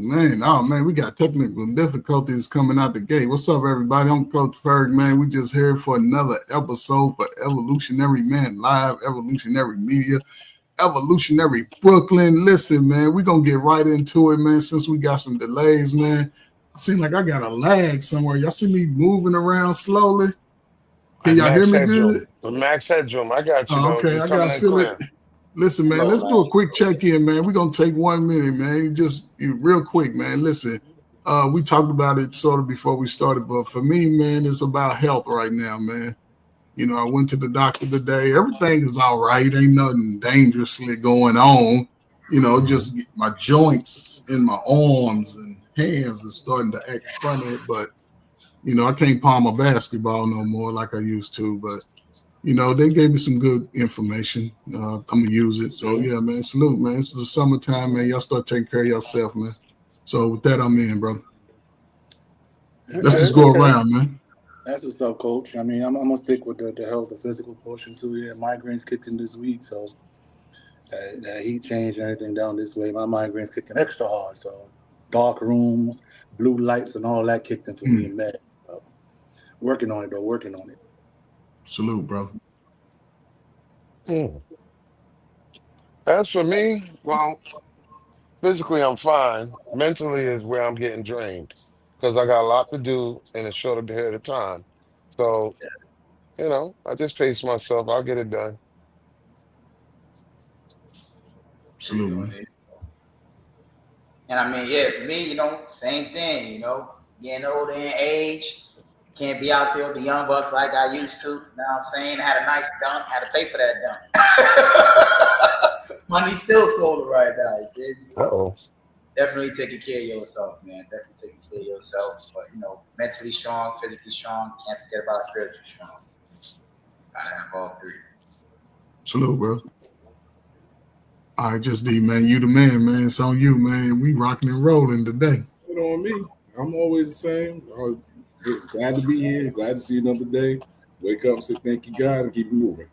man. Oh, man, we got technical difficulties coming out the gate. What's up, everybody? I'm Coach Ferg, man. We just here for another episode for Evolutionary Man Live, Evolutionary Media, Evolutionary Brooklyn. Listen, man, we're going to get right into it, man, since we got some delays, man. I seem like I got a lag somewhere. Y'all see me moving around slowly? Can y'all hear me good? The max headroom. I got you, though. Okay, I got to feel it. Listen, man, let's do a quick check-in, man. We're going to take 1 minute, man. Just real quick, man. Listen, we talked about it sort of before we started, but for me, man, it's about health right now, man. You know, I went to the doctor today. Everything is all right. Ain't nothing dangerously going on. You know, just my joints in my arms and hands is starting to act funny, but, you know, I can't palm a basketball no more like I used to, but you know, they gave me some good information. I'm going to use it. So, yeah, man, salute, man. It's the summertime, man. Y'all start taking care of yourself, man. So, with that, I'm in, brother. Let's just go around, man. That's what's up, Coach. I mean, I'm going to stick with the health, the physical portion, too. Yeah, migraines kicked in this week, so that heat change and everything down this way, my migraines kicked in extra hard. So, dark rooms, blue lights, and all that kicked in for me and Matt. So, working on it, though, working on it. Salute, bro. As for me, well, physically I'm fine. Mentally is where I'm getting drained because I got a lot to do in a shorter period of time. So, you know, I just pace myself. I'll get it done. Salute, man. And I mean, yeah, for me, you know, same thing, you know, getting older in age. Can't be out there with the young bucks like I used to. You know what I'm saying? I had a nice dunk. Had to pay for that dunk. Money's still swollen right now. So definitely taking care of yourself, man. Definitely taking care of yourself. But, you know, mentally strong, physically strong. Can't forget about spiritually strong. Gotta have all three. Salute, bro. All right, just D, man. You the man, man. It's on you, man. We rocking and rolling today. Put on me. I'm always the same. Glad to be here. Glad to see another day. Wake up, say thank you, God, and keep it moving.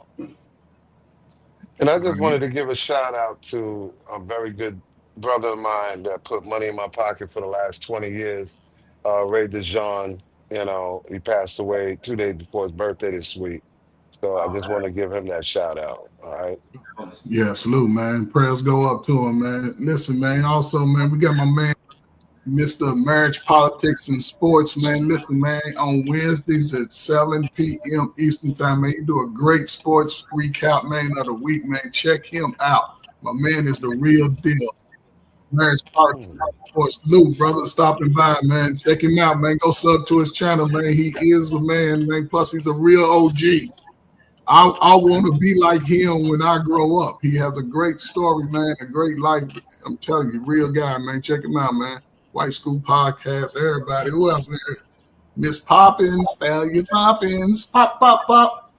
And I just wanted to give a shout out to a very good brother of mine that put money in my pocket for the last 20 years, Ray DeJean. You know, he passed away 2 days before his birthday this week. So I just want to give him that shout out. All right. Yeah, salute, man. Prayers go up to him, man. Listen, man. Also, man, we got my man, Mr. Marriage, Politics, and Sports, man. Listen, man, on Wednesdays at 7 p.m. Eastern Time, man, you do a great sports recap, man, of the week, man. Check him out. My man is the real deal. Marriage, Politics, and Sports. Salute, brother, stopping by, man. Check him out, man. Go sub to his channel, man. He is a man, man. Plus, he's a real OG. I want to be like him when I grow up. He has a great story, man, a great life. I'm telling you, real guy, man. Check him out, man. White School Podcast, everybody. Who else there? Miss Poppins, Stallion Poppins, pop, pop, pop.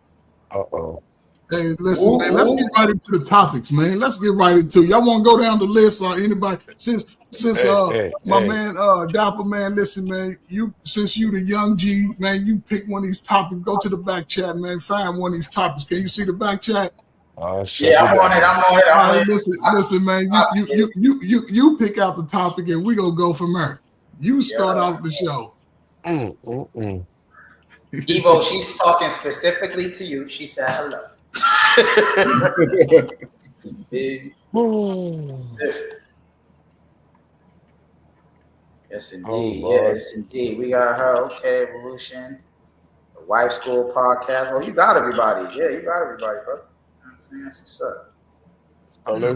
Hey, listen, man, let's get right into the topics, man. Let's get right into it. Y'all want to go down the list or anybody? Since my man, Dapper, man, listen, man, since you the young G, man, you pick one of these topics. Go to the back chat, man. Find one of these topics. Can you see the back chat? Yeah, I'm on it. All right, listen, man. You pick out the topic, and we gonna go from there. You start off the show. Evo, she's talking specifically to you. She said hello. Yes, indeed. Yes, indeed. We got her. Okay, Evolution, the Wife School Podcast. Well, you got everybody. Yeah, you got everybody, bro. That's what's up.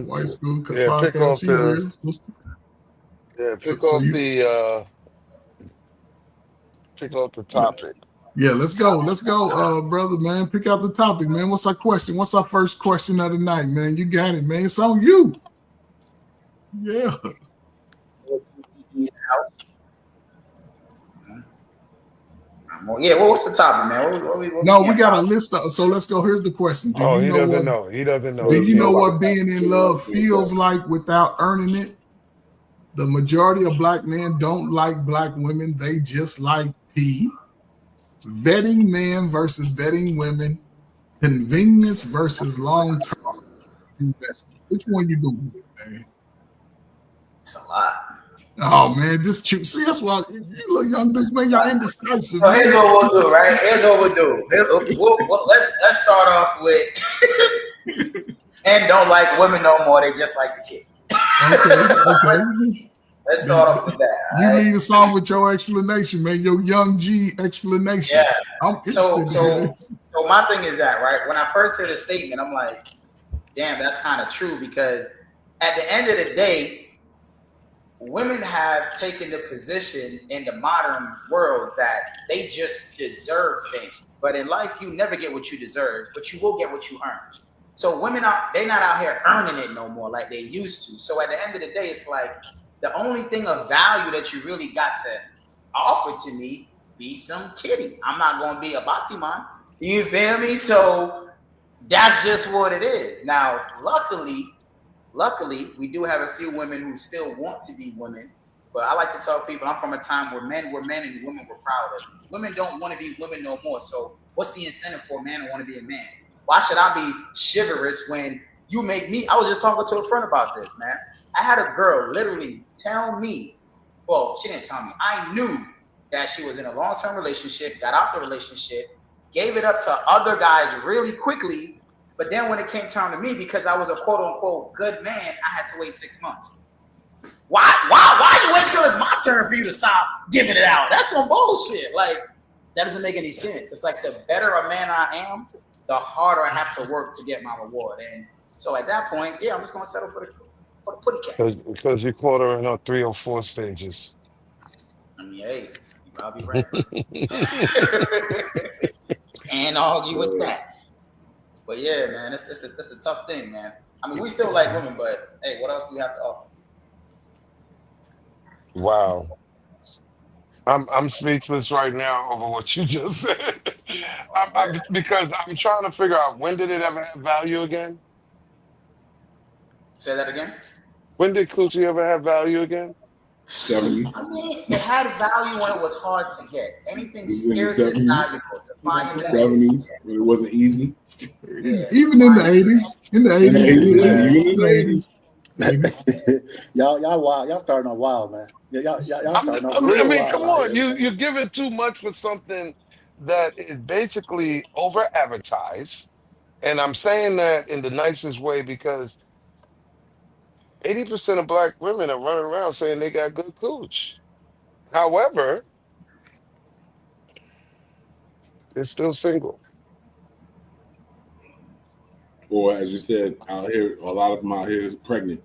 White School pick off the topic. Yeah, let's go, brother, man. Pick out the topic, man. What's our question? What's our first question of the night, man? You got it, man. It's on you. Yeah. Yeah, what's the topic, man? We got a list of, so let's go. Here's the question. He doesn't know. He doesn't know. Do you know what being in love feels like without earning it? The majority of black men don't like black women. They just like P. Vetting men versus vetting women. Convenience versus long-term investment. Which one you going with, man? It's a lot. Oh man, just choose. See, that's why you little young dudes, man, y'all indecisive. So here's what we'll do, right? Here's what we'll do. Let's start off with men don't like women no more. They just like the kid. Okay. Let's start off with that. You lead us off with your explanation, man. Your young G explanation. Yeah. I'm interested. So my thing is that, right? When I first heard the statement, I'm like, damn, that's kind of true, because at the end of the day, women have taken the position in the modern world that they just deserve things. But in life, you never get what you deserve, but you will get what you earn. So women they're not out here earning it no more like they used to. So at the end of the day, it's like the only thing of value that you really got to offer to me be some kitty. I'm not going to be a batiman. You feel me? So that's just what it is. Now, luckily, we do have a few women who still want to be women. But I like to tell people I'm from a time where men were men and women were proud of them. Women don't want to be women no more. So what's the incentive for a man to want to be a man? Why should I be chivalrous when you make me? I was just talking to a friend about this, man. I had a girl literally tell me, well, she didn't tell me. I knew that she was in a long-term relationship, got out the relationship, gave it up to other guys really quickly. But then when it came time to me, because I was a quote-unquote good man, I had to wait 6 months. Why you wait till it's my turn for you to stop giving it out? That's some bullshit. Like, that doesn't make any sense. It's like the better a man I am, the harder I have to work to get my reward. And so at that point, yeah, I'm just going to settle for the putty cat. Because you caught her in her 3 or 4 stages. I mean, hey, you probably right. Can't argue with that. But yeah, man, it's a tough thing, man. I mean, we still like women, but hey, what else do you have to offer? Wow. I'm speechless right now over what you just said. Because I'm trying to figure out, when did it ever have value again? Say that again? When did coochie ever have value again? 70s. I mean, it had value when it was hard to get. Anything scarce is valuable. 70s, when it wasn't easy. Yeah. Even in the 80s. In the 80s. Y'all wild. Y'all starting off wild, man. Y'all starting off I mean, wild come out on. here. You're giving too much for something that is basically over advertised. And I'm saying that in the nicest way because 80% of black women are running around saying they got good cooch. However, they're still single. Or as you said, out here, a lot of them out here is pregnant.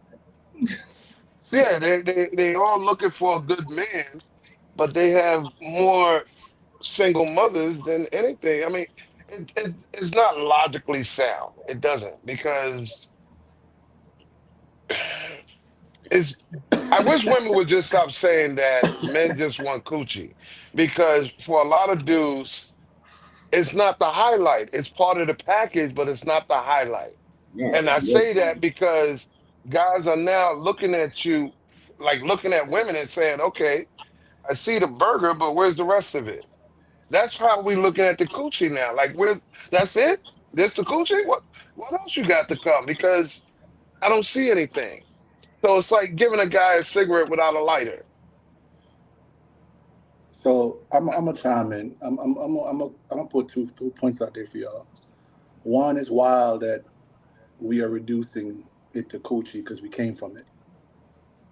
Yeah, they all looking for a good man, but they have more single mothers than anything. I mean, it's not logically sound. It doesn't, because it's. I wish women would just stop saying that men just want coochie, because for a lot of dudes, it's not the highlight. It's part of the package, but it's not the highlight. No, And I say that because guys are now looking at you, like looking at women and saying, okay, I see the burger, but where's the rest of it? That's how we looking at the coochie now. Like, that's it? There's the coochie? What else you got to come? Because I don't see anything. So it's like giving a guy a cigarette without a lighter. So I'm gonna chime in. I'm gonna put two points out there for y'all. One is wild that we are reducing it to coochie because we came from it.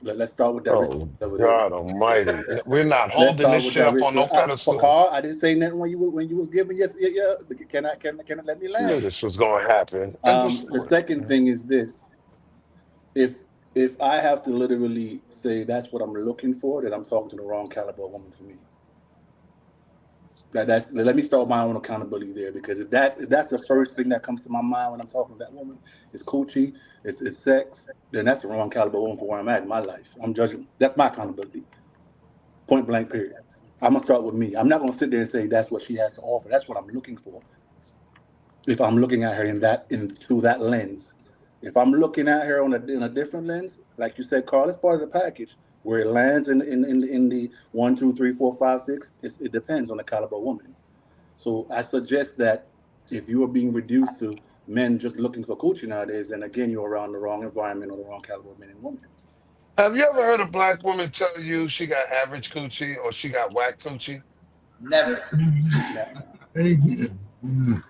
Let's start with that. Oh, God almighty. We're not holding this shit up on no pedestal. Carl, I didn't say nothing when you was giving yes. Can I let me I land? knew this was going to happen. The second thing is this: if I have to literally say that's what I'm looking for, then I'm talking to the wrong caliber of woman for me. Let me start my own accountability there, because if that's the first thing that comes to my mind when I'm talking to that woman, is coochie, it's sex, then that's the wrong caliber woman for where I'm at in my life. I'm judging. That's my accountability. Point blank, period. I'm gonna start with me. I'm not gonna sit there and say that's what she has to offer. That's what I'm looking for. If I'm looking at her through that lens, if I'm looking at her in a different lens, like you said, Carl, it's part of the package. Where it lands in the 1, 2, 3, 4, 5, 6, it depends on the caliber of woman. So I suggest that if you are being reduced to men just looking for coochie nowadays, then again you're around the wrong environment or the wrong caliber of men and women. Have you ever heard a black woman tell you she got average coochie or she got whack coochie? Never.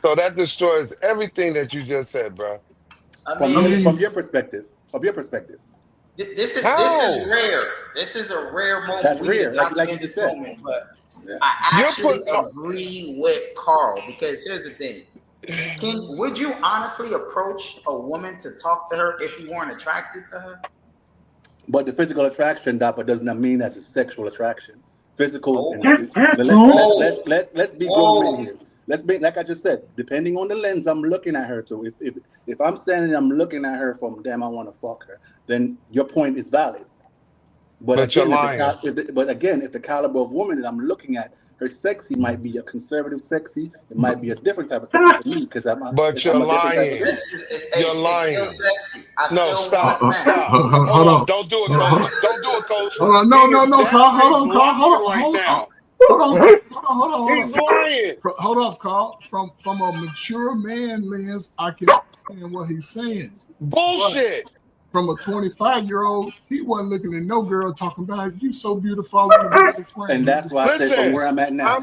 So that destroys everything that you just said, bro. From your perspective. This is rare. This is a rare moment. That's we rare, like in you this said. moment, but I actually agree with Carl because here's the thing. Would you honestly approach a woman to talk to her if you weren't attracted to her? But the physical attraction, but does not mean that's a sexual attraction. Physical. Let's be grown men here. Let's be, like I just said, depending on the lens I'm looking at her through. If I'm standing, I'm looking at her from, damn, I want to fuck her, then your point is valid. But again, if the caliber of woman that I'm looking at, her sexy might be a conservative sexy. It might be a different type of sexy for me because I'm a you're lying. You're lying. Still sexy. Stop. Hold on. Don't do it, coach. Don't do it, coach. Hold on. No, Carl. Hold on. He's lying. Hold up, Carl. From a mature man lens, I can understand what he's saying. Bullshit. But from a 25-year-old, he wasn't looking at no girl talking about you so beautiful. I want to be your friend. And that's why I said from where I'm at now.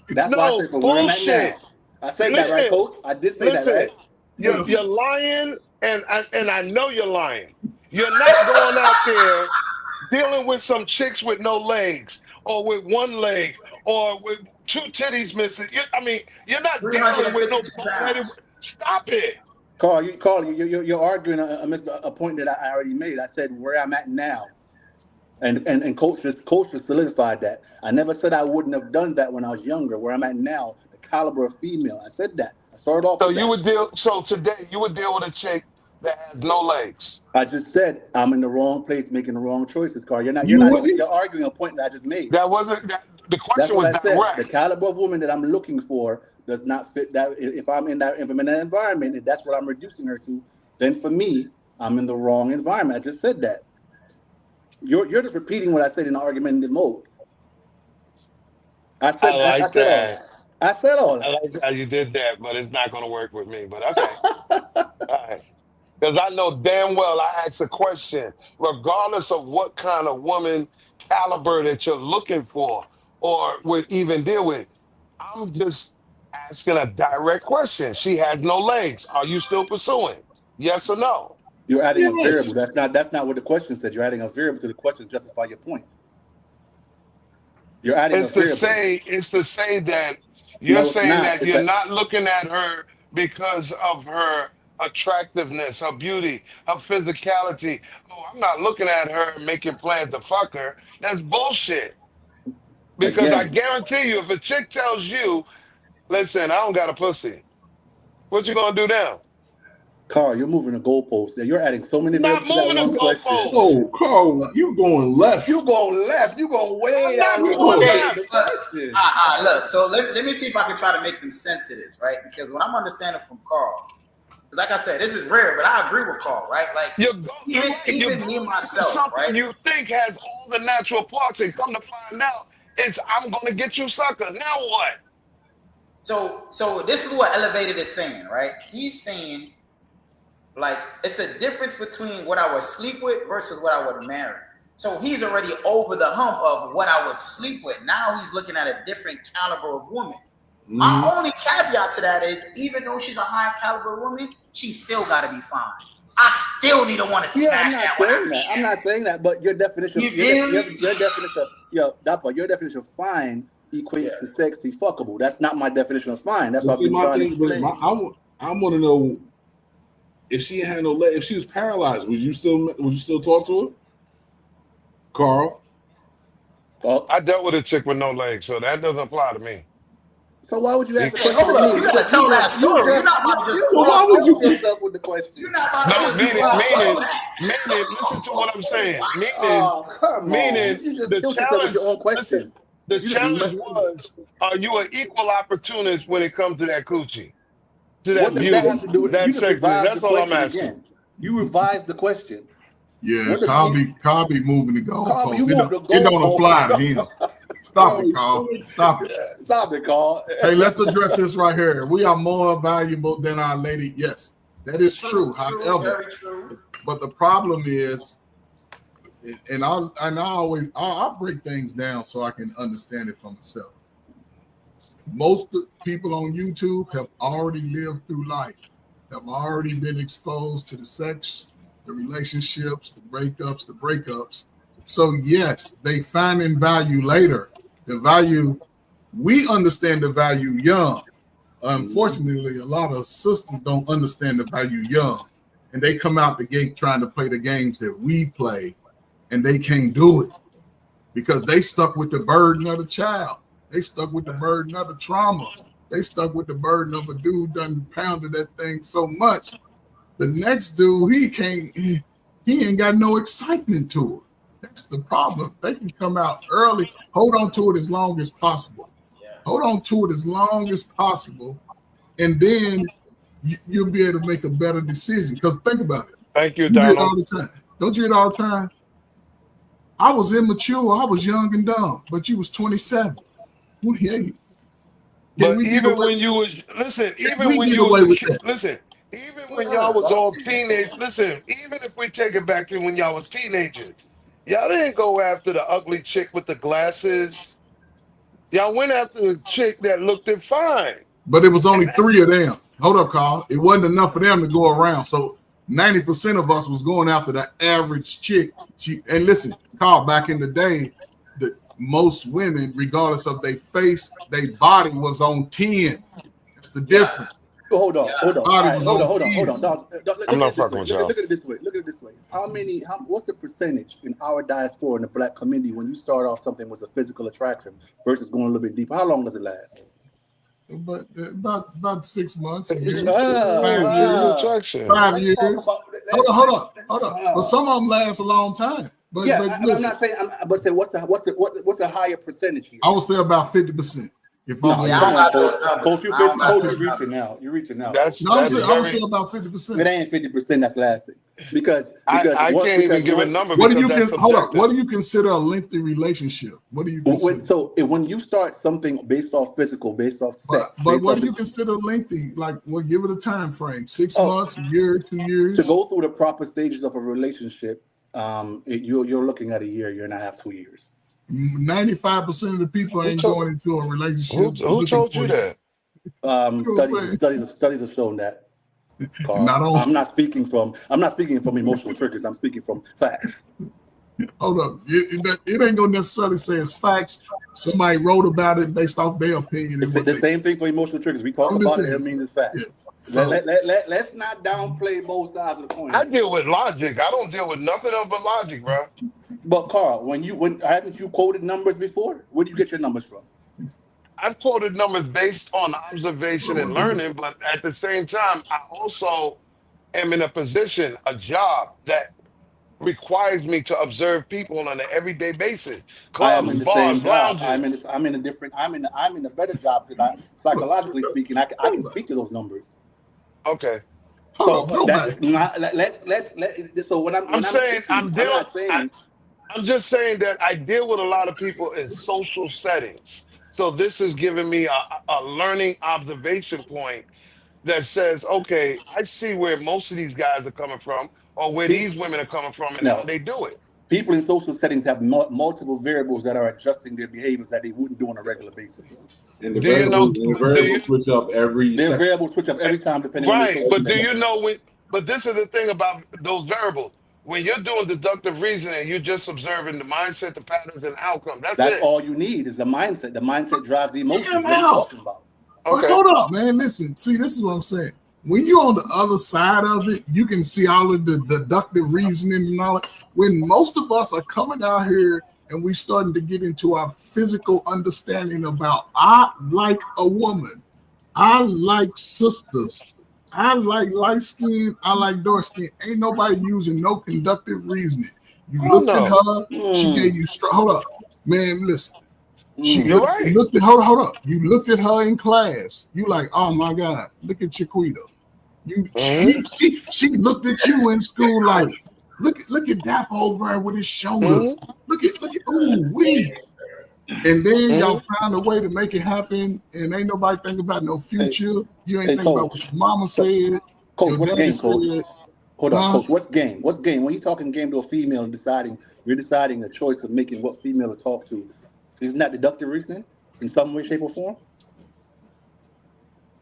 That's why I said from where I'm at now. I said that right, coach. I did say that right. You're lying, and I know you're lying. You're not going out there dealing with some chicks with no legs, or with one leg, or with two titties missing. You're not dealing with no. Stop it. Carl, you're arguing a point that I already made. I said where I'm at now, and coach just solidified that. I never said I wouldn't have done that when I was younger. Where I'm at now, the caliber of female. I said that. I started off. So today you would deal with a chick that has no legs. I just said I'm in the wrong place, making the wrong choices, Carl. You're arguing a point that I just made. That wasn't the question. Was direct. The caliber of woman that I'm looking for does not fit that. If I'm in that environment, and that's what I'm reducing her to, then for me, I'm in the wrong environment. I just said that. You're just repeating what I said in the argumentative mode. I said all that. I like how you did that, but it's not going to work with me. But okay, all right. Because I know damn well I asked a question, regardless of what kind of woman caliber that you're looking for or would even deal with. I'm just asking a direct question. She has no legs. Are you still pursuing? Yes or no? You're adding a variable. That's not what the question said. You're adding a variable to the question to justify your point. You're adding it's to say that you're saying that you're not looking at her because of her attractiveness, her beauty, her physicality. Oh, I'm not looking at her making plans to fuck her. That's bullshit. Because I guarantee you, if a chick tells you, listen, I don't got a pussy, what you gonna do now? Carl, you're moving the goalposts. You're adding so many variables to that one question. Oh, Carl, you going left. You going left. You going way out. Look, so let me see if I can try to make some sense of this, right? Because what I'm understanding from Carl, because like I said, this is rare, but I agree with Carl, right? Like even me myself, something right? You think has all the natural parts, and come to find out, it's I'm gonna get you sucker. Now what? So this is what Elevated is saying, right? He's saying, like, it's a difference between what I would sleep with versus what I would marry. So he's already over the hump of what I would sleep with. Now he's looking at a different caliber of woman. Mm-hmm. My only caveat to that is, even though she's a high caliber woman, she still got to be fine. I still need to want to smash that. I'm not saying that, but your definition, your definition of fine equates to sexy fuckable. That's not my definition of fine. That's what I'm trying to explain. I want to know, if she had no leg, if she was paralyzed, would you still talk to her, Carl? I dealt with a chick with no legs, so that doesn't apply to me. So why would you ask the question? Hold up, you gotta tell that story. You're not about to just why would you yourself with the question? You're not about to meaning, listen to what I'm saying. Meaning, you just killed yourself with your own question. The challenge was, are you an equal opportunist when it comes to that coochie? To that beauty, that sex? That's all I'm asking. Again. You revised the question. Yeah, Carl be moving the goalposts. It don't apply to him. Stop it, Carl. Stop it. Stop it, Carl. Hey, let's address this right here. We are more valuable than our lady. Yes, that is true. However, but the problem is and I break things down so I can understand it for myself. Most people on YouTube have already lived through life, have already been exposed to the sex, the relationships, the breakups. So yes, they find in value later. The value, we understand the value young. Unfortunately, a lot of sisters don't understand the value young, and they come out the gate trying to play the games that we play, and they can't do it because they stuck with the burden of the child. They stuck with the burden of the trauma. They stuck with the burden of a dude done pounded that thing so much. The next dude, he ain't got no excitement to it. That's the problem. They can come out early, hold on to it as long as possible. Hold on to it as long as possible, and then you'll be able to make a better decision. Because think about it. Thank you, Donald. Donald. All the time. Don't you hear it all the time? I was immature. I was young and dumb, but you was 27, 28. But even when you was even when y'all was all teenagers, even if we take it back to when y'all was teenagers, y'all didn't go after the ugly chick with the glasses. Y'all went after the chick that looked it fine. But it was only 3 of them. Hold up, Carl. It wasn't enough of them to go around. So 90% of us was going after the average chick. And listen, Carl, back in the day, most women, regardless of their face, their body was on 10. That's the difference. Hold on. I'm not fucking with y'all. Look at it this way. What's the percentage in our diaspora in the black community when you start off something with a physical attraction versus going a little bit deeper? How long does it last? But about 6 months. 5 years. 5 years. Hold up. But some of them last a long time. But I'm not saying. But say what's the higher percentage here? I would say about 50%. If Coach, you're reaching now. You're reaching now. I would say about 50%. It ain't 50% that's lasting because I can't even give a number. What do you consider a lengthy relationship? What do you consider? So when you start something based off physical, based off sex, but what do you consider lengthy? Like, well, give it a time frame: 6 months, a year, 2 years. To go through the proper stages of a relationship, you're looking at a year and a half, 2 years. 95% of the people ain't going into a relationship. Who told you that? Studies have shown that. I'm not speaking from emotional triggers. I'm speaking from facts. Hold up, it ain't gonna necessarily say it's facts. Somebody wrote about it based off their opinion. It's the same thing for emotional triggers. We talk about it. I mean, it's facts. Yeah. So, let's not downplay both sides of the coin. I deal with logic. I don't deal with nothing else but logic, bro. But Carl, haven't you quoted numbers before? Where do you get your numbers from? I've quoted numbers based on observation and learning, but at the same time, I also am in a job that requires me to observe people on an everyday basis. Clubs, bars, lounges. I'm in a better job because psychologically speaking, I can speak to those numbers. Okay. So I'm just saying that I deal with a lot of people in social settings. So this is giving me a learning observation point that says, okay, I see where most of these guys are coming from or where these women are coming from and how they do it. People in social settings have multiple variables that are adjusting their behaviors that they wouldn't do on a regular basis. And the variables switch up every Their variables switch up every time depending on Right, but do you know but this is the thing about those variables. When you're doing deductive reasoning, you're just observing the mindset, the patterns, and outcomes. That's it. All you need is the mindset. The mindset drives the emotions. What are you talking about? Okay. Hold up, man. Listen. See, this is what I'm saying. When you're on the other side of it, you can see all of the deductive reasoning and all that. When most of us are coming out here and we starting to get into our physical understanding about, I like a woman. I like sisters. I like light skin. I like dark skin. Ain't nobody using no conductive reasoning. You looked at her. She gave you hold up, man. Listen. Looked at hold up. You looked at her in class. You like, oh my God, look at Chiquita. She looked at you in school like, look at Dap over there with his shoulders. Look at ooh wee. And then y'all found a way to make it happen, and ain't nobody think about no future. You ain't think about what your mama said. Coach, what's the game, Coach? Hold on, coach. What's game? What's game? When you're talking game to a female and you're deciding a choice of making what female to talk to, isn't that deductive reasoning in some way, shape, or form?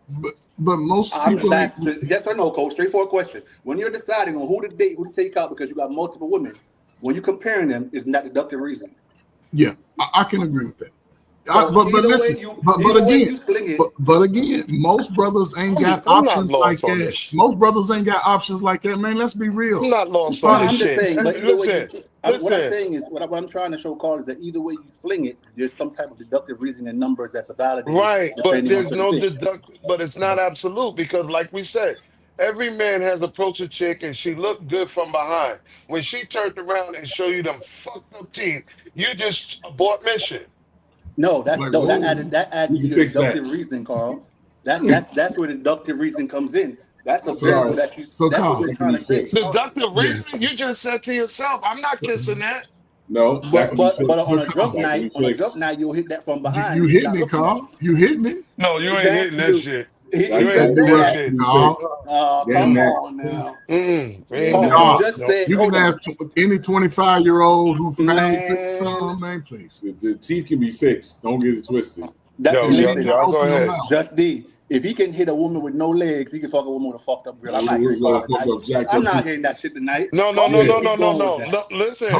But most people, yes or no, coach. Straightforward question. When you're deciding on who to date, who to take out, because you got multiple women, when you're comparing them, isn't that deductive reasoning? Yeah, I can agree with that. But listen, but again, most brothers ain't got options like that. Most brothers ain't got options like that, man. Let's be real. I'm not lost on this shit. What I'm saying is, what I'm trying to show, Carl, is that either way you sling it, there's some type of deductive reasoning in numbers that's validated. Right, but there's no but it's not absolute, because like we said, every man has approached a chick and she looked good from behind. When she turned around and showed you them fucked up teeth, you just abort mission. No, that adds to your deductive reasoning, Carl. That's where deductive reasoning comes in. That's the variable that's what we're trying to say. Deductive reasoning, you just said to yourself, I'm not kissing that. No, but on a jump night, you'll hit that from behind. You hitting it, Carl? You hitting it? No, you ain't hitting that shit. You ain't doing that shit. Come on now. You can ask any 25-year-old who finally picked some, man, please. The teeth can be fixed. Don't get it twisted. Y'all go ahead. Just D. If he can hit a woman with no legs, he can fuck a woman with a fucked up girl. I'm not hitting that shit tonight. No. Listen,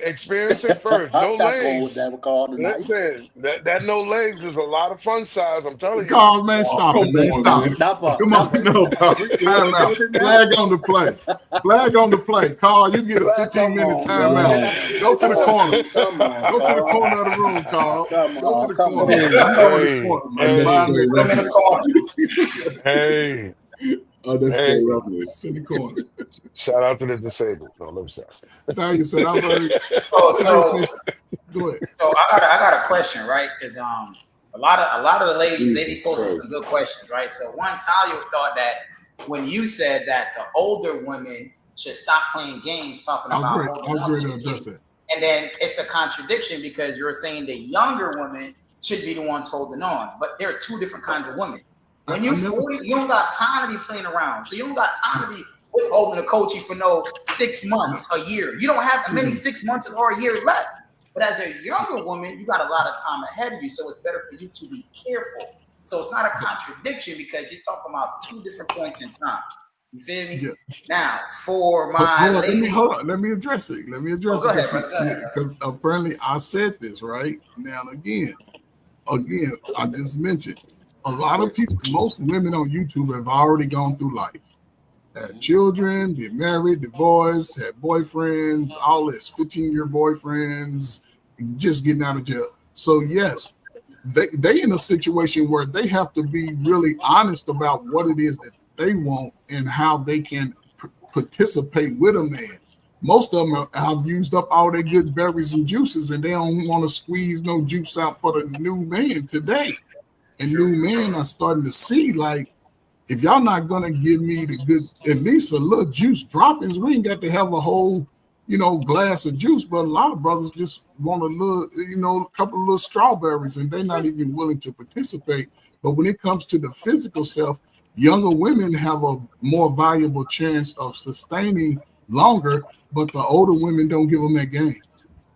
experience it first. No legs. Listen, that no legs is a lot of fun size. I'm telling you. Carl, man, stop it, man. Stop it. Come on. No, time out. Flag on the play. Flag on the play. Carl, you get a 15-minute timeout. Go to the corner. Go to the corner of the room, Carl. Go to the corner. Hey. Oh, that's so roughness. In the corner. Shout out to the disabled. No, let me stop. Now you said I'm very. Go ahead. So I got a question, right? Because a lot of the ladies, they be posting some good questions, right? So one, Talia thought that when you said that the older women should stop playing games, talking about holding on to the kids, and then it's a contradiction because you're saying the younger women should be the ones holding on, but there are two different kinds of women. When you're 40, you don't got time to be playing around. So you don't got time to be withholding a coaching for no 6 months, a year. You don't have many 6 months or a year left. But as a younger woman, you got a lot of time ahead of you. So it's better for you to be careful. So it's not a contradiction because he's talking about two different points in time. You feel me? Yeah. Now, for my let me address it. Because apparently I said this, right? Now, again, I just mentioned a lot of people, most women on YouTube have already gone through life. Had children, been married, divorced, had boyfriends, all this, 15-year boyfriends, just getting out of jail. So yes, they in a situation where they have to be really honest about what it is that they want and how they can participate with a man. Most of them have used up all their good berries and juices, and they don't want to squeeze no juice out for the new man today. And new men are starting to see, like, if y'all not gonna give me the good, at least a little juice droppings, we ain't got to have a whole, glass of juice. But a lot of brothers just want a little, a couple of little strawberries, and they're not even willing to participate. But when it comes to the physical self, younger women have a more valuable chance of sustaining longer, but the older women don't give them that game.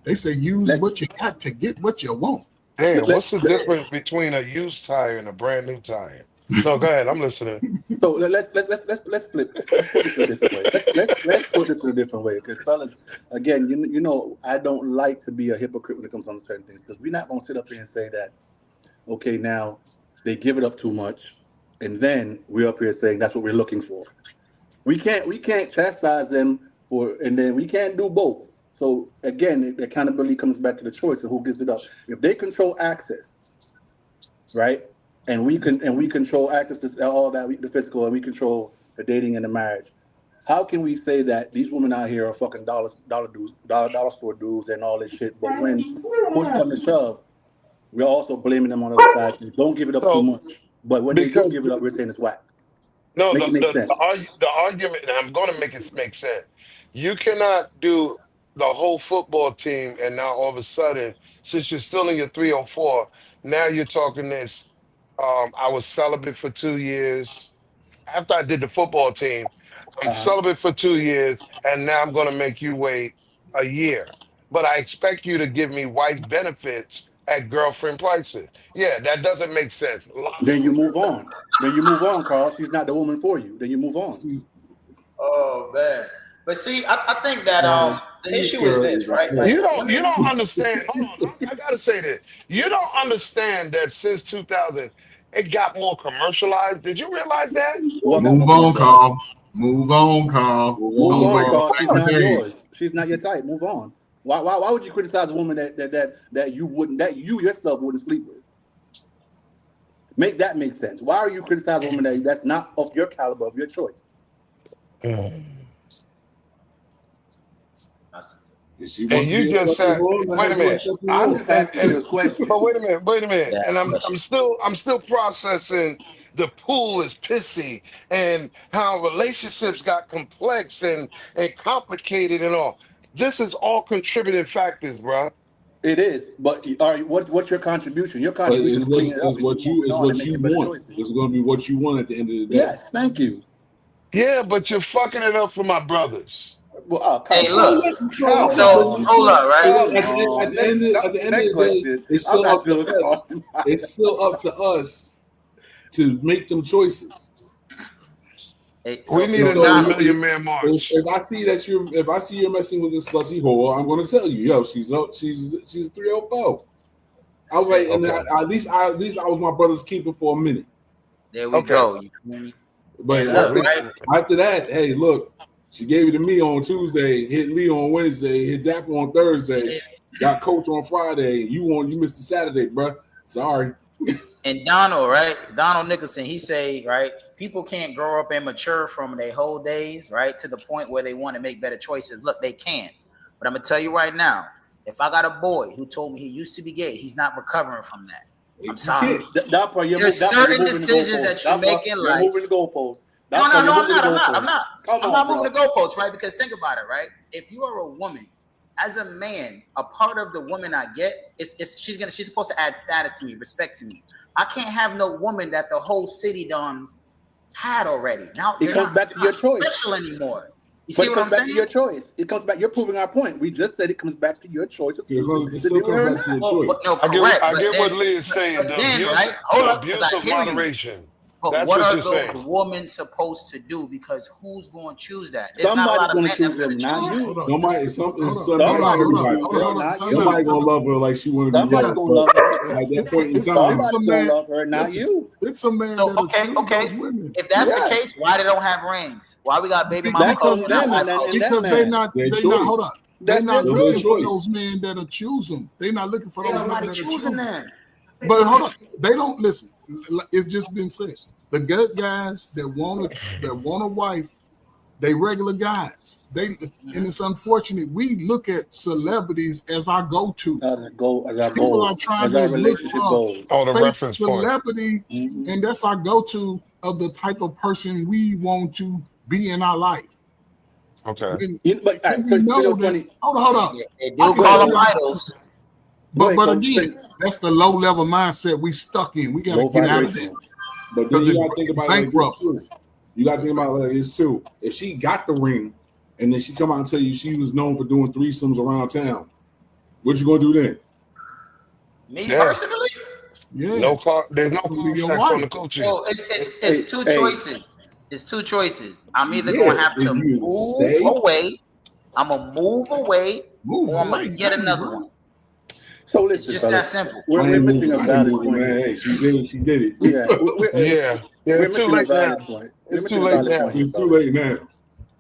They say use what you got to get what you want. Damn, what's the difference between a used tire and a brand new tire? No, go ahead. I'm listening. So let's flip. Let's put this a different way. Let's put this in a different way, because fellas, again, I don't like to be a hypocrite when it comes on certain things, because we're not gonna sit up here and say that, okay, now they give it up too much, and then we're up here saying that's what we're looking for. We can't chastise them and then we can't do both. So again, the accountability comes back to the choice of who gives it up. If they control access, right, and we control access to all that, the physical, and we control the dating and the marriage, how can we say that these women out here are fucking dollar store dudes and all this shit? But when push comes to shove, we're also blaming them on the other side. Don't give it up too much. But when they do give it up, we're saying it's whack. No, the argument, and I'm going to make it make sense. You cannot do the whole football team, and now all of a sudden, since you're still in your 304, now you're talking this. I was celibate for 2 years. after I did the football team, I'm celibate for 2 years, and now I'm going to make you wait a year. But I expect you to give me wife benefits at girlfriend prices. Yeah, that doesn't make sense. Then you move on. Then you move on, Carl. She's not the woman for you. Then you move on. Oh man. But see, I think that the issue is this, right? Like, You don't understand. Hold on, I gotta say this. You don't understand that since 2000, it got more commercialized. Did you realize that? Move on, Carl. Move on, Carl. Move Don't on, waste Carl. She's not days. yours. She's not your type. Move on. Why would you criticize a woman that you yourself wouldn't sleep with? Make that make sense. Why are you criticizing a woman that's not of your caliber, of your choice? And you just said, wait a minute. But wait a minute. That's And I'm still processing the pool is pissy and how relationships got complex and complicated and all. This is all contributing factors, bro. It is, but what's your contribution? Your contribution is what you want. It's going to be what you want at the end of the day. Yes, thank you. Yeah, but you're fucking it up for my brothers. Well, hey, look. So hold up, right? At the end of the day, it's still up to us. It's still up to us to make them choices. Hey, we need a 9 million man march. If I see you're messing with this slutty whore, I'm going to tell you, yo, she's 304. I was like, and at least I was my brother's keeper for a minute. There we go. But after that, hey, look, she gave it to me on Tuesday, hit Lee on Wednesday, hit Dapper on Thursday, got Coach on Friday. You missed the Saturday, bro. Sorry. And Donald Nicholson, he say, right, people can't grow up and mature from their whole days, right, to the point where they want to make better choices. Look, they can. But I'm going to tell you right now, if I got a boy who told me he used to be gay, he's not recovering from that. I'm sorry. There's certain decisions that you make in life. You're moving the goalposts. No, I'm not. I'm not moving the goalposts, right? Because think about it, right? If you are a woman, as a man, a part of the woman I get is she's supposed to add status to me, respect to me. I can't have no woman that the whole city done had already. Now it comes back to your choice. Special anymore. You see what I'm saying? It comes back to your choice. It comes back. You're proving our point. We just said it comes back to your choice. I get what Lee is saying. The abuse of moderation. But what are those women supposed to do? Because who's going to choose that? Somebody's going to choose them, not you. Somebody going to love her like she want to be loved. At that point in time, somebody's going to love her, not you. It's a man that'll choose those women. If that's the case, why they don't have rings? Why we got baby mama clothes? Because they're not. Hold on. They're not looking for those men that'll choose them. They're not looking for those men that'll choose them. But hold on, they don't listen. It's just been said. The good guys that want a wife, they regular guys. And it's unfortunate we look at celebrities as our go-to. People are trying to look for the reference celebrity, and that's our go-to of the type of person we want to be in our life. Okay. Hold on. They do call them idols. But again, that's the low level mindset we stuck in. We got to get out of that. But then you got to think about it like this too. You got to think about it like this too. If she got the ring, and then she come out and tell you she was known for doing threesomes around town, what you gonna do then? Me personally? Yeah. There's no contracts on the coaching. Well, it's two choices. It's two choices. I'm either gonna have to move away. I'm gonna move away, or I'm gonna get another one. So listen, it's just that simple. We're missing a valid point. Hey, she did it. Yeah. It's too late now. It's too late now.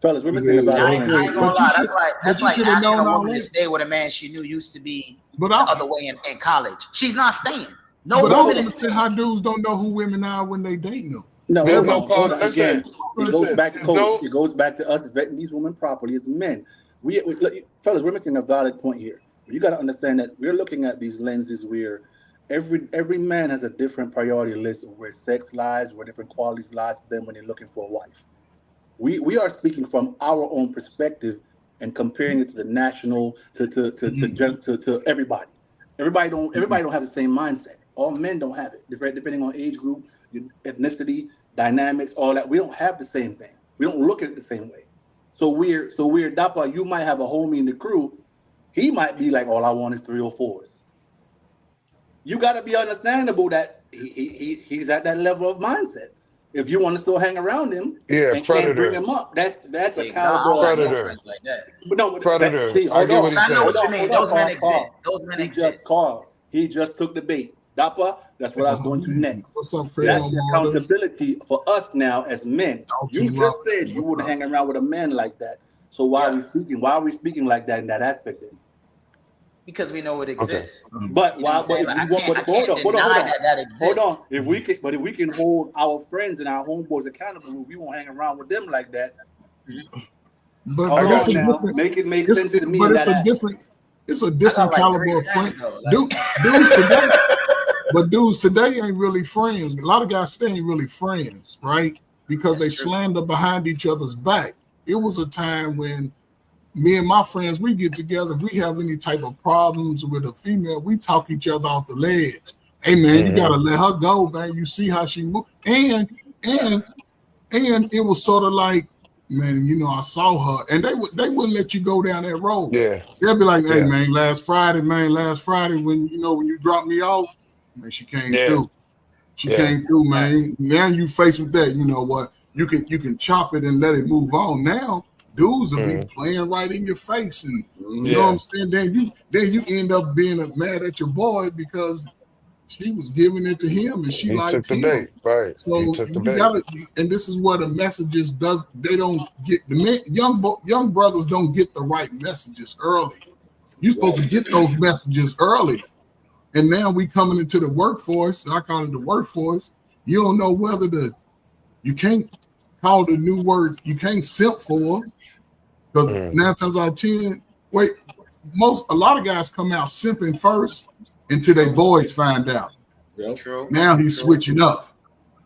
Fellas, we're missing a valid point. I ain't gonna lie. That's like asking a woman to stay with a man she knew used to be the other way in college. She's not staying. No but woman I is understand how dudes don't know who women are when they date them. No, again, it goes back to coach. It goes back to us vetting these women properly as men. Fellas, we're missing a valid point here. You got to understand that we're looking at these lenses where every man has a different priority list of where sex lies, where different qualities lies for them when they're looking for a wife. We are speaking from our own perspective and comparing it to the national to everybody. Everybody don't have the same mindset. All men don't have it, depending on age group, your ethnicity, dynamics, all that. We don't have the same thing. We don't look at it the same way. So we're Dapper. You might have a homie in the crew. He might be like, all I want is 304s. You got to be understandable that he's at that level of mindset. If you want to still hang around him and can't bring him up, that's a caliber predator. Like that. But no, Predator. See, I get what he's I know saying. what you mean. Those men exist. Those men exist. He just took the bait. Dapper, that's what I was going to next. What's up, Fred? That's the accountability for us now as men. You just said you wouldn't hang around with a man like that. So why are we speaking? Why are we speaking like that in that aspect then? Because we know it exists. Okay. But why? Hold on. If we can hold our friends and our homeboys accountable, we won't hang around with them like that. But it's a different. Make it make sense to me. But it's a different. It's a different caliber of friend. Dudes today, but dudes today ain't really friends. A lot of guys today ain't really friends, right? Because they slander behind each other's back. It was a time when me and my friends, we get together. If we have any type of problems with a female, we talk each other off the ledge. Hey man, you gotta let her go, man. You see how she move, and it was sort of like, man, you know, I saw her, and they wouldn't let you go down that road. Yeah, they'll be like, hey man, last Friday when you dropped me off, man, she came through. She came through, man. Now you faced with that. You know what? You can chop it and let it move on. Now dudes will be playing right in your face, and you know what I'm saying. Then you end up being mad at your boy because she was giving it to him and she liked him. Bait, right? So you gotta, and this is where the messages they don't get the men, young brothers don't get the right messages early. You're supposed to get those messages early, and now we coming into the workforce. I call it the workforce. You don't know whether you can't call the new words. You can't simp for them. Because 9 times out of 10, a lot of guys come out simping first until their boys find out. True. Now he's switching up.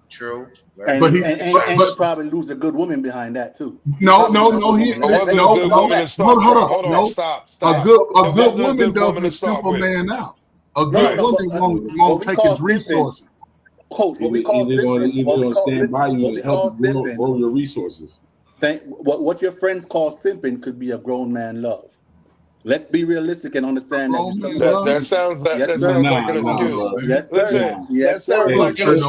True. But he probably lose a good woman behind that too. Hold on. Stop. A good woman doesn't simp a man out. A good woman won't take his resources. Coach, what we call simping, stand by you and help you grow your resources. What your friends call simping could be a grown man love. Let's be realistic and understand that sounds like an excuse. That sounds like an excuse.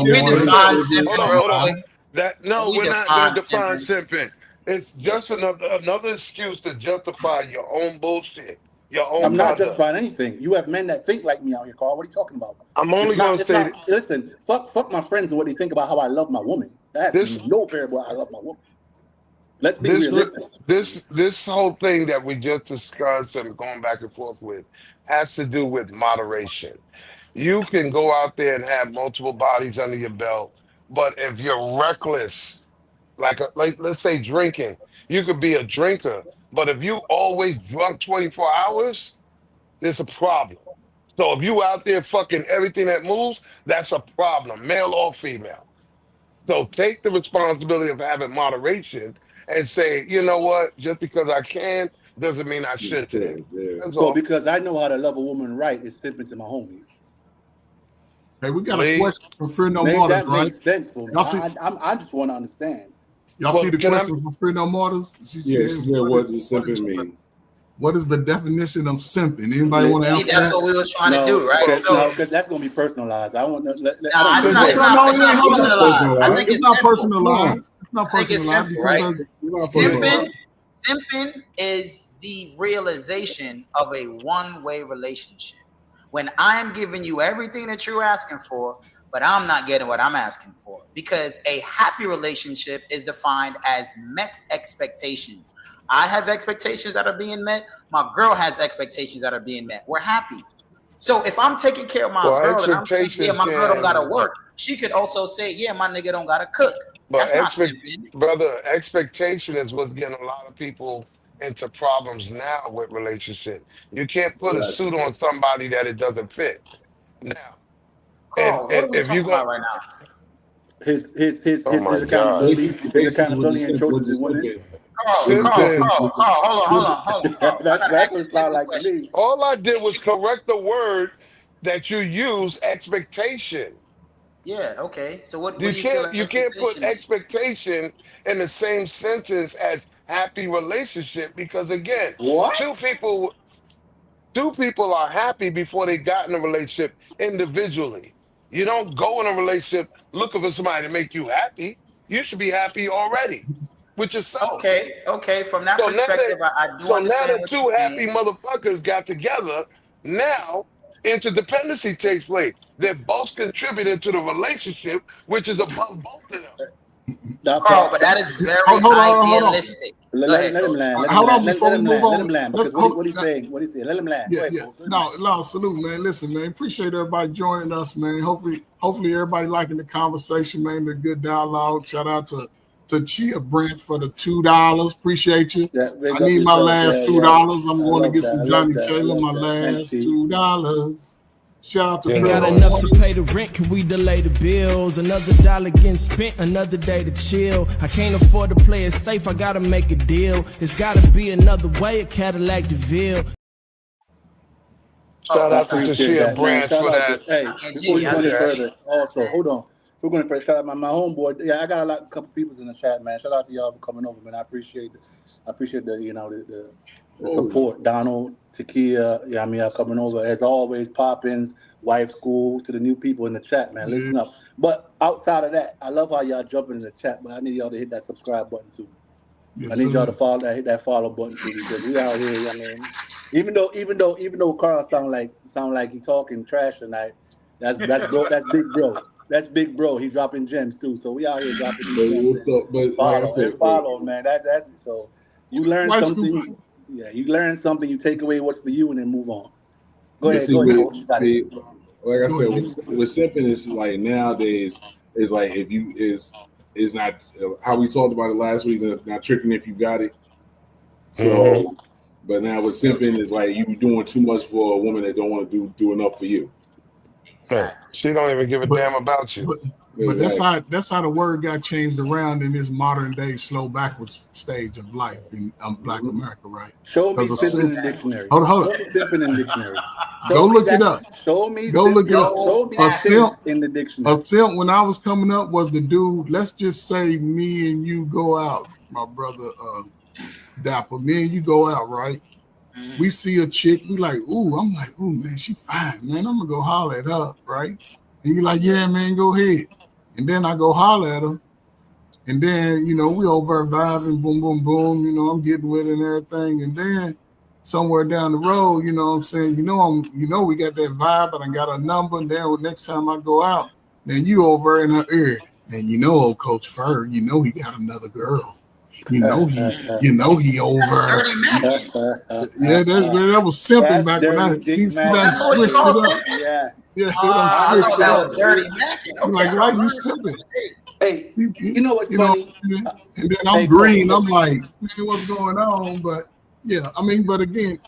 Hold on. We're not going to define simping. It's just another excuse to justify your own bullshit. I'm not justifying anything. You have men that think like me out here, Carl. What are you talking about? I'm only going to say, listen, fuck my friends and what they think about how I love my woman. That's no variable. I love my woman. Let's be realistic. This whole thing that we just discussed and going back and forth with has to do with moderation. You can go out there and have multiple bodies under your belt, but if you're reckless, like let's say drinking, you could be a drinker, but if you always drunk 24 hours, there's a problem. So if you out there fucking everything that moves, that's a problem, male or female. So take the responsibility of having moderation and say, you know what, just because I can doesn't mean I should today. So because I know how to love a woman right is simping to my homies. Hey, we got a question for Friend No Martyrs, right? Makes sense for me. I just want to understand. Y'all see the question for Friend No Martyrs? What does simping mean? What is the definition of simping? Anybody want to answer that? That's what we were trying to do, right? Because that's going to be personalized. I want to it's not personalized. I think it's not personalized. It's not personalized, right? Simping is the realization of a one-way relationship. When I'm giving you everything that you're asking for, but I'm not getting what I'm asking for. Because a happy relationship is defined as met expectations. I have expectations that are being met. My girl has expectations that are being met. We're happy. So if I'm taking care of my girl and I'm saying, yeah, my girl don't gotta work, she could also say, yeah, my nigga don't gotta cook. But that's not simping. Brother, expectation is what's getting a lot of people into problems now with relationship. You can't put a suit on somebody that it doesn't fit. Now, Carl, what are we talking about right now? His accountability and choices is winning. Carl, hold on. That's what it sounds like to me. All I did was correct the word that you use, expectation. Yeah. Okay. So what do You you feel an can't put expectation is? expectation in the same sentence as happy relationship because again, What? two people are happy before they got in a relationship individually. You don't go in a relationship looking for somebody to make you happy. You should be happy already with yourself. Okay. From that So now that perspective, I do so now understand that what you're two happy saying. motherfuckers got together, now interdependency takes place. They're both contributing to the relationship, which is above both of them. Carl, but that is very Hold on. idealistic. Go ahead, Let him Coach. land. Hold on before we move Let him on. land because what he's saying. What he's saying. Let him land. Go ahead, Coach. Let him land. No, salute, man. Listen, man. Appreciate everybody joining us, man. Hopefully everybody liking the conversation, man. The good dialogue. Shout out to Chia Branch for the $2. Appreciate you. Yeah, I need my last $2. I'm going to get some Johnny that. Taylor. My last $2. Shout out to Yeah, Ain't got Lord. enough to pay the rent, can we delay the bills? Another dollar getting spent, another day to chill. I can't afford to play it safe, I gotta make a deal. It's gotta be another way, a Cadillac DeVille. Shout out to Appreciate Tashia that, man. Branch Shout for out that. to, hey, before you go any further, also, hold on. We're going to shout out my homeboy. Yeah, I got a couple people in the chat, man. Shout out to y'all for coming over, man. I appreciate the support. Donald, Takia, yeah, I mean, y'all coming over. As always, Poppins, Wife School, to the new people in the chat, man. Listen up. But outside of that, I love how y'all jumping in the chat, but I need y'all to hit that subscribe button too. Yes, I need y'all to hit that follow button too, because we out here. I mean, even though Carl sound like he talking trash tonight, that's bro, that's big bro. That's big bro. He's dropping gems too. So we out here dropping these gems. What's up? But like I said, Follow, man. That's so you learn White something. school. Yeah, you learn something. You take away what's for you, and then move on. Go ahead, See, Coach. You got it. like I said, with simping is like nowadays is like if you is not how we talked about it last week. Not tricking if you got it. So, but now with simping is like you doing too much for a woman that don't want to do enough for you. She don't even give a damn about you. But that's how the word got changed around in this modern day slow backwards stage of life in Black America, right? Show me simping in the dictionary. Hold on. Show me simping in the dictionary. Go look it up. Show me. Go look it up. Show me A simp in the dictionary. A simp when I was coming up was the dude. Let's just say me and you go out, my brother Dapper. Me and you go out, right? We see a chick, we like, ooh, I'm like, ooh, man, she fine, man. I'm gonna go holler at her, right? And you like, yeah, man, go ahead. And then I go holler at her. And then, we over vibing, boom, boom, boom. I'm getting with it and everything. And then somewhere down the road, you know what I'm saying? We got that vibe, and I got a number. And then next time I go out, then you over in her ear. And old Coach Fur, he got another girl. He over. Yeah, that was simping back when I done switched it up. Yeah, they done switched it up. Dirty Mac. I'm like, why you simping? Hey, you know what's funny? And then I'm green. I'm like, man, what's going on? But yeah, but again,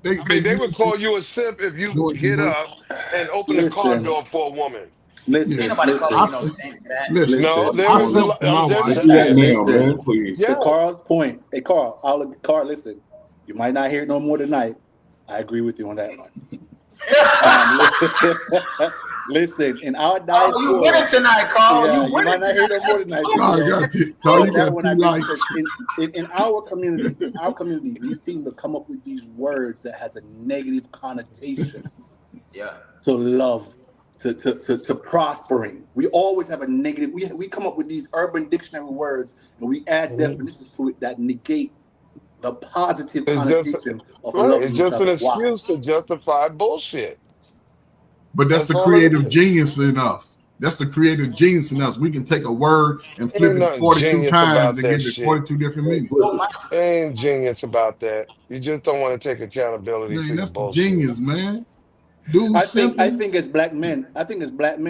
they would call you a simp if you get up and open the car door for a woman. Listen, ain't nobody calling you no simp. No, I simp for my wife. Man, please. To Carl's point, hey Carl, listen. You might not hear it no more tonight. I agree with you on that one. Listen, in our diaspora, you win it tonight, Carl. Yeah, you win it tonight. In our community, we seem to come up with these words that has a negative connotation. Yeah. To love, to prospering. We always have a negative. We come up with these urban dictionary words and we add definitions to it that negate the positive connotation of love. It's just an excuse to justify bullshit. But that's the creative genius in us. That's the creative genius in us. We can take a word and flip it 42 times and get it 42 different meanings. Ain't genius about that. You just don't want to take accountability. Man, that's the genius, man. Dude, I think as black men,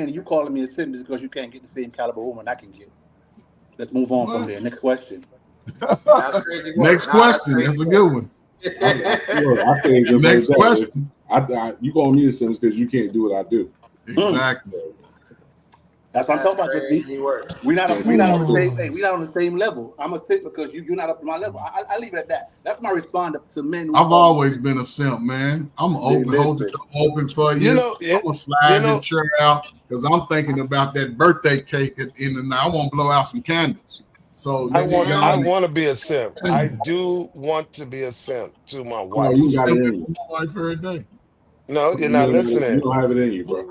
you calling me a simp is because you can't get the same caliber woman I can get. Let's move on from there. Next question. That's crazy. Next question. That's a good one. I say just next like question. You call me a simp because you can't do what I do. Exactly. That's what I'm talking about. Crazy Just work. we not on the same. Hey, we not on the same level. I'm a simp because you're not up to my level. I leave it at that. That's my response to men. I've always been a simp, man. I'm open, hold the door open for you. I'm gonna slide your chair out because I'm thinking about that birthday cake in the night. I want to blow out some candles. So I want to be a simp. I do want to be a simp to my wife. You got it in you. My wife every day. No, you're not listening. You don't have it in you, bro.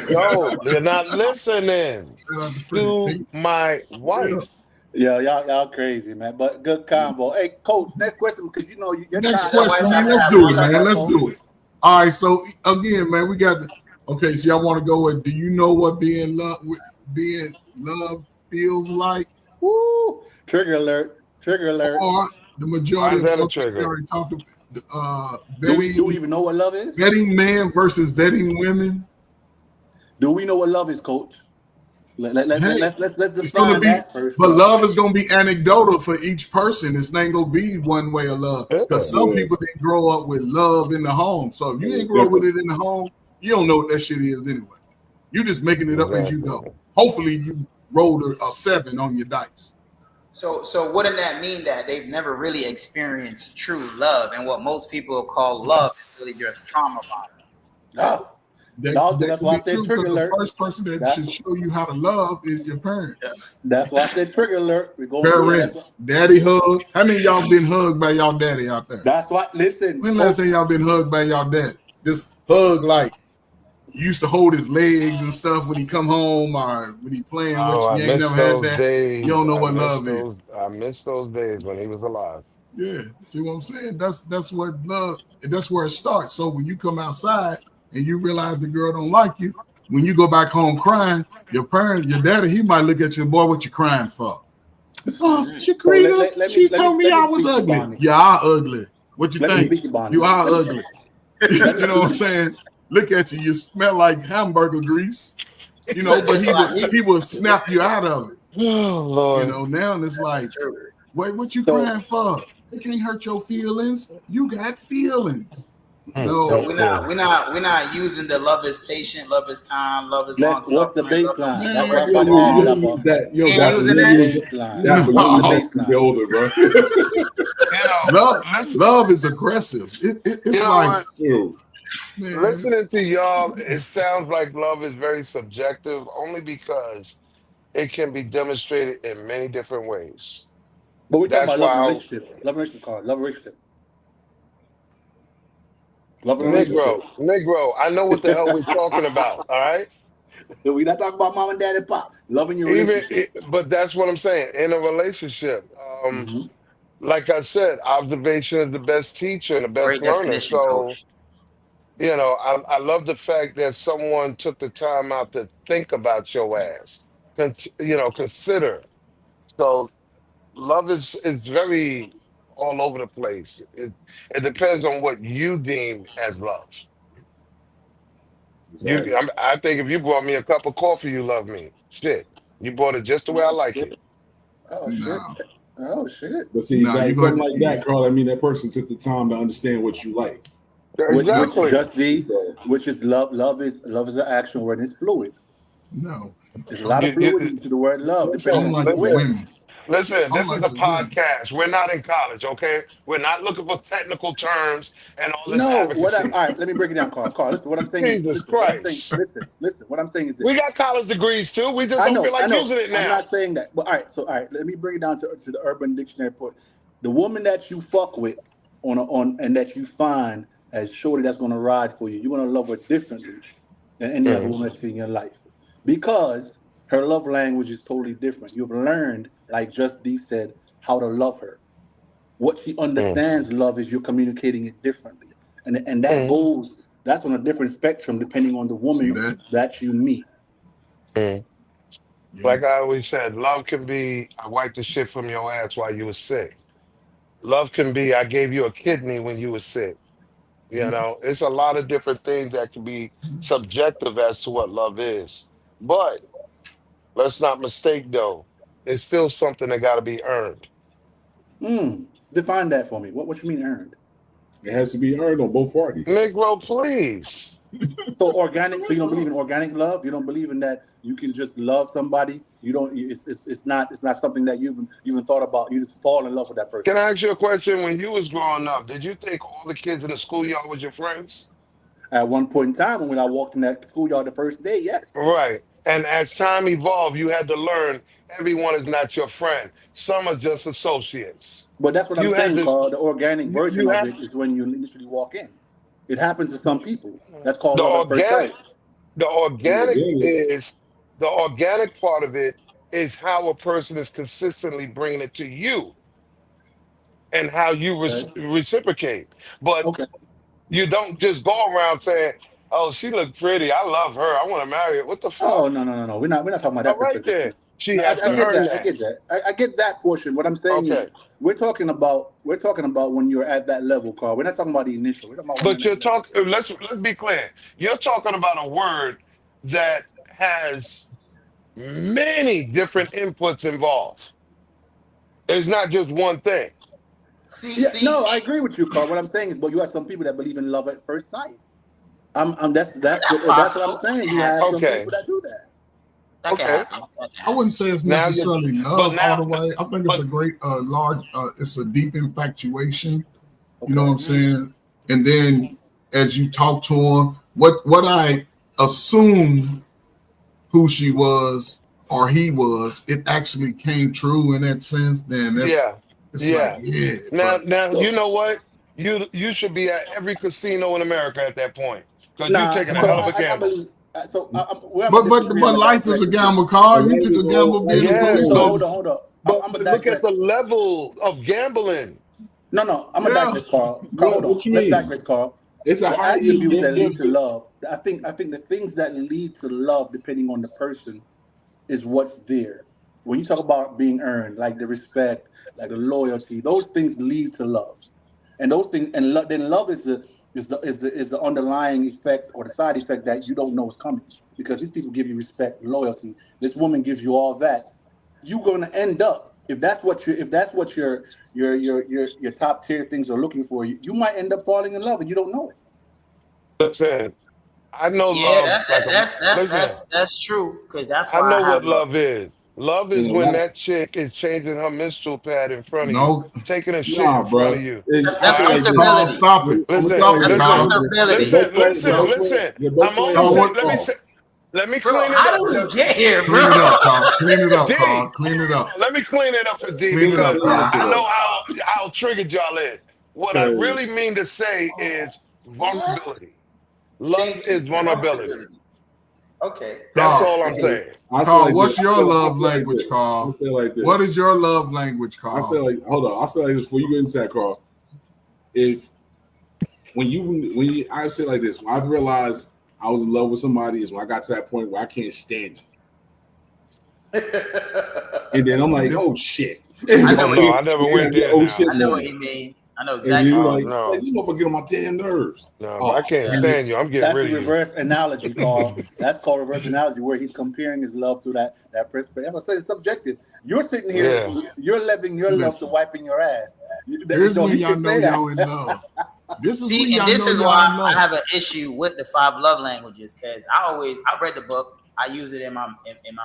No, you're not listening to my wife. Yeah, y'all crazy, man. But good combo. Hey, coach, next question because your next question, man. Let's do it, man. Let's do it. All right. So again, man, we got okay. So y'all want to go with? Do you know what being loved feels like? Woo! Trigger alert! Trigger alert! Or the majority of trigger. already talked about. Do we even know what love is? Vetting men versus vetting women. Do we know what love is, coach? Let's define that first. But love is going to be anecdotal for each person. It's not going to be one way of love because some people didn't grow up with love in the home. So if you ain't grow up with it in the home, you don't know what that shit is anyway. You're just making it up as you go. Hopefully, you rolled a 7 on your dice. So wouldn't that mean that they've never really experienced true love, and what most people call love is really just trauma bonding? That's why I said trigger alert. The first person that should show you how to love is your parents. That's why I said trigger alert. Parents, daddy hug. How many of y'all been hugged by y'all daddy out there? That's what. Listen. When last time y'all been hugged by y'all daddy? Just hug like you used to hold his legs and stuff when he come home or when he playing with you. You ain't never had that. Days. You don't know what love is. I miss those days when he was alive. Yeah, see what I'm saying? That's what love. That's where it starts. So when you come outside and you realize the girl don't like you, when you go back home crying, your daddy, he might look at you, boy, what you crying for? Oh, Shakrita, she told me I was ugly. You are ugly. What you think? You are ugly. You know what I'm saying? Look at you. You smell like hamburger grease. You know, but he would snap you out of it. Oh, Lord. You know, now it's like, wait, what you crying for? It can't hurt your feelings. You got feelings. No. So we're not using the love is patient, love is kind, love is long. What's the baseline? Love is aggressive. It's like listening to y'all, it sounds like love is very subjective, only because it can be demonstrated in many different ways. But we're talking about love relationship. Love relationship, Carl. Love relationship. Negro, I know what the hell we're talking about, all right? We're not talking about mom and dad and pop. Loving your relationship. But that's what I'm saying. In a relationship, like I said, observation is the best teacher and the best learner. So, coach. you know, I love the fact that someone took the time out to think about your ass, consider. So love is very all over the place. It depends on what you deem as love. Exactly. I think if you brought me a cup of coffee, you love me. Shit, you brought it just the way I like it. Oh shit! Oh shit! But see, something like that, Carl. I mean, that person took the time to understand what you like. Exactly. Which is love. Love is an action word. It's fluid. No, there's a lot of fluidity to the word love. Listen, this is a podcast. We're not in college, okay? We're not looking for technical terms and all this advocacy. All right, let me break it down, Carl. Listen, what I'm saying Jesus Christ. Listen, what I'm saying is this. We got college degrees too. We just don't feel like using it now. I'm not saying that. But all right, let me bring it down to the Urban Dictionary report. The woman that you fuck with and that you find as shorty that's gonna ride for you, you're gonna love her differently than any other woman that's in your life. Because her love language is totally different. You've learned, like Just D said, how to love her. What she understands love is you're communicating it differently. And that that's on a different spectrum depending on the woman that you meet. Yes. Like I always said, love can be, I wiped the shit from your ass while you were sick. Love can be, I gave you a kidney when you were sick. You know, it's a lot of different things that can be subjective as to what love is. But let's not mistake, though. It's still something that got to be earned. Define that for me. What you mean earned? It has to be earned on both parties. Negro, please. So organic. So you don't believe in organic love. You don't believe in that you can just love somebody. You don't. It's not something that you've even thought about. You just fall in love with that person. Can I ask you a question? When you was growing up, did you think all the kids in the schoolyard was your friends? At one point in time, when I walked in that schoolyard the first day, yes. Right. And as time evolved, you had to learn everyone is not your friend. Some are just associates. But that's what I'm You had saying, to. Carl. The organic version You of had it is when you initially walk in. It happens to some people. That's called the love at first organic. sight. The organic Yeah. is the organic part of it is how a person is consistently bringing it to you and how you Okay. reciprocate. But Okay. you don't just go around saying, "Oh, she looked pretty. I love her. I want to marry her." What the Oh, fuck? no. We're not talking about All that right perspective. then. She No, has I to get earn that. I that. get that. I get that portion. What I'm saying is, Okay. we're talking about when you're at that level, Carl. We're not talking about the initial. We're talking about when you're But in you're that level. talking. Let's be clear. You're talking about a word that has many different inputs involved. It's not just one thing. See, Yeah, see, no, I agree with you, Carl. What I'm saying is, but you have some people that believe in love at first sight. that's That's what I'm possible. saying. That You have some Okay. people that do that. That can Okay. happen. That can I happen. wouldn't say it's Now you, necessarily but love all now, the way. I think it's but a great, large, it's a deep infatuation. You know what Okay. I'm saying? And then as you talk to her, what I assumed who she was or he was, it actually came true in that sense. Then yeah, it's like, yeah. yeah, Now you So know what? You should be at every casino in America at that point because you're nah. taking a So hell of a I gamble. believe. Where I'm gonna disagree. I'm gonna life is digress a with you. gamble, But Carl. You life took a is gamble life being a is a police So Yes, gamble. officer. hold on. but I'm gonna look at digress. the level of gambling. No. I'm gonna Yeah. digress, Carl. Carl, hold on. What you Let's mean? digress, Carl. It's a The high. attributes that lead to love. I think the things that lead to love, depending on the person, is what's there. When you talk about being earned, like the respect, like the loyalty, those things lead to love. And those things, and then love is the underlying effect or the side effect that you don't know is coming, because these people give you respect, loyalty. This woman gives you all that. You're going to end up, if that's what your top tier things are looking for, you might end up falling in love and you don't know it. Listen, I know Yeah, love like a listen. that's true. Because that's I why I know have what a love is. Love In is a when lot. that chick is changing her menstrual pad in front of you, No, taking a shit Nah, in front of bro. you. I that's say All right. like this. Carl, comfortability. stop it. I'm gonna say it Listen, like Stop this. it, That's Carl. comfortability. The best I'm way. only The Carl, saying, best what? let me way. say, let me Bro, clean it how up. did we get here, bro? Clean it up, Carl. Clean it up, D, Carl. Clean it up. let me clean it up for D Clean it Yeah, up, because clean that Carl. shit I know up. how triggered y'all is. What I really Cause mean to say is What? vulnerability. Love Thank is you. vulnerability. Comfortability. Okay. That's Carl, all I'm saying. I say Carl, like this. what's your I love say like language, this. I Carl? say like What this. is your love language, I say Carl? like hold on. I say like this before you get into that, Carl. If when you I say like this, when I realized I was in love with somebody is when I got to that point where I can't stand it. And then I'm It's like, oh different. shit. I know Oh what no, he I never Yeah, went there oh shit now. I know what moment. he mean. I know And exactly you're what Oh he like, mean. no, this motherfucker get on my damn nerves. no, but I Oh, can't Yeah. stand you. I'm getting That's rid the of you. reverse analogy, Carl. That's called reverse analogy, where he's comparing his love to that perspective. As I said, it's subjective. You're sitting here, Yeah. you're living your love to Listen, wiping your ass. here's So when he y'all can know say that. y'all in love. This is when See, and y'all this know is y'all why in I love. have an issue with the 5 love languages, because I read the book, I use it in my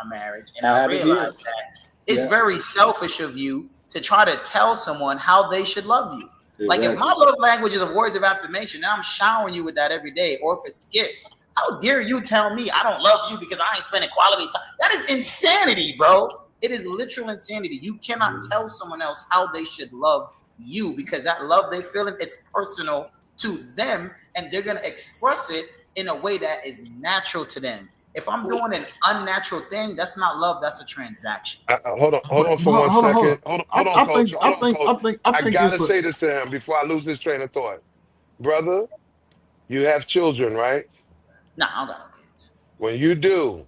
marriage, and I I have it here. realized that it's Yeah, very selfish of you to try to tell someone how they should love you. Like if exactly. my love language is of words of affirmation, and I'm showering you with that every day, or if it's gifts, how dare you tell me I don't love you because I ain't spending quality time? That is insanity, bro. It is literal insanity. You cannot tell someone else how they should love you, because that love they feel, it's personal to them, and they're gonna express it in a way that is natural to them. If I'm doing an unnatural thing, that's not love, that's a transaction. Hold But on for one hold on, hold second. on. Hold on, coach. Hold on, coach. I I think gotta it's a say this to him before I lose this train of thought. Brother, you have children, right? Nah, I don't got no kids. When you do,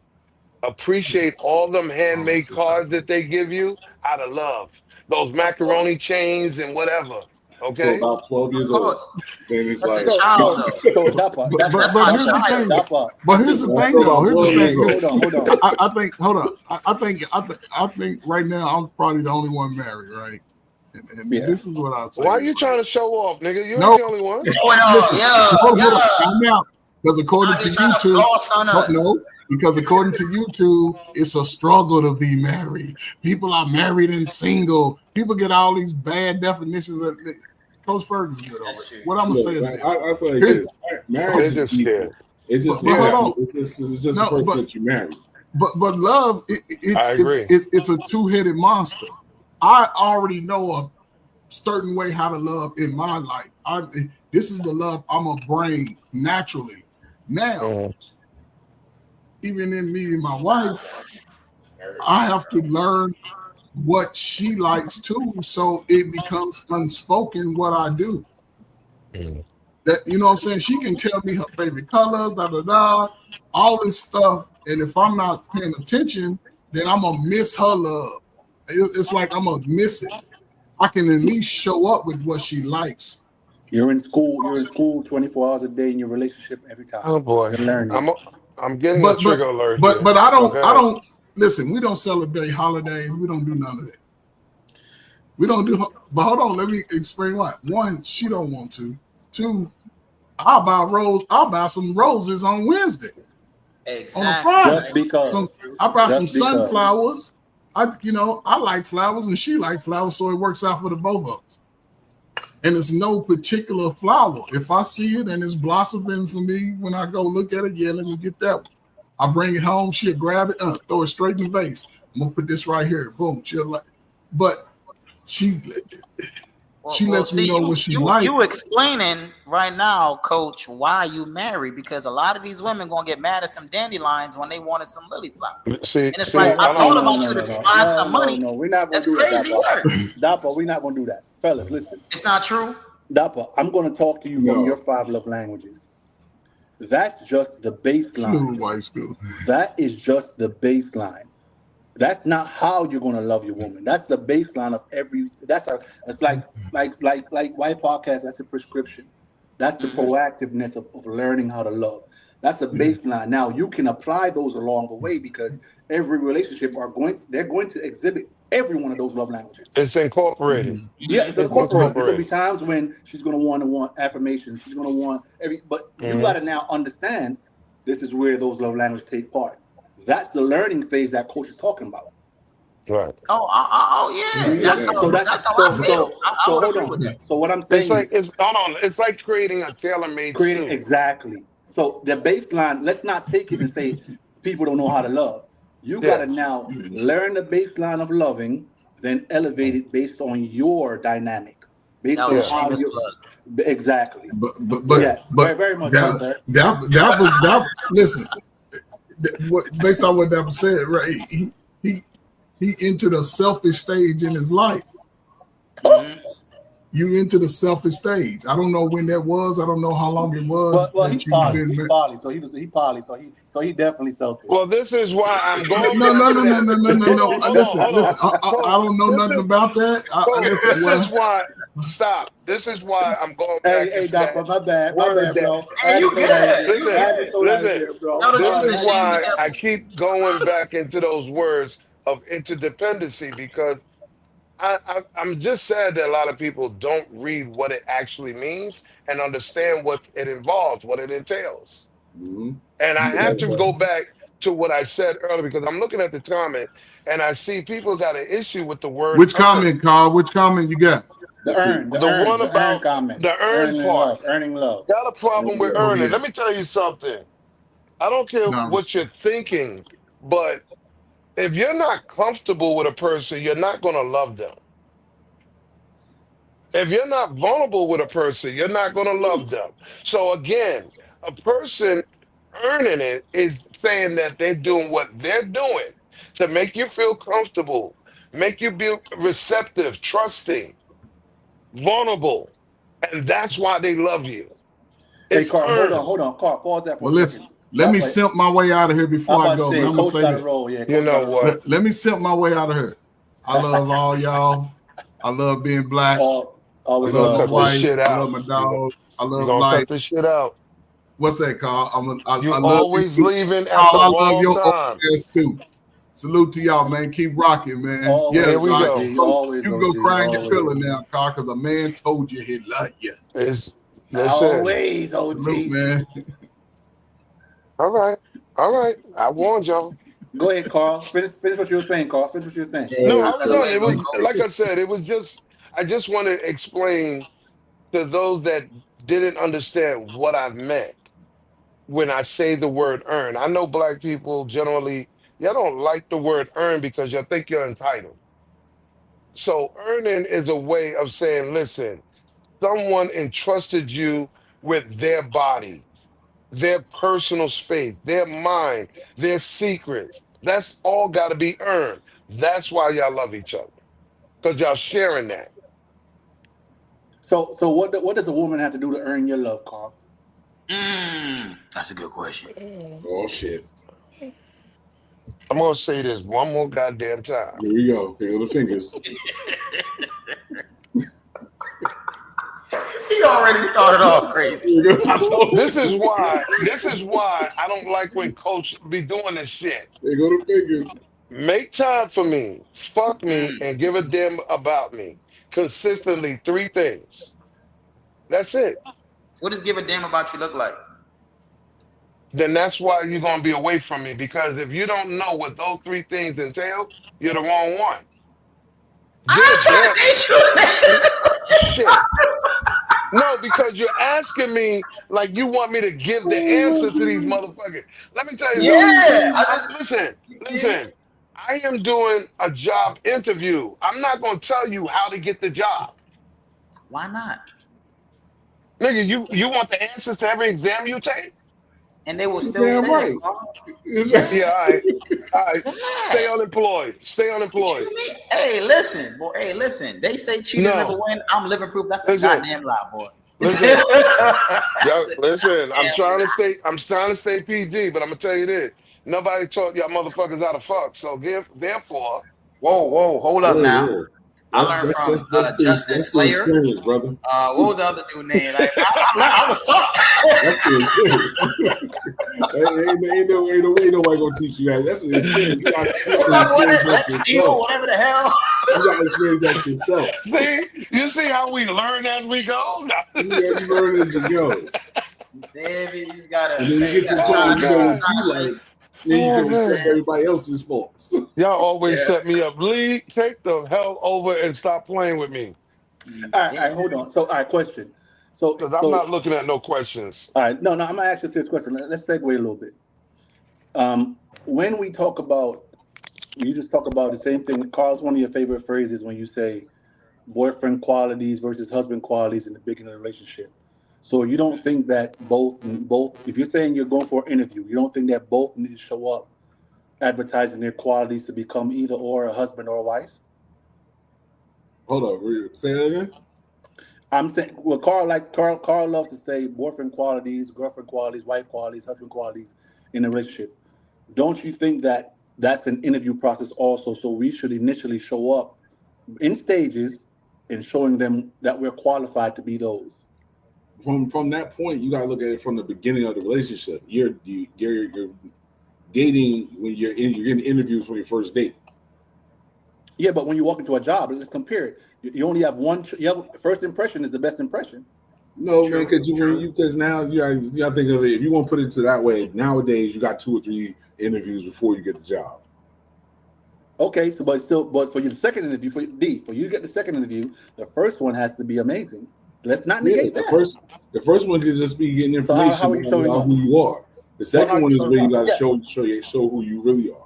appreciate all them handmade cards that they give you out of love. Those Of course. macaroni chains and whatever. So Okay? about 12 Of years old. course. Then it's That's a like, child though. so that part. but That's but my here's the child. thing. that part. But here's the thing, so though. about Here's the 12 thing. years old. Listen, Hold on. I think. Hold on. I think right now I'm probably the only one married, right? And Yeah. this is what I'll say. Why are this, you right? trying to show off, nigga? You ain't No, the only one. What's going on? listen. Yo, Hold yo. on. Time out. Because according to YouTube, because according to YouTube, it's a struggle to be married. People are married and single. People get all these bad definitions. Coach Ferguson's good over it. What I'm gonna say is this. I feel like this. Marriage is just scared. It's just a person that you marry. But love, it's a two-headed monster. I already know a certain way how to love in my life. This is the love I'm gonna bring naturally. Now, even in meeting my wife, I have to learn what she likes too, so it becomes unspoken what I do. That, you know what I'm saying? She can tell me her favorite colors, all this stuff, and if I'm not paying attention, then I'm gonna miss her love. It's like I'm gonna miss it. I can at least show up with what she likes. You're in school 24 hours a day in your relationship every time. Oh boy, you're learning. I'm getting a trigger alert. But I don't listen. We don't celebrate holidays. We don't do none of that. We don't do. But hold on, let me explain why. One, she don't want to. Two, I'll buy some roses on Wednesday. Exactly. On a Friday. Just because. I buy some sunflowers. I like flowers and she likes flowers, so it works out for the both of us. And it's no particular flower. If I see it and it's blossoming for me when I go look at it, yeah, let me get that one. I bring it home, she'll grab it, throw it straight in the vase. I'm gonna put this right here. Boom. She'll like, but she lets me know what she likes. You explaining right now, Coach, why you marry, because a lot of these women gonna get mad at some dandelions when they wanted some lily flowers. And it's like, I thought about you to spend some money. No, we're not gonna do crazy that. work. Dapper, we're not gonna do that. Fellas, listen. It's not true. Dapper, I'm gonna talk to you from your 5 love languages. That's just the baseline. That is just the baseline. That's not how you're gonna love your woman. That's the baseline of every. It's like White Podcast. That's a prescription. That's the proactiveness of learning how to love. That's the baseline. Now you can apply those along the way because every relationship they're going to exhibit every one of those love languages. It's incorporated. Yeah, it's incorporated. There's gonna be times when she's gonna want affirmation. She's gonna want but you gotta now understand this is where those love languages take part. That's the learning phase that Coach is talking about. Right. Yeah. That's how I feel. So hold on. So what I'm saying it's like creating a tailor-made suit. Exactly. So the baseline, let's not take it and say people don't know how to love. You got to now learn the baseline of loving, then elevate it based on your dynamic. Based on how you exactly. But very much. That listen. Based on what Dapper said, right? He into the selfish stage in his life. You into the selfish stage. I don't know when that was. I don't know how long it was. Well, he's poly. So he definitely selfish. Well, this is why I'm going. No. Listen. I don't know nothing about that. This is why I'm going back. Hey, Dapper, my bad, bro. Listen. This is why I keep going back into those words of interdependency, because I'm just sad that a lot of people don't read what it actually means and understand what it involves, what it entails. And I have to go back to what I said earlier, because I'm looking at the comment and I see people got an issue with the word. Which comment, Carl? Which comment you got? The one about the earn part. Earning love. Got a problem with earning. Let me tell you something. I don't care what you're thinking, but if you're not comfortable with a person, you're not going to love them. If you're not vulnerable with a person, you're not going to love them. So again, a person earning it is saying that they're doing what they're doing to make you feel comfortable, make you be receptive, trusting, vulnerable. And that's why they love you. Hey, Carl, hold on. Carl, pause that for a second. Let me simp my way out of here before I go. I'm gonna say this. You know what? Let me simp my way out of here. I love all y'all. I love being black. I love my wife. I love my dogs. I love life. Cut this shit out. What's that, Carl? I love always you leaving at Carl, the I love wrong your time. ass too. Salute to y'all, man. Keep rocking, man. Here we go. You can go cry in your pillow now, Carl, because a man told you he loved you. That's always, it. OG. Salute, man. All right. All right. I warned y'all. Go ahead, Carl. Finish what you were saying, Carl. Finish what you were saying. No, I I was love the done. way It you go, was coach. like I said, it was just I just want to explain to those that didn't understand what I've meant when I say the word earn. I know black people generally, y'all don't like the word earn because you think you're entitled. So earning is a way of saying, listen, someone entrusted you with their body, their personal space, their mind, their secrets. That's all got to be earned. That's why y'all love each other because y'all sharing that. So what does a woman have to do to earn your love, Carl? That's a good question. Oh shit. I'm gonna say this one more goddamn time. Here we go. Here are the fingers. He already started off crazy. This is why I don't like when coach be doing this shit. There go the fingers. Make time for me, fuck me, and give a damn about me. Consistently, 3 things. That's it. What does give a damn about you look like? Then that's why you're gonna be away from me. Because if you don't know what those 3 things entail, you're the wrong one. I ain't trying to teach you. Shit. No, because you're asking me like you want me to give the answer to these motherfuckers. Let me tell you something. Listen. I am doing a job interview. I'm not gonna tell you how to get the job. Why not? Nigga, you want the answers to every exam you take? And they will still fail. Right. Yeah, all right. Stay unemployed. Stay unemployed. Hey, listen, boy. Hey, listen. They say cheaters never win. I'm living proof. That's a goddamn lie, boy. Listen, listen. I'm trying to stay PG, but I'm gonna tell you this: nobody taught y'all motherfuckers how to fuck. So therefore, whoa, hold up now. Whoa. I learned from Justin Slayer. Brother. What was the other dude name? Like, I was taught. Ain't no way nobody gonna teach you that. That's an experience. Whatever the hell. You gotta experience that yourself. See, you see how we learn as we go. You learn as you go. Baby, you just gotta. And then you get to the point where you go accept everybody else's faults. Y'all always set me up. Lee, take the hell over and stop playing with me. All right, hold on. So, all right, question. Because I'm not looking at no questions. All right, no, I'm gonna ask you this question. Let's segue a little bit. When we talk about, you just talk about the same thing. Carl's one of your favorite phrases when you say boyfriend qualities versus husband qualities in the beginning of the relationship. So you don't think that both, if you're saying you're going for an interview, you don't think that both need to show up advertising their qualities to become either or a husband or a wife? Hold on, say that again. I'm saying, well, Carl loves to say boyfriend qualities, girlfriend qualities, wife qualities, husband qualities in a relationship. Don't you think that that's an interview process also? So we should initially show up in stages and showing them that we're qualified to be those. From that point, you gotta look at it from the beginning of the relationship. You're dating when you're getting interviews when you first date. Yeah, but when you walk into a job, let's compare it. You only have one. First impression is the best impression. No, man, because now you gotta think of it. If you want to put it to that way, nowadays you got 2 or 3 interviews before you get the job. Okay, so but for you, the second interview for you to get the second interview, the first one has to be amazing. Let's not negate that. The first one can just be getting information how are you showing about who you are. The second one is where you got to show who you really are.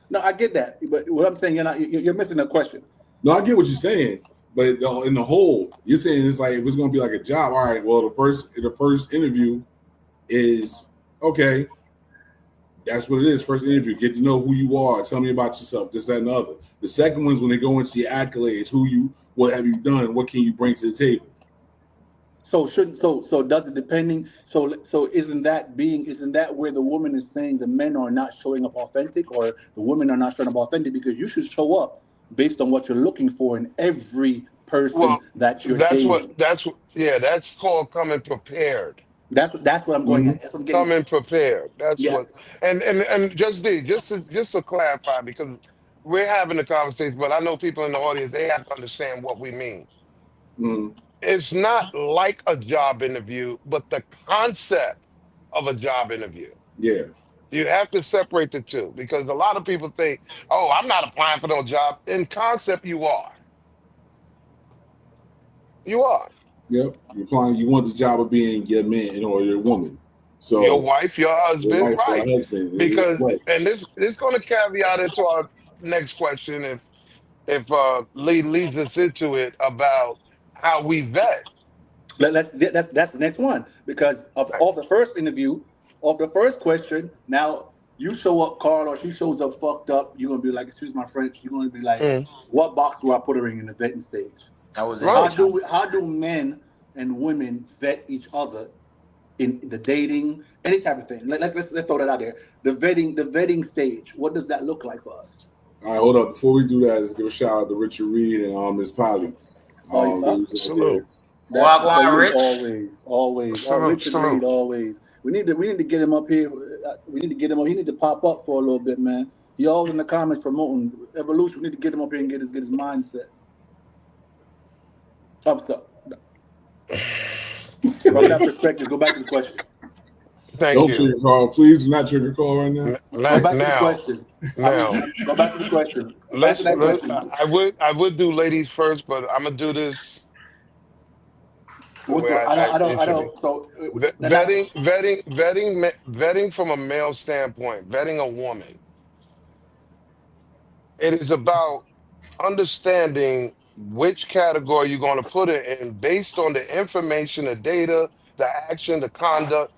No, I get that, but what I'm saying, you're missing the question. No, I get what you're saying, but in the whole, you're saying it's like if it's going to be like a job. All right, well, the first interview is okay. That's what it is. First interview, get to know who you are. Tell me about yourself. This, that, and the other. The second one's when they go into your accolades. What have you done? What can you bring to the table? So does it depending? So isn't that where the woman is saying the men are not showing up authentic, or the women are not showing up authentic? Because you should show up based on what you're looking for in every person that you're dating. That's called coming prepared. That's what I'm going at. That's what I'm getting. Coming prepared. That's yes. what. And just to clarify, because we're having a conversation, but I know people in the audience, they have to understand what we mean. Mm-hmm. It's not like a job interview, but the concept of a job interview. Yeah. You have to separate the two because a lot of people think, oh, I'm not applying for no job. In concept, you are. You are. Yep. You're applying. You want the job of being your man or your woman. So your wife, your husband, your wife, right? your husband, Because right. and this is going to caveat into our next question if Lee leads us into it about how we vet. That's the next one because of the first interview, of the first question. Now you show up, Carl, or she shows up fucked up. You're gonna be like, excuse my French. You're gonna be like, what box do I put her in the vetting stage? That was how do men and women vet each other in the dating, any type of thing? Let's throw that out there. The vetting stage. What does that look like for us? All right, hold up. Before we do that, let's give a shout out to Richard Reed and Miss Polly. Salute. Always. Richard Reed, always. We need to get him up here. We need to get him up. He need to pop up for a little bit, man. He always in the comments promoting evolution. We need to get him up here and get his mindset. From that perspective, go back to the question. Don't trigger call, please. Do not trigger call right now. Go back to the question. Go back to the question. I would do ladies first, but I'm gonna do this. Vetting from a male standpoint, vetting a woman. It is about understanding which category you're going to put it in based on the information, the data, the action, the conduct.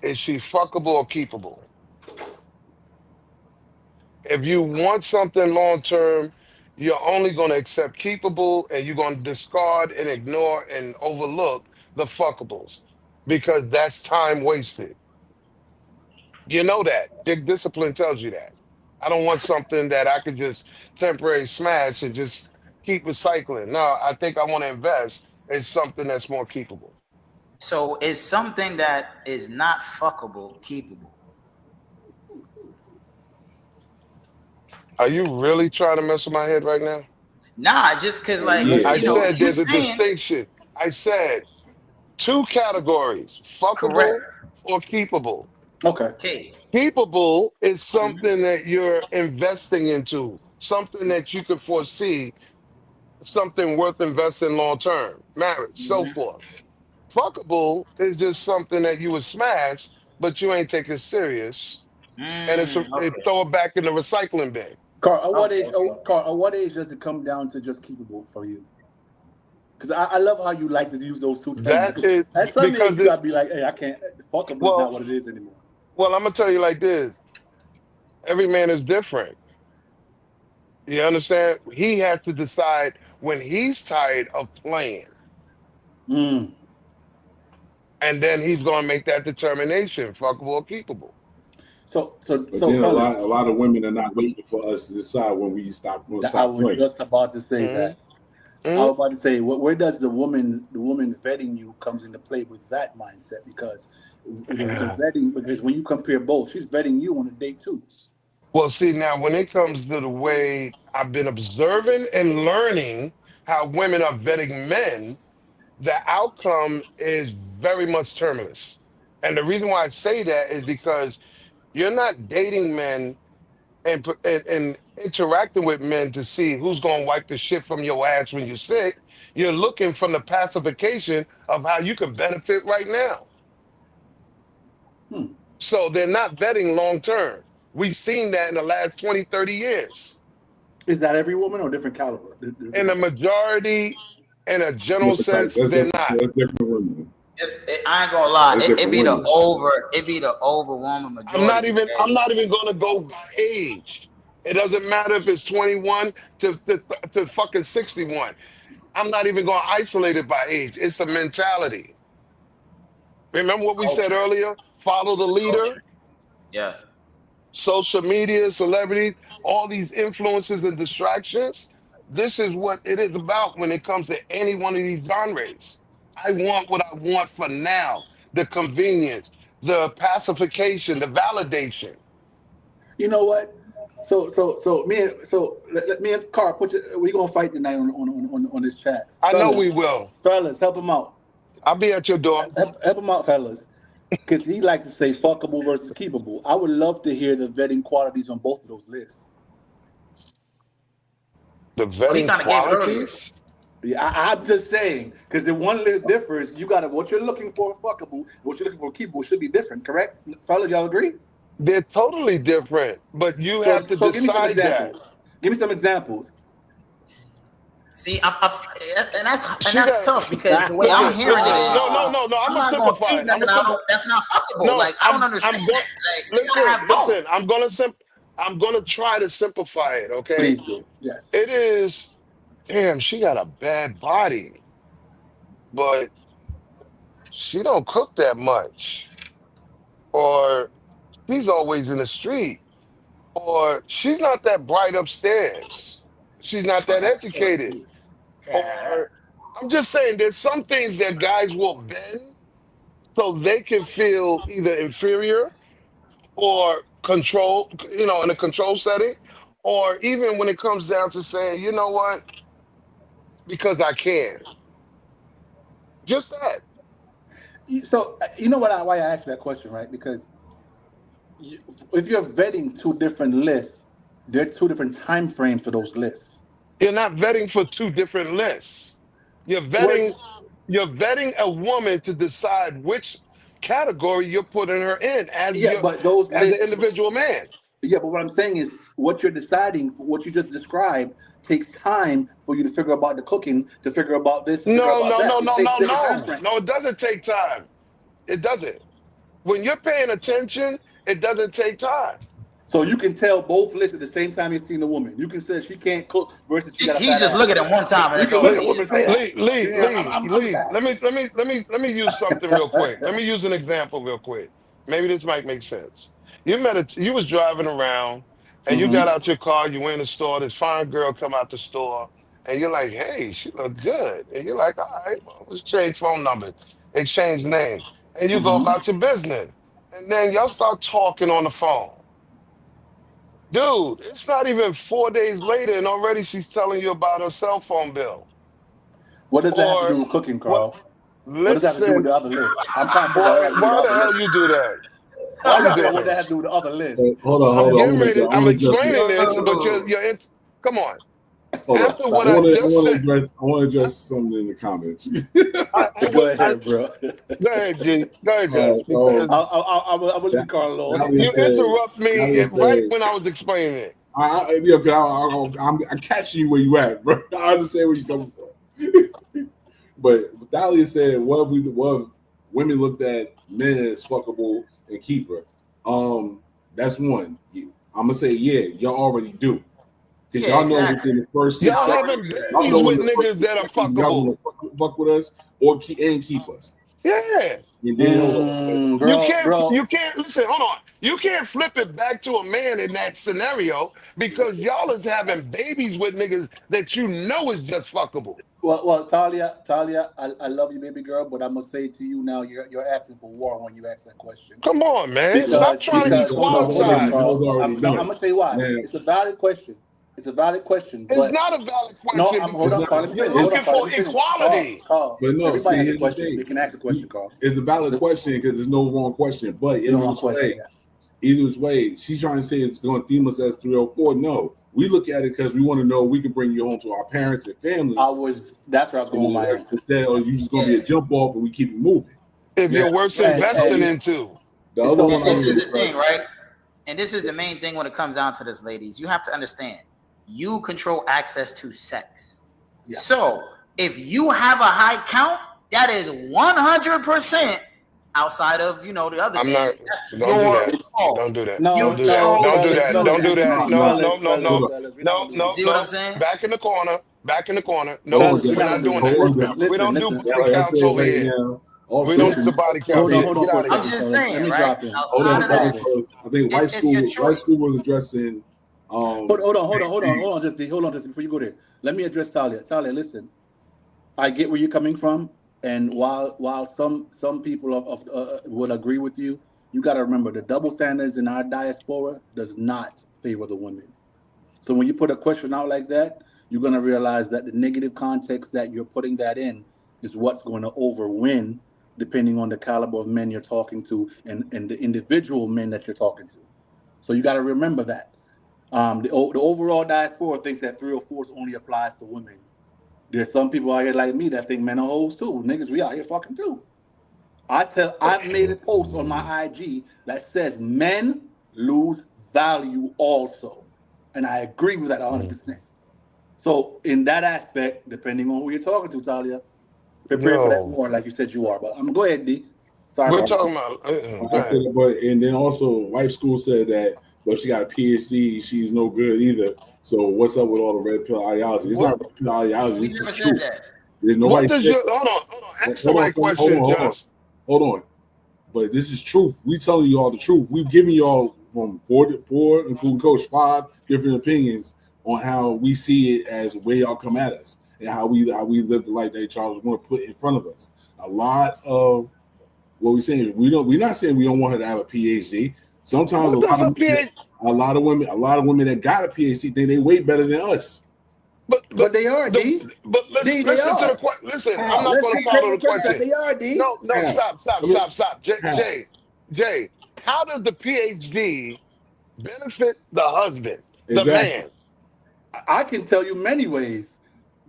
Is she fuckable or keepable? If you want something long-term, you're only going to accept keepable and you're going to discard and ignore and overlook the fuckables because that's time wasted. You know that. Dick Discipline tells you that. I don't want something that I could just temporarily smash and just keep recycling. No, I think I want to invest in something that's more keepable. So is something that is not fuckable keepable? Are you really trying to mess with my head right now? Nah, just because like I said there's a distinction. I said 2 categories: fuckable or keepable. Okay. Keepable is something that you're investing into, something that you can foresee, something worth investing long term, marriage, so forth. Fuckable is just something that you would smash, but you ain't take it serious, and it throw it back in the recycling bin. Carl, at what age does it come down to just keepable for you? Because I love how you like to use those two terms. At some age, you gotta be like, hey, I can't. Fuckable is not what it is anymore. Well, I'm gonna tell you like this: every man is different. You understand? He has to decide when he's tired of playing. And then he's going to make that determination, fuckable or keepable. So then a lot of women are not waiting for us to decide when we stop playing. I was just about to say that. I was about to say, where does the woman vetting you comes into play with that mindset? Because the vetting, because when you compare both, she's vetting you on a date too. Well, see, now when it comes to the way I've been observing and learning how women are vetting men, the outcome is very much terminus. And the reason why I say that is because you're not dating men and interacting with men to see who's going to wipe the shit from your ass when you're sick. You're looking from the pacification of how you can benefit right now. So they're not vetting long term. We've seen that in the last 20, 30 years. Is that every woman or different caliber? In a majority, in a general sense, they're not. I ain't gonna lie. It be the overwhelming majority. I'm not even gonna go by age. It doesn't matter if it's 21 to fucking 61. I'm not even gonna isolate it by age. It's a mentality. Remember what we said earlier? Follow the leader. Yeah. Social media, celebrities, all these influences and distractions. This is what it is about when it comes to any one of these genres. I want what I want for now. The convenience, the pacification, the validation. You know what? So let me and Carl we're gonna fight tonight on this chat. I know we will. Fellas, help him out. I'll be at your door. Help him out, fellas. Because he likes to say fuckable versus keepable. I would love to hear the vetting qualities on both of those lists. The vetting qualities? Yeah, I'm just saying, because the one list differs. You got what you're looking for fuckable, what you're looking for keepable should be different, correct? Fellas, y'all agree? They're totally different, but you have to decide that. Give me some examples. See, and that's tough because the way I'm hearing it is no. I'm gonna simplify it. That's not fuckable. No, like I don't understand. Listen. I'm gonna try to simplify it. Okay. Please do. Yes. It is. Damn, she got a bad body, but she don't cook that much, or she's always in the street, or she's not that bright upstairs. She's not that educated. Or I'm just saying there's some things that guys will bend so they can feel either inferior or control, in a control setting, or even when it comes down to saying, you know what, because I can. Just that. So you know why I asked that question, right? Because if you're vetting two different lists, there are two different time frames for those lists. You're not vetting for two different lists. You're vetting a woman to decide which category you're putting her in as the individual man. Yeah, but what I'm saying is what you're deciding, what you just described, takes time for you to figure about the cooking, to figure about this. No, it doesn't take time. It doesn't. When you're paying attention, it doesn't take time. So you can tell both lists at the same time you've seen the woman. You can say she can't cook versus she got a He just look at it one time and it's over. Lee, let me use something real quick. Let me use an example real quick. Maybe this might make sense. You was driving around and you got out your car, you went in the store, this fine girl come out the store, and you're like, hey, she look good. And you're like, all right, well, let's exchange phone numbers, exchange names. And you go about your business. And then y'all start talking on the phone. Dude, it's not even 4 days later and already she's telling you about her cell phone bill. What does that have to do with cooking, Carl? What does that have to do with the other list? I'm trying to figure out why the hell you do that? What that have to do with the other list? Hold on. I'm explaining this, but you're come on. After what I want to address something in the comments. Go ahead, bro. Go ahead, G. Go ahead, G. I will leave Carl alone. You interrupt me right when I was explaining it. I'm catching you where you at, bro. I understand where you're coming from. But Dahlia said, what women looked at men as fuckable and keeper. That's one. I'm gonna say, y'all already do. Because y'all know within the first 6 seconds, y'all having babies with niggas that are fuckable. Fuck with us and keep us. Yeah. And then, you can't listen, hold on. You can't flip it back to a man in that scenario because y'all is having babies with niggas that you know is just fuckable. Well, Talia, I love you, baby girl, but I'm gonna say to you now, you're asking for war when you ask that question. Come on, man. Stop trying to equalize. I'm gonna say why. Man. It's a valid question. It's a valid question. It's not a valid question. No, hold on. You're looking for equality. Carl, but no, everybody has a question. We can ask a question, Carl. It's a valid question because there's no wrong question. But either way, she's trying to say it's going to theme us as 304. No, we look at it because we want to know we can bring you home to our parents and family. That's where I was going with my answer. Instead, or you just going to be a jump off and we keep it moving. If you're worth investing into. The other one, this is the thing, right? And this is the main thing when it comes down to this, ladies. You have to understand. You control access to sex. Yeah. So if you have a high count, that is 100% outside of the other. I'm not. Don't do that. Don't do that. No. See what I'm saying? Back in the corner. No, we're not doing that. We don't do body counts over here. We don't do the body counts. I'm just saying, right? Outside of that, I think white school was addressing. Hold on, just before you go there. Let me address Talia. Talia, listen. I get where you're coming from, and while some people would agree with you, you got to remember the double standards in our diaspora does not favor the women. So when you put a question out like that, you're going to realize that the negative context that you're putting that in is what's going to overwin depending on the caliber of men you're talking to and the individual men that you're talking to. So you got to remember that. The overall diaspora thinks that 304 only applies to women. There's some people out here like me that think men are hoes too. Niggas, we out here fucking too. I've made a post on my IG that says men lose value also. And I agree with that 100%. So in that aspect, depending on who you're talking to, Talia, prepare for that war like you said you are. But I'm go ahead, D. Sorry. We're talking about but and then also Wife School said that she got a PhD, she's no good either. So what's up with all the red pill ideology? It's not red pill ideology. We This never is said true. that. There's nobody. Hold on. Ask the right question, Josh. Hold on. But this is truth. We telling you all the truth. We've given you all from four, including Coach, 5 different opinions on how we see it as the way y'all come at us and how we live the life that y'all want to put in front of us. A lot of what we're saying, we're not saying we don't want her to have a PhD. Sometimes a lot of women that got a PhD think they way better than us. But they are, D. But listen to the question. Listen, I'm not going to follow the question. They are, D. No, stop. Jay, how does the PhD benefit the husband, the man? I can tell you many ways.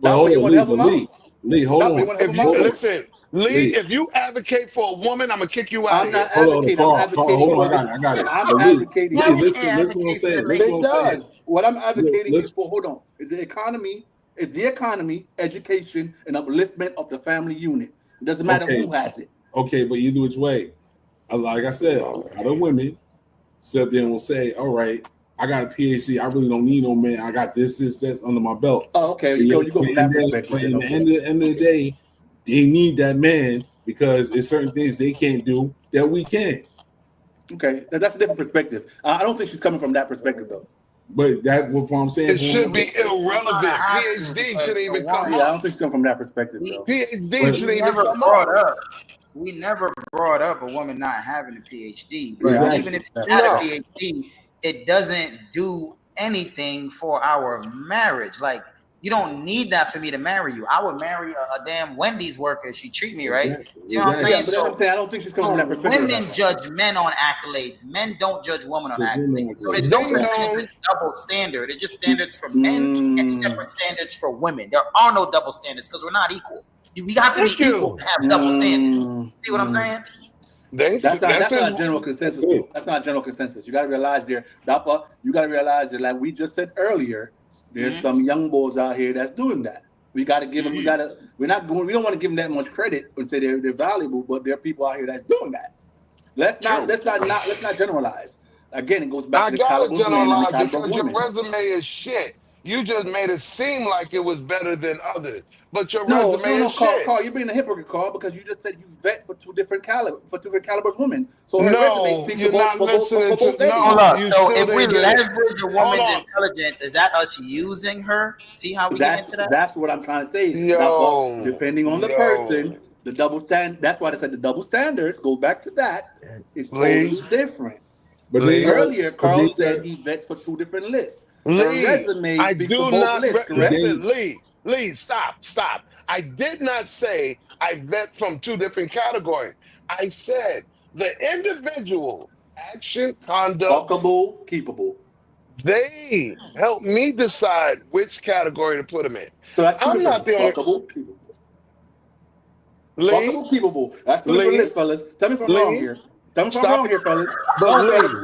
Lee, hold on. Listen, Lee, if you advocate for a woman, I'm gonna kick you out. I'm not advocating. I got it. I'm advocating. Listen what I'm saying. It does. What I'm advocating is for. Hold on. Is the economy, education, and upliftment of the family unit. It doesn't matter who has it. Okay, but either which way, like I said, a lot of women sit there and will say, "All right, I got a PhD. I really don't need no man. I got this under my belt." Oh, okay. You go from that perspective. But at the end of the day, they need that man because there's certain things they can't do that we can. Okay, that's a different perspective. I don't think she's coming from that perspective though. But that's what I'm saying. It should be irrelevant. PhD shouldn't even come up. I don't think she's coming from that perspective though. PhD shouldn't even come up. We never brought up a woman not having a PhD. But even if she had a PhD, it doesn't do anything for our marriage. Like, you don't need that for me to marry you. I would marry a damn Wendy's worker if she treat me right. See what I'm saying? So I don't think she's coming from that perspective. Women judge men on accolades. Men don't judge women on accolades. So there's no such thing as a double standard. It's just standards for men and separate standards for women. There are no double standards because we're not equal. We have to be equal to have double standards. See what I'm saying? That's not general consensus. That's not general consensus. You got to realize there, Dappa, you got to realize that, like we just said earlier, there's some young boys out here that's doing that. We got to give them. We don't want to give them that much credit and say they're valuable, but there are people out here that's doing that. Let's not generalize. Again, it goes back to the caliber of men and the caliber of women. Your resume is shit. You just made it seem like it was better than others, but your resume is shit. Carl, you're being a hypocrite, Carl, because you just said you vet for two different calibers women. So her resume speaks you're not listening to. So if we leverage a woman's intelligence, is that us using her? See how we get into that? That's what I'm trying to say. Depending on the person, the double stand. That's why I said the double standards. Go back to that. It's totally different. But earlier, Carl said he vets for 2 different lists. Lee, I do not listen. Lee, stop. I did not say I vet from 2 different categories. I said the individual action, conduct, fuckable, keepable. They help me decide which category to put them in. So that's I'm not the only. Fuckable, keepable. Fuckable, keepable. That's 2 different lists, fellas. Tell me if I'm wrong here. Tell me if I'm wrong here, fellas.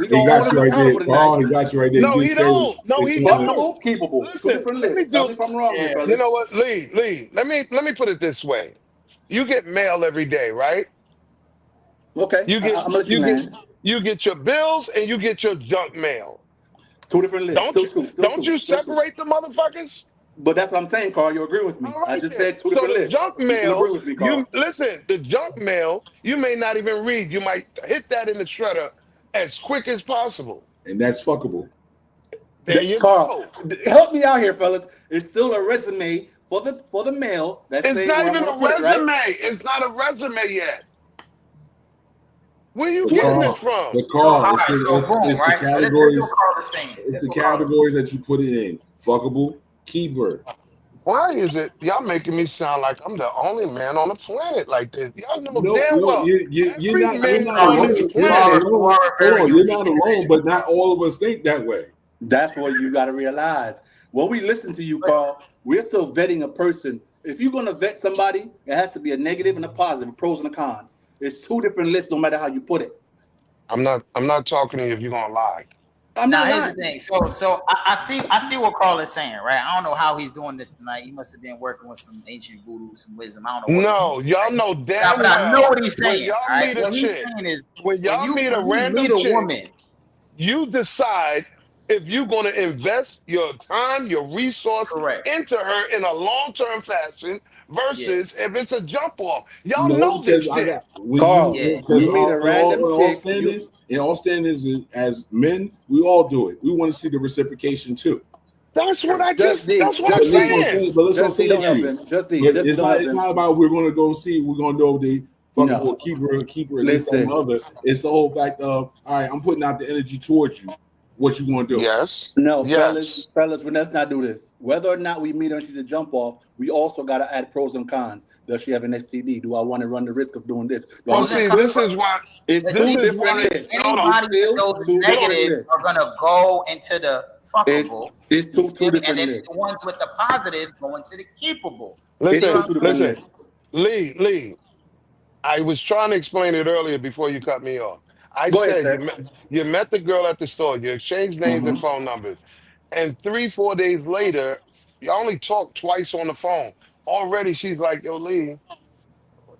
He got you right there. Carl, he got you right there. No, he don't. No, he don't. Keepable. Listen, 2 different lists. Tell me if I'm wrong here, fellas. You know what, Lee? Let me put it this way. You get mail every day, right? Okay. You get your bills and you get your junk mail. 2 different lists. Don't you separate the motherfuckers? But that's what I'm saying, Carl. You agree with me? Right, I just said 2 different lists. Junk mail. You agree with me, Carl? The junk mail. You may not even read. You might hit that in the shredder as quick as possible. And that's fuckable. There you Carl, go. Help me out here, fellas. It's still a resume for the mail. It's not even a resume. Right? It's not a resume yet. Where you getting it from? The Carl, it's the categories. It's the categories that you put it in. Fuckable, keeper, Why is it y'all making me sound like I'm the only man on the planet like this? Y'all know No, damn no, well you're every not. You're man not on alone. this You're not planet. alone. are a Hold very on, you're unique not alone. But not all of us think that way. That's what you got to realize. When we listen to you, Carl, we're still vetting a person. If you're going to vet somebody, it has to be a negative and a positive, pros and a cons. It's two different lists, no matter how you put it. I'm not talking to you if you're gonna lie. I'm Now not here's the lying. thing. So I see what Carl is saying, right? I don't know how he's doing this tonight. He must have been working with some ancient voodoo, some wisdom. I don't know what he's No, doing. y'all Right? know But damn I know well what he's when saying. y'all Right? meet a What he's chick, saying is when when y'all meet a you meet random a chick, woman, you decide if you're going to invest your time, your resource correct. into her in a long-term fashion Yeah. versus if it's a jump off. Y'all No, know this because I shit. got when Carl, Yeah. because you meet a random chick. in all standards, as men, we all do it. We want to see the reciprocation too. That's what True. I Just just, D, that's what I'm But Just listen, what I'm D, saying. saying. But listen, what I'm Just D, saying don't to help you. him. Just D, But just D, don't help it's him. not about we're going to go see. We're going to know the fucking No, or keeper, this, that, and the listen. other. It's the whole fact of all right. I'm putting out the energy towards you. What you going to do? Yes, No, yes. fellas, let's not do this. Whether or not we meet her and she's a jump off, we also got to add pros and cons. Does she have an STD? Do I want to run the risk of doing this? Do I Well, want Pros to and see, split? this cons. is why, It's But this two see, is why, different lists. hold on, It's anybody that still goes two different negative lists. are gonna go into the It's fuckable. it's You two feel me? And different then lists. the ones with the positive go into the keepable. You It's see listen, two what I'm different saying? listen, lists. Lee, I was trying to explain it earlier before you cut me off. I Go ahead, said sir. you met the girl at the store, you exchanged names and Mm-hmm. phone numbers, and 3, 4 days later, you only talked twice on the phone. Already, she's like, "Yo, Lee,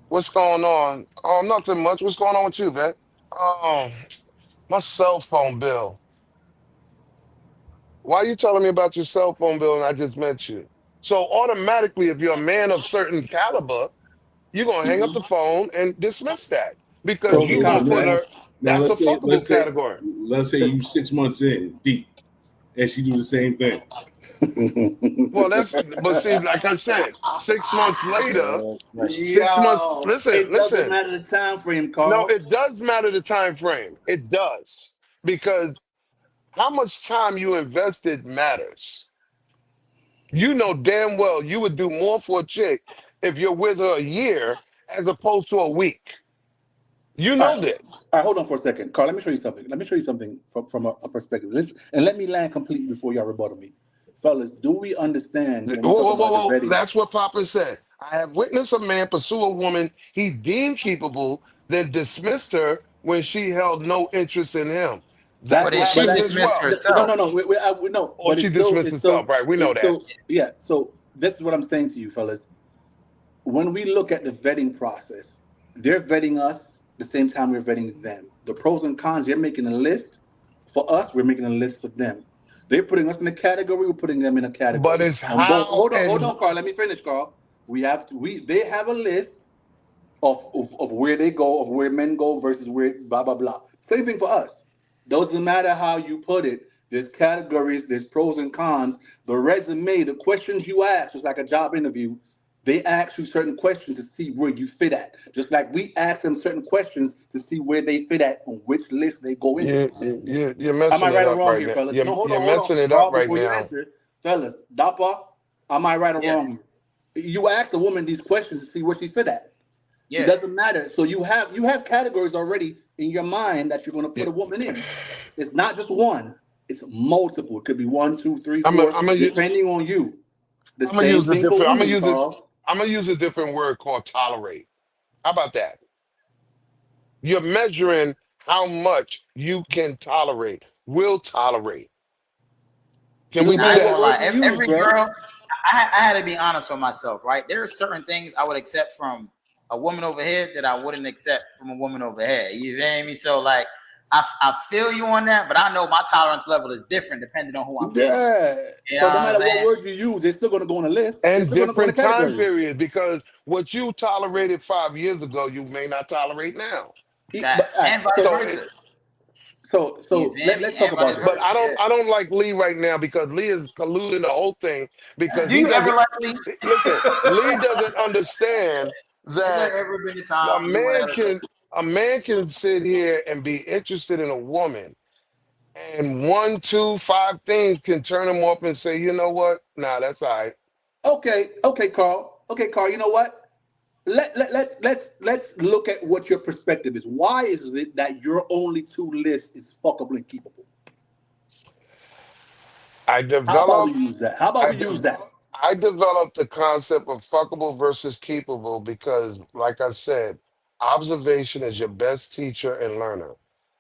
what's going on? Oh, nothing much. What's going on with you, man? Oh, my cell phone bill. Why are you telling me about your cell phone bill and I just met you?" So automatically, if you're a man of certain caliber, you're gonna hang up Mm-hmm. the phone and dismiss that because Pros and you Okay, gonna but cons, put right? now her. That's a let's say fuckable category. you 6 months in deep, and she do the same thing. Well, that's but see, like I said, 6 months later, 6 months. Yo, Listen, it doesn't listen. matter the time frame, No, Carl. it does matter the time frame. It does because how much time you invested matters. You know damn well you would do more for a chick if you're with her a year as opposed to a week. You All know right, this. all right, hold on for a second, Carl. Let me show you something. Let me show you something from a perspective. And let me land completely before y'all rebuttal me, fellas. Do we understand Whoa, when we talk whoa, whoa, about the whoa. vetting? That's what Papa said. I have witnessed a man pursue a woman he deemed capable, then dismissed her when she held no interest in him. That But if she But happens as dismissed well. herself, no. We no. Or But she dismissed it's herself, still, right? We know that. yeah. So this is what I'm saying to you, fellas. When we look at the vetting process, they're vetting us the same time we're vetting them. The pros and cons, they're making a list for us, we're making a list for them. They're putting us in a category, we're putting them in a But category. it's On both. how Hold and on, Carl. Let me finish, Carl. They have a list of where they go, of where men go versus where blah blah blah. Same thing for us. Doesn't matter how you put it. There's categories, there's pros and cons. The resume, the questions you ask, just like a job interview, they ask you certain questions to see where you fit at. Just like we ask them certain questions to see where they fit at on which list they go into. you're Am I messing it right or up wrong right here, now. fellas? No, You're hold on, messing it up Carl, right before you now. answer, fellas. Dapa, am I right or yeah, wrong here? You ask the woman these questions to see where she fit at. It yeah. doesn't matter. So you have categories already in your mind that you're going to Yeah. put a woman in. It's not just one. It's multiple. It could be one, two, three, I'm gonna four, I'm gonna depending on you. The I'm gonna same use a thing for different. women, Carl. I'm gonna use a different word called tolerate. How about that? You're measuring how much you can tolerate, will tolerate. Can we No Now I do matter ain't what gonna that? lie. word you use, Every bro. girl, I had to be honest with myself, right? There are certain things I would accept from a woman over here that I wouldn't accept from a woman over here. You feel me? So like, I feel you on that, but I know my tolerance level is different depending on who I'm dealing with. Yeah. You know So no what I'm matter what saying? word you use, they're still going to go on a list. They're And still going to go in a different time category. periods because what you tolerated 5 years ago, you may not tolerate now. But Facts. all right, And vice So versa. so You feel me? let's talk And about vice this. but versa. Yeah. I don't like Lee right now because Lee is colluding the whole thing because Do he you ever doesn't like me? listen. Lee doesn't understand Is that there ever been a a time you want man to can a man can sit here and be interested in a woman, and one, two, five things can turn him off and say, you know what? Nah, that's all right. Okay, Carl. Okay, Carl. You know what? Let's look at what your perspective is. Why is it that your only two lists is fuckable and keepable? I How about we developed use that? How about I we use de- that? I developed the concept of fuckable versus keepable because, like I said, observation is your best teacher and learner.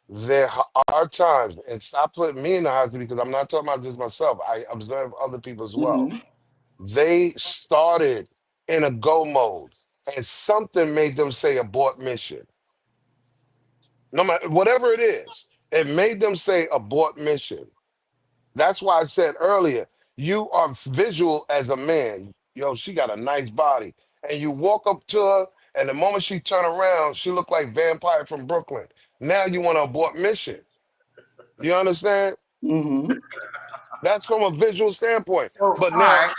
There are times, and stop putting me in the house because I'm not talking about just myself. I observe other people as well. Mm-hmm. They started in a go mode, and something made them say abort mission. No matter whatever it is, it made them say abort mission. That's why I said earlier, you are visual as a man. Yo, she got a nice body. And you walk up to her, and the moment she turn around, she look like Vampire from Brooklyn. Now you want to abort mission. You understand? Mm-hmm. That's from a visual standpoint. So, all But now, right.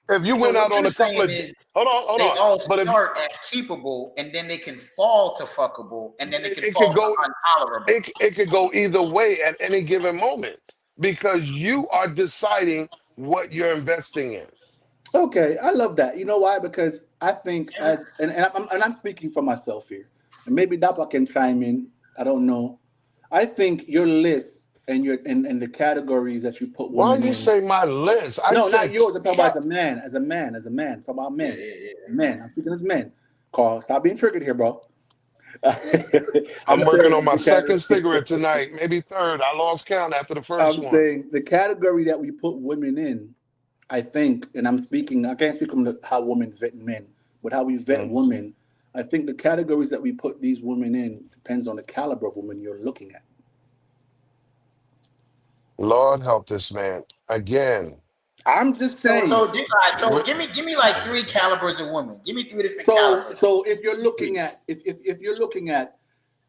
if you So went out what on you're a couple saying of is hold they on. all But if start at keepable, and then they can fall to fuckable, and then they can it could fall to go intolerable. it could go either way at any given moment because you are deciding what you're investing in. Okay, I love that. You know why? Because I think Yeah. and I'm speaking for myself here, and maybe Dapa can chime in. I don't know. I think your list and the categories that you put Why women you in. say my list? I No, not said yours. I'm talking about cat. as a man. Talk about Yeah, men, yeah, yeah. men. I'm speaking as men. Carl, stop being triggered here, bro. I'm I'm working on saying my the second category. cigarette tonight, maybe third. I lost count after the first I'm one. saying the category that we put women in. I think, and I'm speaking. I can't speak on how women vet men, but how we vet Mm. women. I think the categories that we put these women in depends on the caliber of woman you're looking at. Lord help this man again. I'm just So, saying. give me like three calibers of women. Give me three different So, calibers. so if Just you're give me looking three. at if you're looking at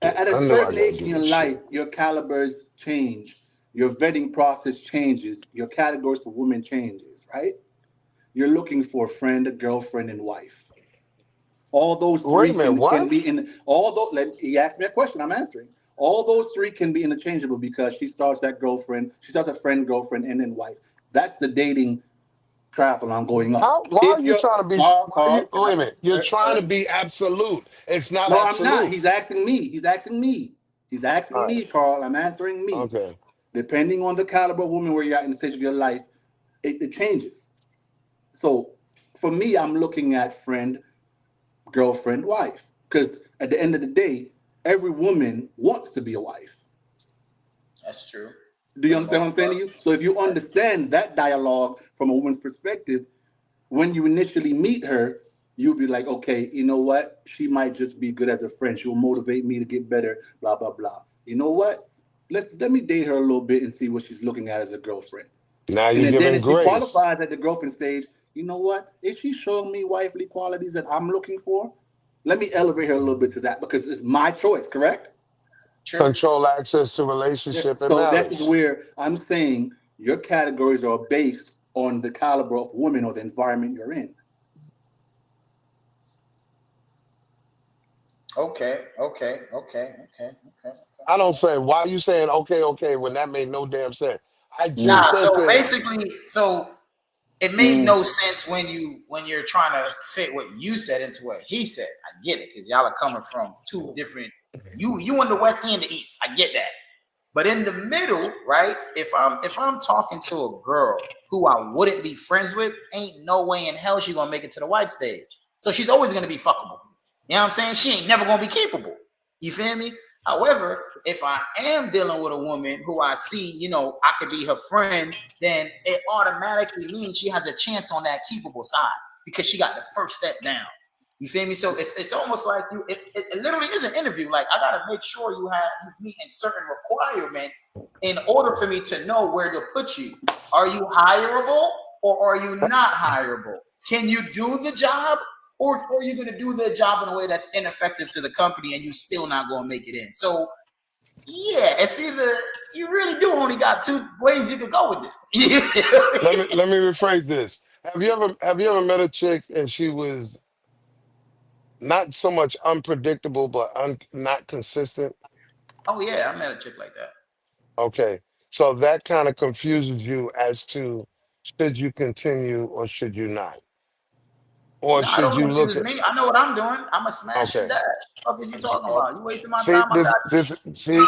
a I knew I certain gotta age in do your this life, shit. your calibers change, your vetting process changes, your categories for women changes, right? You're looking for a friend, a girlfriend, and wife. All those Wait three a minute, can what? be in. Although he asked me a question, I'm answering. All those three can be interchangeable because she starts that girlfriend, she starts a friend, girlfriend, and then wife. That's the dating triathlon going up. How? Why are If you you're trying to be? Carl, Why are you? Carl, Wait a minute. You're all trying right. to be absolute. It's not No, I'm not. absolute. He's asking me. He's asking me. He's All asking right. me, Carl. I'm answering me. Okay. Depending on the caliber of woman where you're at in the stage of your life, it changes. So for me, I'm looking at friend, girlfriend, wife. Because at the end of the day, every woman wants to be a wife. That's true. Do you For the understand what I'm most saying to part. you? So if you understand that dialogue from a woman's perspective, when you initially meet her, you'll be like, okay, you know what? She might just be good as a friend. She'll motivate me to get better, blah, blah, blah. You know what? Let me date her a little bit and see what she's looking at as a girlfriend. Now And you're then giving if she grace. qualifies at the girlfriend stage, you know what? If she's showing me wifely qualities that I'm looking for, let me elevate her a little bit to that because it's my choice, correct? True. Control access to Yeah. relationship and So this is marriage. where I'm saying your categories are based on the caliber of woman or the environment you're in. Okay. I don't say why are you saying okay when that made no damn sense. I just Mm. Nah. said So to him, basically, it made Mm. no sense when you're trying to fit what you said into what he said. I get it because y'all are coming from two different. You in the west, he in the east. I get that. But in the middle, right? If I'm talking to a girl who I wouldn't be friends with, ain't no way in hell she gonna make it to the wife stage. So she's always gonna be fuckable. You know what I'm saying? She ain't never gonna be capable. You feel me? However, if I am dealing with a woman who I see, I could be her friend, then it automatically means she has a chance on that keepable side because she got the first step down. You feel me? So it's almost like it literally is an interview. Like I gotta make sure you meeting certain requirements in order for me to know where to put you. Are you hireable or are you not hireable? Can you do the job or are you gonna do the job in a way that's ineffective to the company and you still not gonna make it in? So yeah, it's either you really do only got two ways you could go with this. let me rephrase this. Have you ever met a chick and she was not so much unpredictable but not consistent? Oh yeah, I met a chick like that. Okay. So that kind of confuses you as to should you continue or should you not? Or No, I should don't you look confuse at me. I know what I'm doing. I'm a smash and dash. What is you talking about? You wasting my see time. I got you.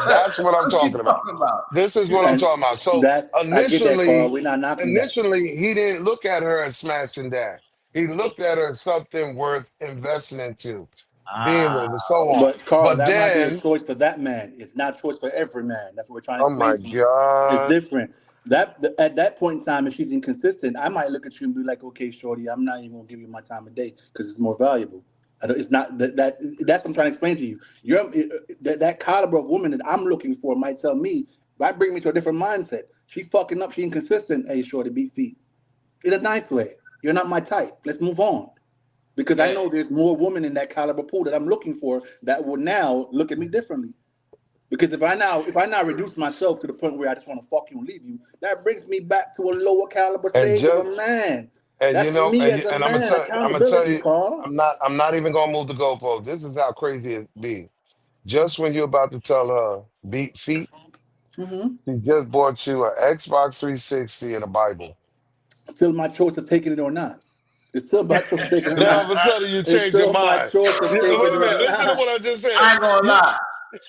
that's what I'm What you talking about. talking about? This is what I'm And talking about. So I get that, Carl. We're not knocking that. initially he didn't look at her as smash and dash. He looked at her as something worth investing into, being with, and so on. But Carl, But that might be a then, choice for that man. It's not a choice for every man. That's what we're trying to oh explain my to you. It's God. different. At that point in time, if she's inconsistent, I might look at you and be like, okay, shorty, I'm not even gonna give you my time of day because it's more valuable. It's not that's what I'm trying to explain to you. That caliber of woman that I'm looking for might tell me, might bring me to a different mindset. She fucking up, she inconsistent. Hey, shorty, beat feet. In a nice way. You're not my type. Let's move on. Because I know there's more women in that caliber pool that I'm looking for that will now look at me differently. Because if I now reduce myself to the point where I just want to fuck you and leave you, that brings me back to a lower caliber And stage of just a man. and That's you know, me as a and man. I'm gonna tell Accountability, you, Carl. I'm not even gonna move the goalpost. This is how crazy it be. Just when you're about to tell her beat feet, she just bought you an Xbox 360 and a Bible. Still my choice of taking it or not. It's still my choice of taking it or Now all of not. a sudden you It's change your still my mind. choice of taking Wait a it minute, or listen to not. what I just said. I ain't gonna lie.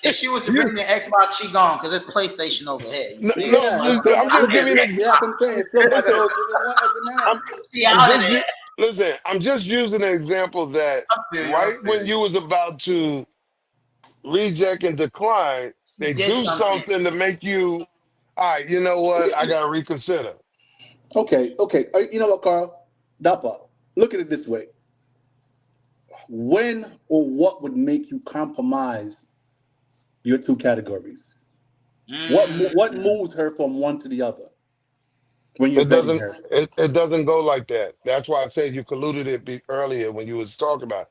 If she was to bring me an Xbox, she gone because it's PlayStation over here. No, Yeah, I'm just giving you. yeah, I'm saying it's still my Listen, choice as a man. I'm just using an example that right when you was about to reject and decline, they Did do something. something to make you, all right, you know what? I gotta reconsider. Okay. You know what, Carl? Dapper, look at it this way. When or what would make you compromise your two categories? What moves her from one to the other when you're vetting her? It doesn't go like that. That's why I said you colluded earlier when you was talking about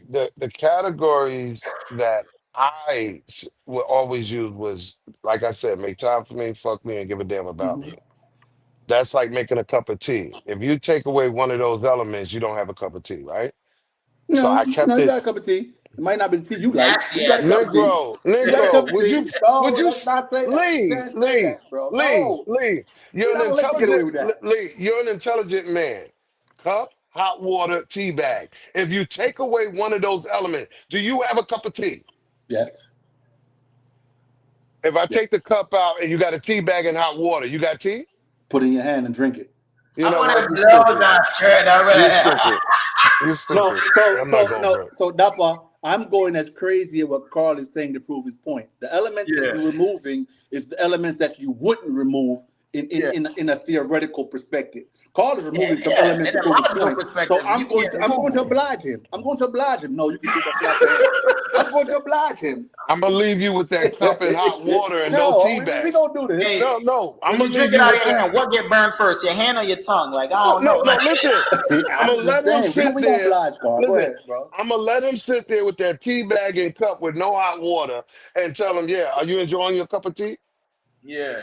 the categories that would always use was, like I said, make time for me, fuck me, and give a damn about me. That's like making a cup of tea. If you take away one of those elements, you don't have a cup of tea, right? So I No, kept you it. got a cup of tea. It might not be the tea you like. You got a cup of tea. Negro, You got a cup Negro, of tea. No, let's not say that. You can't say that, bro. No, Lee, we're you're not an gonna let you get away intelligent, with that. Lee, you're an intelligent man. Cup, hot water, tea bag. If you take away one of those elements, do you have a cup of tea? Yes. If I take the cup out and you got a tea bag and hot water, you got tea? Put it in your hand and drink it. You I know want what? to You blow stupid. that shirt. You stupid. You No, stupid. I'm not going for it. so Dapper, I'm going as crazy as what Carl is saying to prove his point. The elements that you're removing is the elements that you wouldn't remove in a theoretical perspective. Carl is removing some elements to prove his point. So I'm going to oblige him. I'm going to oblige him. No, you can do that. I'm going to oblige him. I'm gonna leave you with that cup and hot water and no tea bag. We gonna do this. Hey, No. I'm when gonna you drink leave it you out with of your that. hand, what get burned first, your hand or your tongue? Like, I don't know. No, listen. I'm gonna let him sit We there. gonna oblige, Carl. Go ahead, bro. I'm gonna let him sit there with that tea bag and cup with no hot water and tell him, yeah, are you enjoying your cup of tea? Yeah.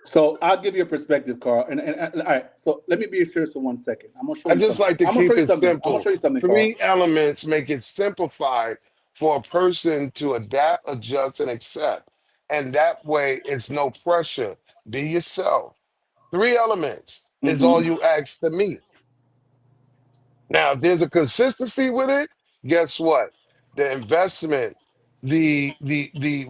So I'll give you a perspective, Carl. And all right, so let me be serious for 1 second. I'm gonna show I you just something. like to I'm gonna keep show you it something. I'm simple. gonna show you something, Carl. 3 elements make it simplified for a person to adapt, adjust, and accept. And that way, it's no pressure. Be yourself. 3 elements is all you ask to me. Now, if there's a consistency with it, guess what? The investment, the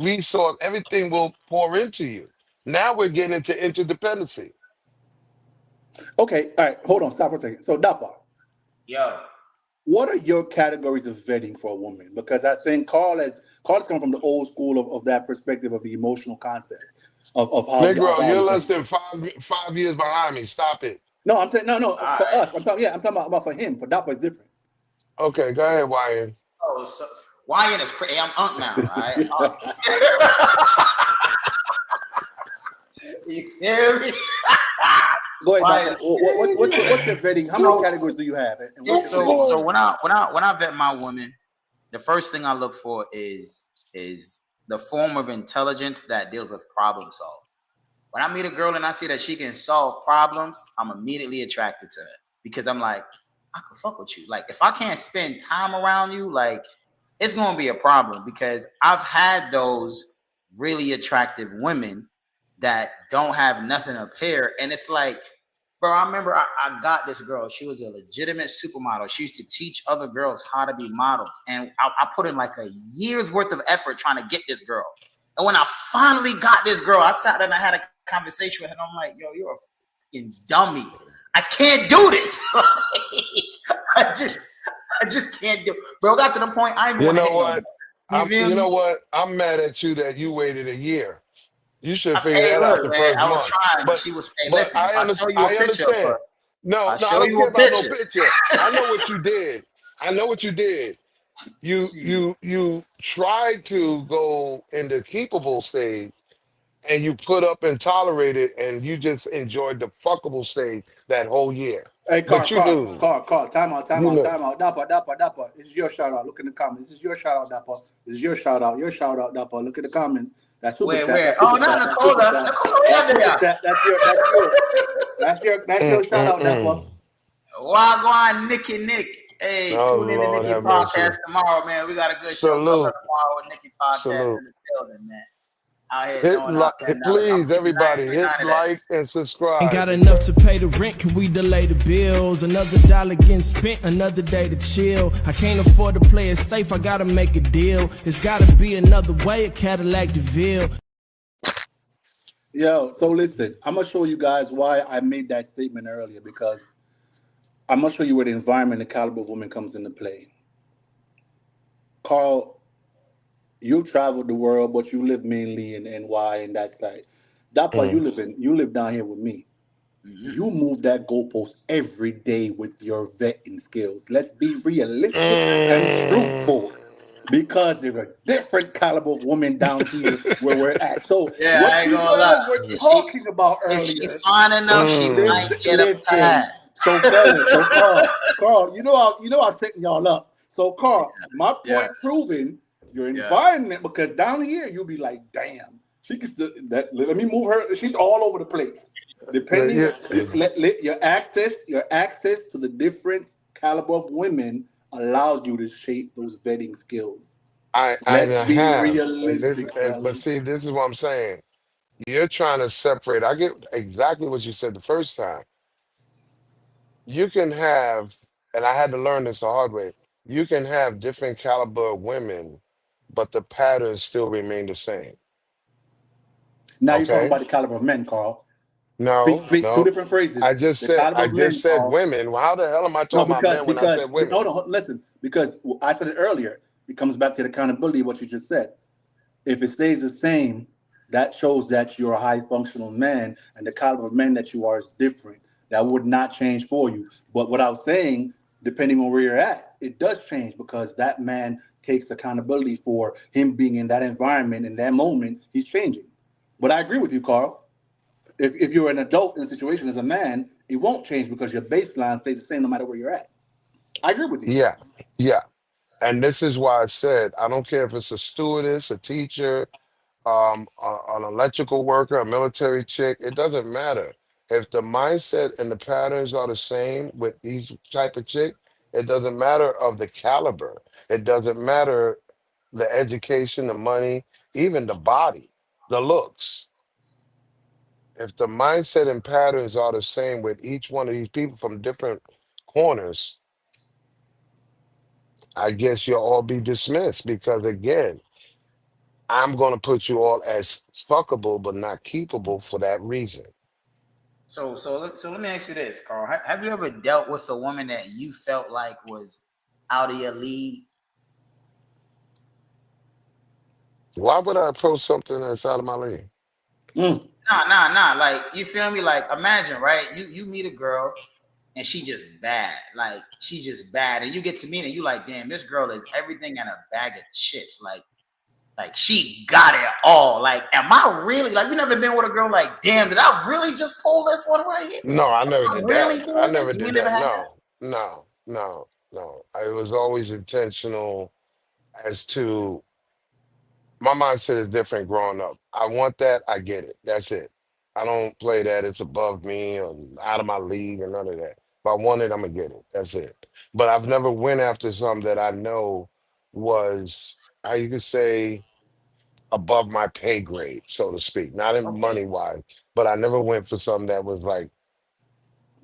resource, everything will pour into you. Now we're getting into interdependency. Okay, all right, hold on, stop for a second. So Dapa, Yo. what are your categories of vetting for a woman? Because I think Carl has come from the old school of that perspective of the emotional concept of how Negro, you're you less think. than five years behind me. Stop it. No, I'm saying no. For us, I'm talking about for him. For Dapa, it's different. Okay, go ahead, Wyan. Oh, so Wyan is crazy. I'm Unc now, all right? You hear me? Go ahead, Dapa. What's your vetting? How many categories do you have? So when I vet my woman, the first thing I look for is the form of intelligence that deals with problem solving. When I meet a girl and I see that she can solve problems, I'm immediately attracted to her because I'm like, I could fuck with you. Like, if I can't spend time around you, like, it's going to be a problem because I've had those really attractive women that don't have nothing up here. And it's like, bro, I remember I got this girl. She was a legitimate supermodel. She used to teach other girls how to be models. And I put in like a year's worth of effort trying to get this girl. And when I finally got this girl, I sat there and I had a conversation with her. And I'm like, yo, you're a fucking dummy. I can't do this. I just can't do it. Bro, got to the point I ain't You want to know hit what? on you. You know what? I'm mad at you that you waited a year. You should figure Hey, that look, out the man, first I was month. trying, but she was. Hey, But listen, if I show you a I picture of understand. her, No, I'll no, I show don't you care a about no picture. picture. I know what you did. I know what you did. You tried to go into keepable stage and you put up and tolerated and you just enjoyed the fuckable stage that whole year. Hey, But you knew. Carl, time out. You knew. Dapper. This is your shout out. Look in the comments. This is your shout out, Dapper. This is your shout out. Your shout out, Dapper. Look at the comments. That's super chat. Where? That's Oh, super not chat. Nicola. Nicola, That's your shout out, Dapper. Wagwan, Nick. Hey, Oh, tune in to Lord Nikki have mercy. podcast tomorrow, man. We got a good show coming Salute. tomorrow with Nikki podcast Salute. in the building, man. Out here doing our $10 Please, everybody, hit $99 like and subscribe. Ain't got enough to pay the rent, can we delay the bills? Another dollar getting spent, another day to chill. I can't afford to play it safe, I gotta make a deal. It's gotta be another way, a Cadillac DeVille. Yo, so listen, I'm gonna show you guys why I made that statement earlier, because I'm gonna show you where the environment, the caliber of woman comes into play. Carl, you traveled the world, but you live mainly in NY and that side. Dapper, you live down here with me. You move that goalpost every day with your vetting skills. Let's be realistic and truthful, because there's a different caliber of woman down here where we're at. So Yeah, what I ain't you gonna guys lie. were talking about If earlier. she fine enough, she might get a pass. So fellas, so Carl, you know I'm setting y'all up. So Carl, my point proven, your environment, because down here you'll be like, damn, she gets let me move her. She's all over the place. Depending your access to the different caliber of women allows you to shape those vetting skills. Let's be realistic. But see, this is what I'm saying. You're trying to separate. I get exactly what you said the first time. You can have, and I had to learn this the hard way, you can have different caliber of women, but the patterns still remain the same. Now you're talking about the caliber of men, Carl. No, Speak two different phrases. I just said women. Well, how the hell am I talking about men when I said women? No, listen, because I said it earlier. It comes back to the accountability of what you just said. If it stays the same, that shows that you're a high functional man, and the caliber of men that you are is different. That would not change for you. But what I was saying, depending on where you're at, it does change, because that man takes accountability for him being in that environment in that moment. He's changing. But I agree with you, Carl. If you're an adult in a situation as a man, it won't change, because your baseline stays the same no matter where you're at. I agree with you. Yeah. And this is why I said, I don't care if it's a stewardess, a teacher, an electrical worker, a military chick, it doesn't matter. If the mindset and the patterns are the same with these type of chick, it doesn't matter of the caliber. It doesn't matter the education, the money, even the body, the looks. If the mindset and patterns are the same with each one of these people from different corners, I guess you'll all be dismissed, because again, I'm going to put you all as fuckable but not keepable for that reason. So let me ask you this, Carl. Have you ever dealt with a woman that you felt like was out of your league? Why would I approach something that's out of my league? Nah. Like, you feel me? Like, imagine, right? You meet a girl and she just bad. Like, she's just bad. And you get to meet her and you like, damn, this girl is everything in a bag of chips. Like she got it all. Like, am I really, like, you never been with a girl like, damn, did I really just pull this one right here? No, I never did that. I never did that. No. It was always intentional as to, my mindset is different growing up. I want that, I get it. That's it. I don't play that it's above me or out of my league or none of that. If I want it, I'm gonna get it. That's it. But I've never went after something that I know was, how you could say, above my pay grade, so to speak. Not in Okay. money wise, but I never went for something that was like,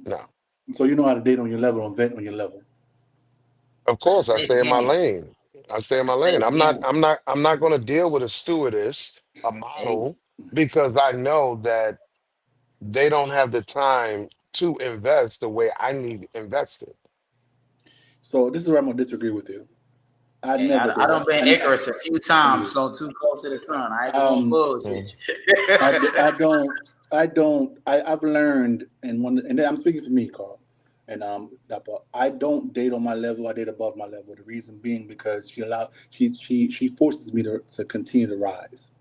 no. So you know how to date on your level and vet on your level. Of That's a course, I safe stay in my game. lane. I stay in That's a my lane. safe I'm not. game. I'm not going to deal with a stewardess, a Hey, model, because I know that they don't have the time to invest the way I need invested. So this is where I'm gonna disagree with you. I hey, never I did don't that. been Icarus a few Thank times, you. flown too close to the sun. I ain't gonna Um, bullshit Mm. you. I've learned, and then I'm speaking for me, Carl, and that part, I don't date on my level. I date above my level. The reason being because she forces me to continue to rise,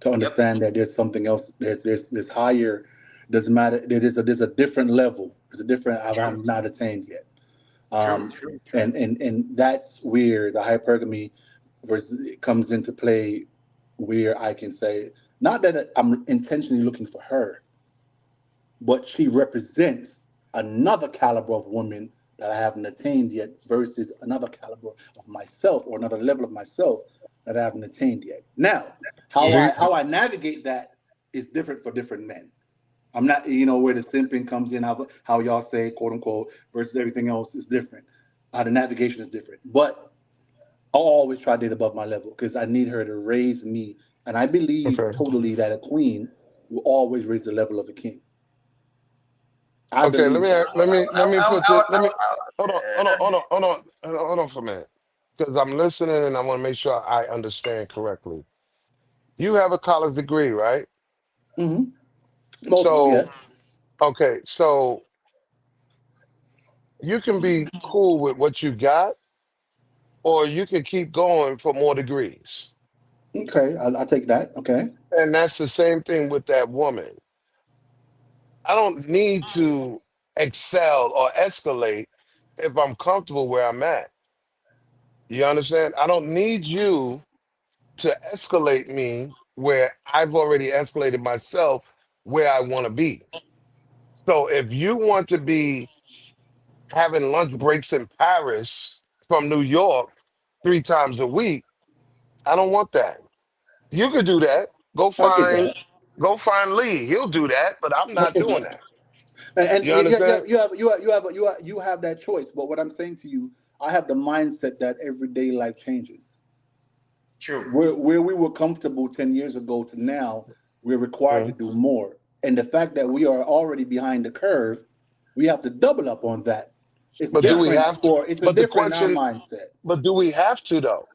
to Yep. understand that there's something else. There's higher. Doesn't matter. There's a different level. There's a different True. I've not attained yet. True. Um, True. True. and that's where the hypergamy versus it comes into play, where I can say not that I'm intentionally looking for her, but she represents another caliber of woman that I haven't attained yet versus another caliber of myself or another level of myself that I haven't attained yet. Now, Do Yeah. you, how I navigate that is different for different men. I'm not, where the simping comes in, how y'all say, quote unquote, versus everything else is different. The navigation is different. But I'll always try to date above my level because I need her to raise me. And I believe okay? totally that a queen will always raise the level of a king. I Okay. believe that. Let me put this. Let me hold on. Hold on. Uh, Hold on. Hold on. Hold on for a minute, because I'm listening and I want to make sure I understand correctly. You have a college degree, right? Hmm. Multiple, So yes. okay. So you can be cool with what you got, or you can keep going for more degrees. Okay, I'll take that. Okay. And that's the same thing with that woman. I don't need to excel or escalate if I'm comfortable where I'm at. You understand? I don't need you to escalate me where I've already escalated myself where I want to be. So if you want to be having lunch breaks in Paris from New York 3 times a week, I don't want that. You could do that. I get that. Go find Lee. He'll do that, but I'm not doing that. And You understand? you have that choice. But what I'm saying to you, I have the mindset that everyday life changes. True. Where we were comfortable 10 years ago to now, we're required to Mhm. do more. And the fact that we are already behind the curve, we have to double up on that. But do we have to? It's a But the different in our question, mindset. but do we have to though?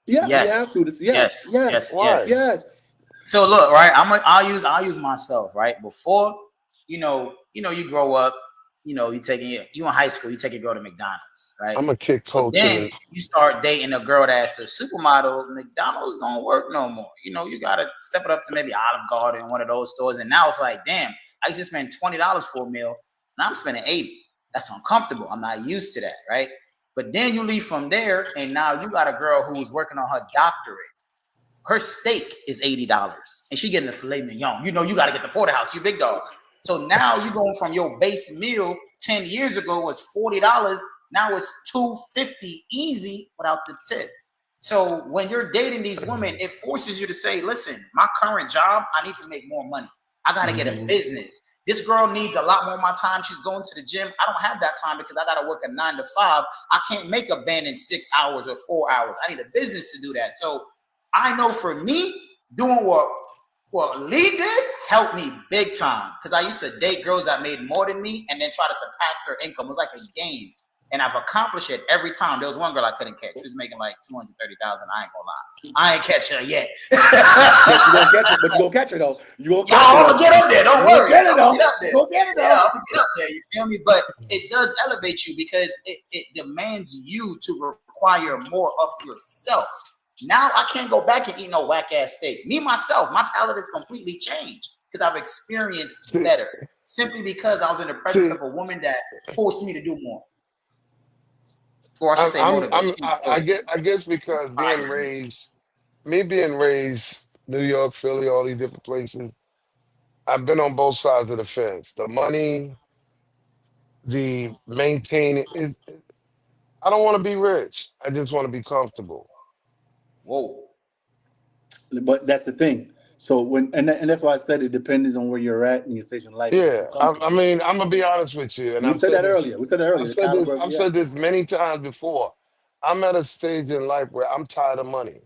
Yeah, we Yes. have to. Yes. Yes. Yes. Why? Yes. So look, right? I'll use myself, right? Before, you grow up, you in high school, you take a girl to McDonald's, right? I'm a kick But coach in then the you start dating a girl that's a supermodel. McDonald's don't work no more. You gotta step it up to maybe Olive Garden, one of those stores. And now it's like, damn, I just spent $20 for a meal, and I'm spending 80. That's uncomfortable. I'm not used to that, right? But then you leave from there, and now you got a girl who's working on her doctorate. Her steak is $80 and she getting a filet mignon. You got to get the porterhouse, you big dog. So now you going from your base meal 10 years ago was $40. Now it's $250 easy without the tip. So when you're dating these women, it forces you to say, listen, my current job, I need to make more money. I got to get a business. This girl needs a lot more of my time. She's going to the gym. I don't have that time because I got to work a 9 to 5. I can't make a band in 6 hours or 4 hours. I need a business to do that. So I know for me, doing what Lee did helped me big time because I used to date girls that made more than me and then try to surpass their income. It was like a game. And I've accomplished it every time. There was one girl I couldn't catch. She was making like 230,000. I ain't gonna lie. I ain't catch her yet. But you're gonna catch it. But you're gonna catch it though. You're gonna catch I'm it gonna get up there. Don't though. You're worry. gonna get it I'm though. gonna get up there. You're gonna get it Yeah, though. I'm gonna get up there. You feel me? But it does elevate you because it demands you to require more of yourself. Now I can't go back and eat no whack ass steak. Me myself, my palate has completely changed because I've experienced see, better simply because I was in the presence see of a woman that forced me to do more, or I should say motivate. She forced me. I guess because being raised New York, Philly, all these different places, I've been on both sides of the fence. The money, the maintaining. I don't want to be rich. I just want to be comfortable. Whoa. But that's the thing. So and that's why I said it depends on where you're at in your station in life and what Yeah, you're I comfortable with. mean, I'm gonna be honest with you, and We I've said said that this. earlier. We said that earlier. I've The said this. caliber, I've yeah. said this many times before. I'm at a stage in life where I'm tired of money.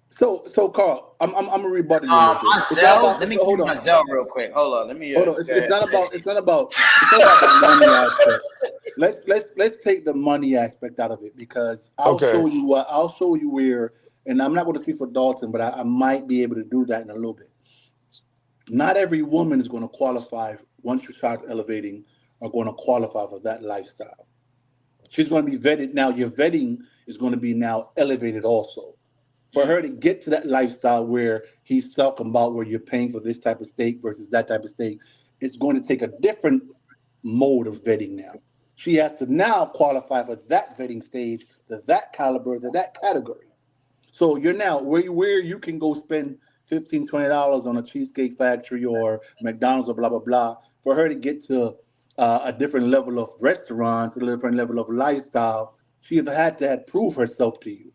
So Carl, I'm gonna rebuttal you a little bit. My It's not Zell. about. Let me Hold give on, my Zell real quick. Hold on. Let me. hold on. Go It's ahead. not about. It's not about the money aspect. Let's take the money aspect out of it because Okay, I'll show you where. And I'm not going to speak for Dalton, but I might be able to do that in a little bit. Not every woman is going to qualify once you start elevating are going to qualify for that lifestyle. She's going to be vetted. Now your vetting is going to be now elevated also. For her to get to that lifestyle where he's talking about where you're paying for this type of steak versus that type of steak, it's going to take a different mode of vetting now. She has to now qualify for that vetting stage, to that caliber, to that category. So you're now where you can go spend $15, $20 on a Cheesecake Factory or McDonald's or blah blah blah. For her to get to a different level of restaurants, a different level of lifestyle, she have had to have prove herself to you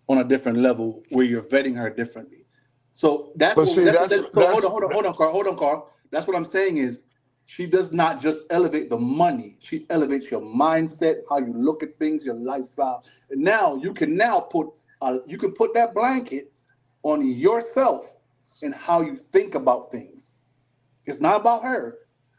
on a different level where you're vetting her differently. So but see, so hold on, Carl. That's what I'm saying is she does not just elevate the money. She elevates your mindset, how you look at things, your lifestyle. And now you can put that blanket on yourself and how you think about things. It's not about her.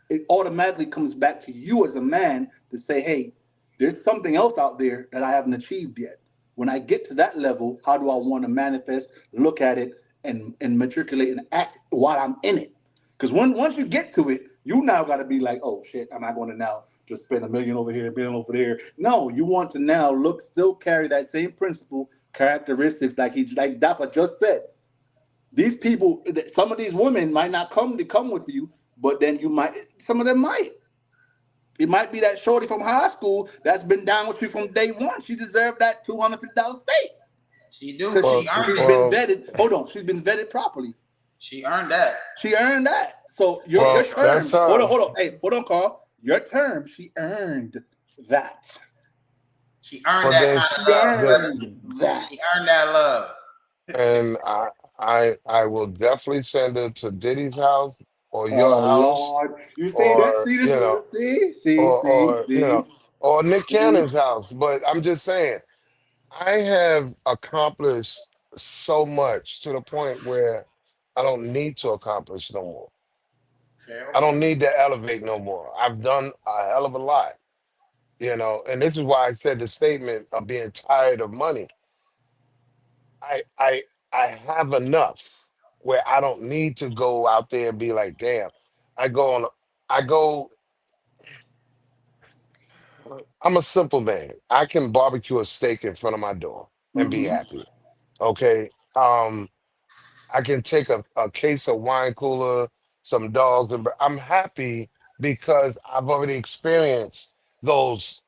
It automatically comes back to you as a man to say, hey, there's something else out there that I haven't achieved yet. When I get to that level, how do I want to manifest, look at it, and matriculate and act while I'm in it? Because once you get to it, you now got to be like, oh shit, am I going to now just spend $1 million over here, $1 million over there? No, you want to now still carry that same principle, characteristics like Dapper just said. These people, some of these women might not come with you, but then some of them might. It might be that shorty from high school that's been down with you from day one. She deserved that $250 steak. She do. Because She earned she's it. been vetted. Hold on, she's been vetted properly. She earned that. She earned that. So your well, term. that's Hold on. Hey, hold on, Carl. Your term. She earned that. She earned well, that then, kind She of love, brother. earned that. She earned that love. and I will definitely send her to Diddy's house or your Oh house, Lord, you see that? or See you this? know, See. or Nick See? Cannon's house. But I'm just saying, I have accomplished so much to the point where I don't need to accomplish no more. Fair, I okay. don't need to elevate no more. I've done a hell of a lot, and this is why I said the statement of being tired of money. I I I have enough where I don't need to go out there and be like, damn, I go on I go I'm a simple man. I can barbecue a steak in front of my door and be Mm-hmm. happy. Okay. I can take a case of wine cooler, some dogs, and I'm happy because I've already experienced those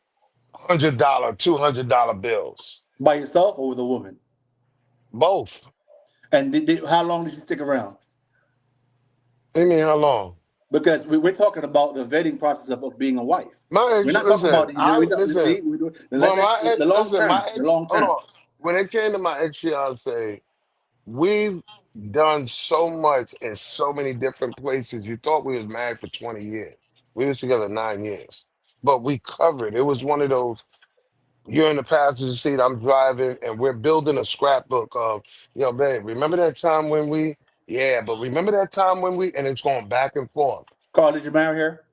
$100, $200 bills. By yourself or with a woman? Both. And how long did you stick around? I mean, how long? Because we're talking about the vetting process of being a wife. My We're ex, not talking listen, about I listen. see, we do Well, my the ex, long listen, my term, the ex. long Hold term. on. When it came to my ex fiance, we've done so much in so many different places. You thought we was married for 20 years. We was together 9 years, but we covered. It was one of those. You're in the passenger seat. I'm driving, and we're building a scrapbook of, babe. Remember that time when we? Yeah, but remember that time when we? And it's going back and forth. Carl, did you marry her?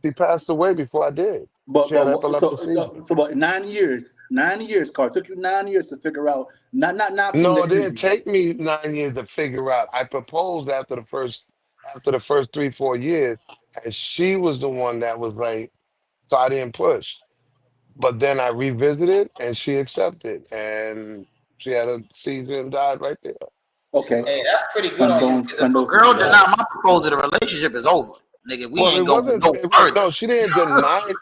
She passed away before I did. But She had but epileptic seizure. so about 9 years, 9 years, Carl. It took you 9 years to figure out not knocking No, the it didn't energy. take me 9 years to figure out. I proposed after the first 3, 4 years, and she was the one that was like, so I didn't push. But then I revisited, and she accepted, and she had a seizure and died right there. Okay, Hey, that's pretty good on you. Because if a condolences girl to that. deny my proposal, the relationship is over. Nigga, we Well, it ain't going wasn't. no further. No, she didn't deny.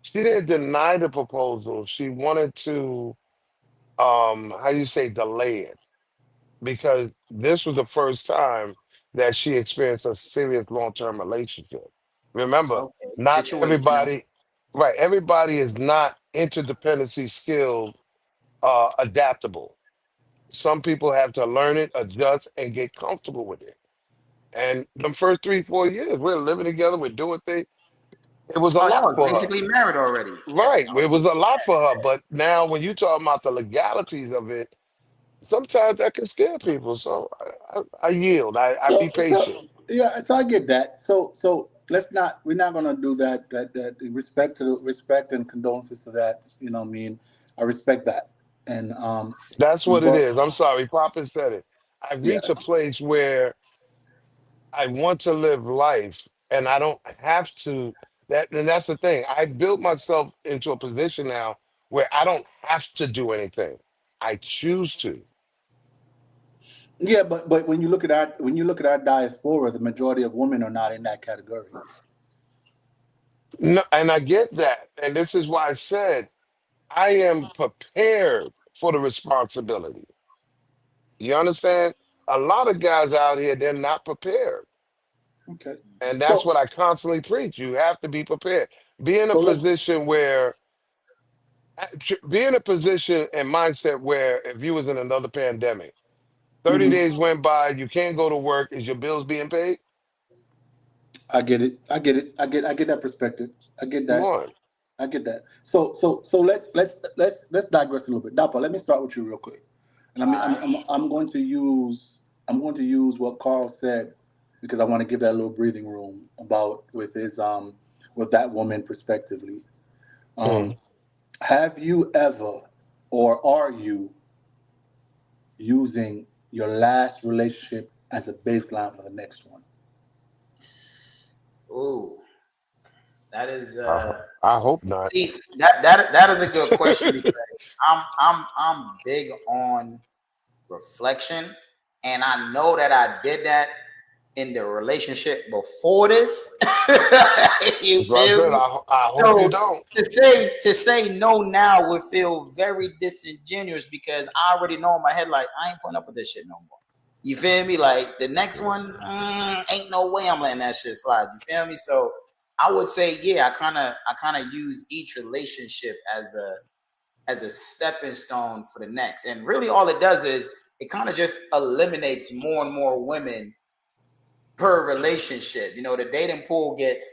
She didn't deny the proposal. She wanted to, how you say, delay it because this was the first time that she experienced a serious long-term relationship. Remember, Okay, not situational. everybody, right? Everybody is not interdependency skilled, adaptable. Some people have to learn it, adjust, and get comfortable with it. And the first 3, 4 years, we're living together, we're doing things. It was a Oh, lot y'all for was her. basically married already. Right. It was a lot for her. But now when you talk about the legalities of it, sometimes that can scare people. So I yield. I be patient. Yeah, so I get that. So we're not gonna do that respect and condolences to that. You know what I mean? I respect that. And That's what it but is. I'm sorry. Papa said it. I've yeah. reached a place where I want to live life and I don't have to and that's the thing. I built myself into a position now where I don't have to do anything. I choose to. Yeah, but when you look at our diaspora, the majority of women are not in that category. No, and I get that. And this is why I said I am prepared for the responsibility. You understand? A lot of guys out here, they're not prepared. Okay. And that's So what I constantly preach. You have to be prepared. Be in a so let's position where be in a position and mindset where if you was in another pandemic, 30 mhm. days went by, you can't go to work, is your bills being paid? I get it. I get that perspective. I get Come that. on. I get that. So let's digress a little bit. Dapa, let me start with you real quick. And I All mean right. I'm going to use what Carl said because I want to give that a little breathing room about with that woman prospectively. Um, Mm. have you ever or are you using your last relationship as a baseline for the next one? Ooh, that is I hope not. see that is a good question because I'm big on reflection, and I know that I did that in the relationship before this. You That's what I feel said. me? I hope you So don't. to say no now would feel very disingenuous because I already know in my head like I ain't putting up with this shit no more. You feel me? Like the next one, ain't no way I'm letting that shit slide. You feel me? So I would say, yeah, I kind of use each relationship as a stepping stone for the next. And really all it does is it kind of just eliminates more and more women per relationship. You know, the dating pool gets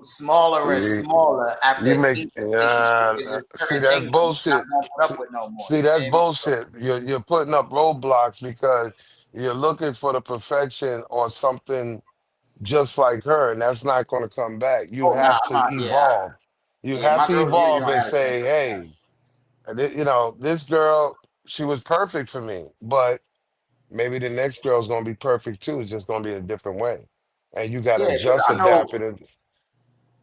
smaller and See, smaller you after make each relationship. There's just see certain that's things I'm just not bullshit. gonna put See, up with no more. see You that's feel me? So, bullshit. You're putting up roadblocks because you're looking for the perfection or something just like her, and that's not going to come back. You oh nah, have I'm to not. Yeah, evolve. You yeah. have My to girl usually evolve don't and have the same say, personality. hey, this girl, she was perfect for me, but maybe the next girl's going to be perfect too. It's just going to be a different way, and you got to Yeah, because adjust, I know adapt it, and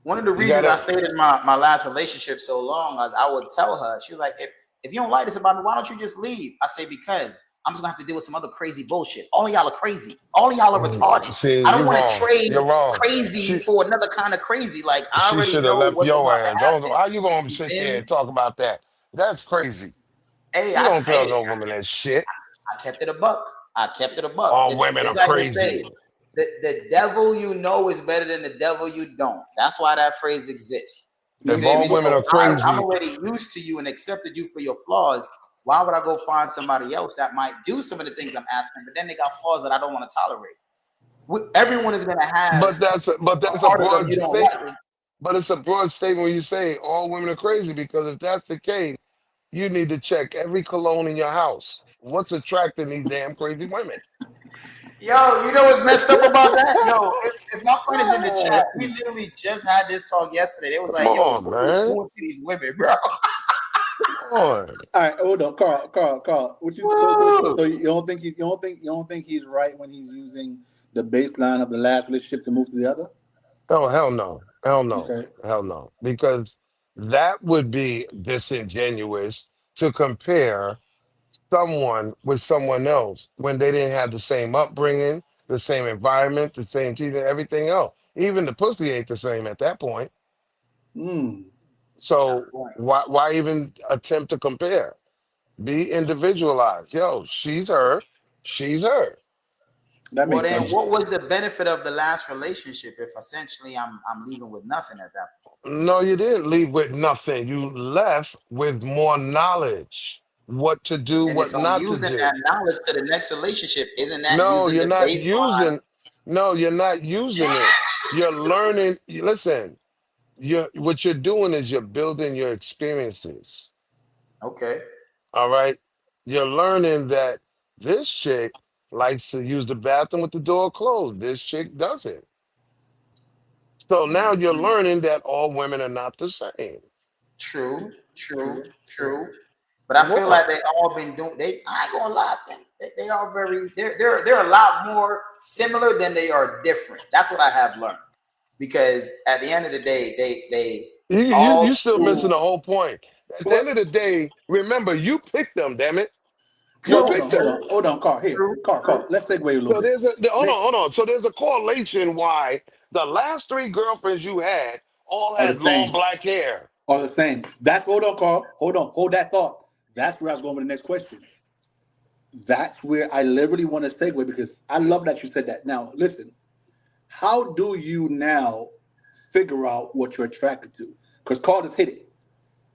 one of the you reasons got I to. stayed in my last relationship so long is I would tell her, she was like, if you don't like this about me, why don't you just leave? I say, because I'm just gonna have to deal with some other crazy bullshit. All of y'all are crazy. All of y'all are retarded. See, I don't you're want to wrong. trade You're wrong. crazy She for another kind of crazy. Like I she already should have know left what's your about to ass. Don't. happen. How you gonna You sit feel there me? and talk about that? That's crazy. Hey, You don't tell hey, no woman that shit. I kept it a buck. I kept it a buck. All women are It's like they crazy. say, the devil you know is better than the devil you don't. That's why that phrase exists. You If feel all me? women are So I'm crazy, already used to you and accepted you for your flaws. Why would I go find somebody else that might do some of the things I'm asking, but then they got flaws that I don't want to tolerate? Everyone is gonna have but a that's a part of them broad you don't like. statement. But it's a broad statement when you say all women are crazy because if that's the case, you need to check every cologne in your house. What's attracting these damn crazy women? Yo, you know what's messed up about that? Yo, if my friend is in the chat, we literally just had this talk yesterday. They was Come like, yo, on, what are you man. doing to these women, bro? Come on. All right, hold on, Carl. What you so you don't think he's right when he's using the baseline of the last relationship to move to the other? Oh, hell no. Hell no. Okay. Hell no. Because that would be disingenuous to compare someone with someone else when they didn't have the same upbringing, the same environment, the same teaching, everything else. Even the pussy ain't the same at that point. Hmm. So why even attempt to compare? Be individualized. Yo, she's her. She's her. That Well, makes then, sense. And what was the benefit of the last relationship if essentially I'm leaving with nothing at that point? no, you didn't leave with nothing. You left with more knowledge. what to do, And what if I'm not to using do. that knowledge to the next relationship, isn't that No, using you're the not baseline? you're not using it. You're learning. Listen, what you're doing is you're building your experiences. Okay. All right. You're learning that this chick likes to use the bathroom with the door closed. This chick doesn't. So now you're Mhm. learning that all women are not the same. True, true, true. But I Come feel on. like they all been doing. I ain't gonna lie. They are very. They're a lot more similar than they are different. That's what I have learned. Because at the end of the day, they You all still missing do. the whole point. At the end of the day, remember, you picked them, damn it. You Well, True, hold picked on, hold them. on, hold on, Carl. Here, true, Carl. Let's segue a little So bit. hold They on, hold on. So there's a correlation why the last three girlfriends you had all are the had long same. black hair. Are the same. That's hold on, Carl. Hold on, hold that thought. That's where I was going with the next question. That's where I literally want to segue because I love that you said that. Now, listen, how do you now figure out what you're attracted to? Because Carl just hit it.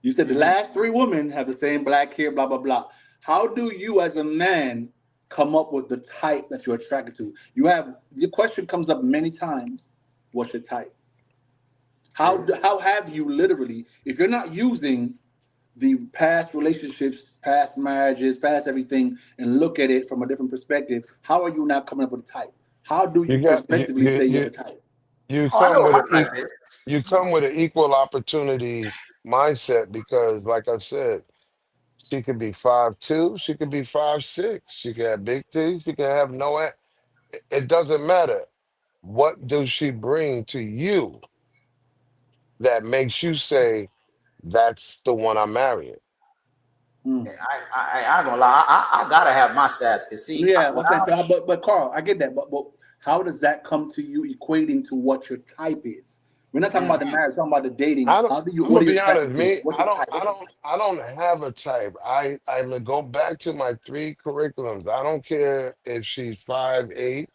You said the Mhm. last three women have the same black hair, blah, blah, blah. How do you, as a man, come up with the type that you're attracted to? Your question comes up many times. What's your type? True. How have you literally, if you're not using the past relationships, past marriages, past everything, and look at it from a different perspective, how are you now coming up with a type? How do you You got prospectively say you have a type? you Oh, I know come what with my an type is. you come with an equal opportunity mindset because, like I said, she could be 5'2", she could be 5'6", she could have big teeth, she can have no. It doesn't matter. What does she bring to you that makes you say that's the one I'm marrying? Mm. Yeah, I ain't gonna lie. I gotta have my stats. Cause see, Yeah, when I'm saying, so, but Carl, I get that, but how does that come to you equating to what your type is? We're not talking about the marriage, we're talking about the dating. I don't. I'm What gonna are you be attracted honest. to? Me, What's your type? What's your type? I don't have a type. I would go back to my three curriculums. I don't care if she's 5'8",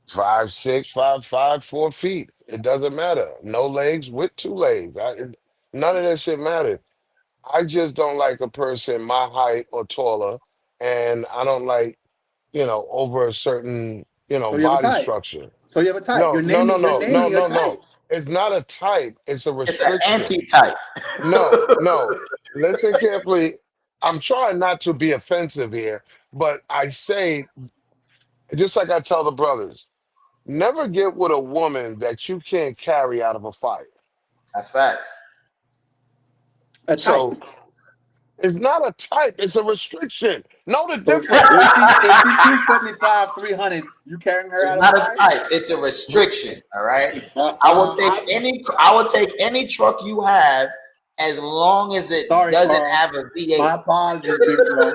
5'6", 5'5", 4 feet. It doesn't matter. No legs with two legs. None of that shit matters. I just don't like a person my height or taller, and I don't like over a certain So you have a body type. structure. So you have a type. No, no, no, You're no, no, naming your no, type. no. It's not a type. It's a it's an restriction. anti-type. No, no. Listen carefully. I'm trying not to be offensive here, but I say, just like I tell the brothers, never get with a woman that you can't carry out of a fight. That's facts. A type. So it's not a type, it's a restriction. Know the So difference. if she 275, 300, you carrying her It's out of not a a type. It's a restriction. All right. fight? I will take any truck you have as long as it Sorry, doesn't Carl. have a My V8. apologies, big bro.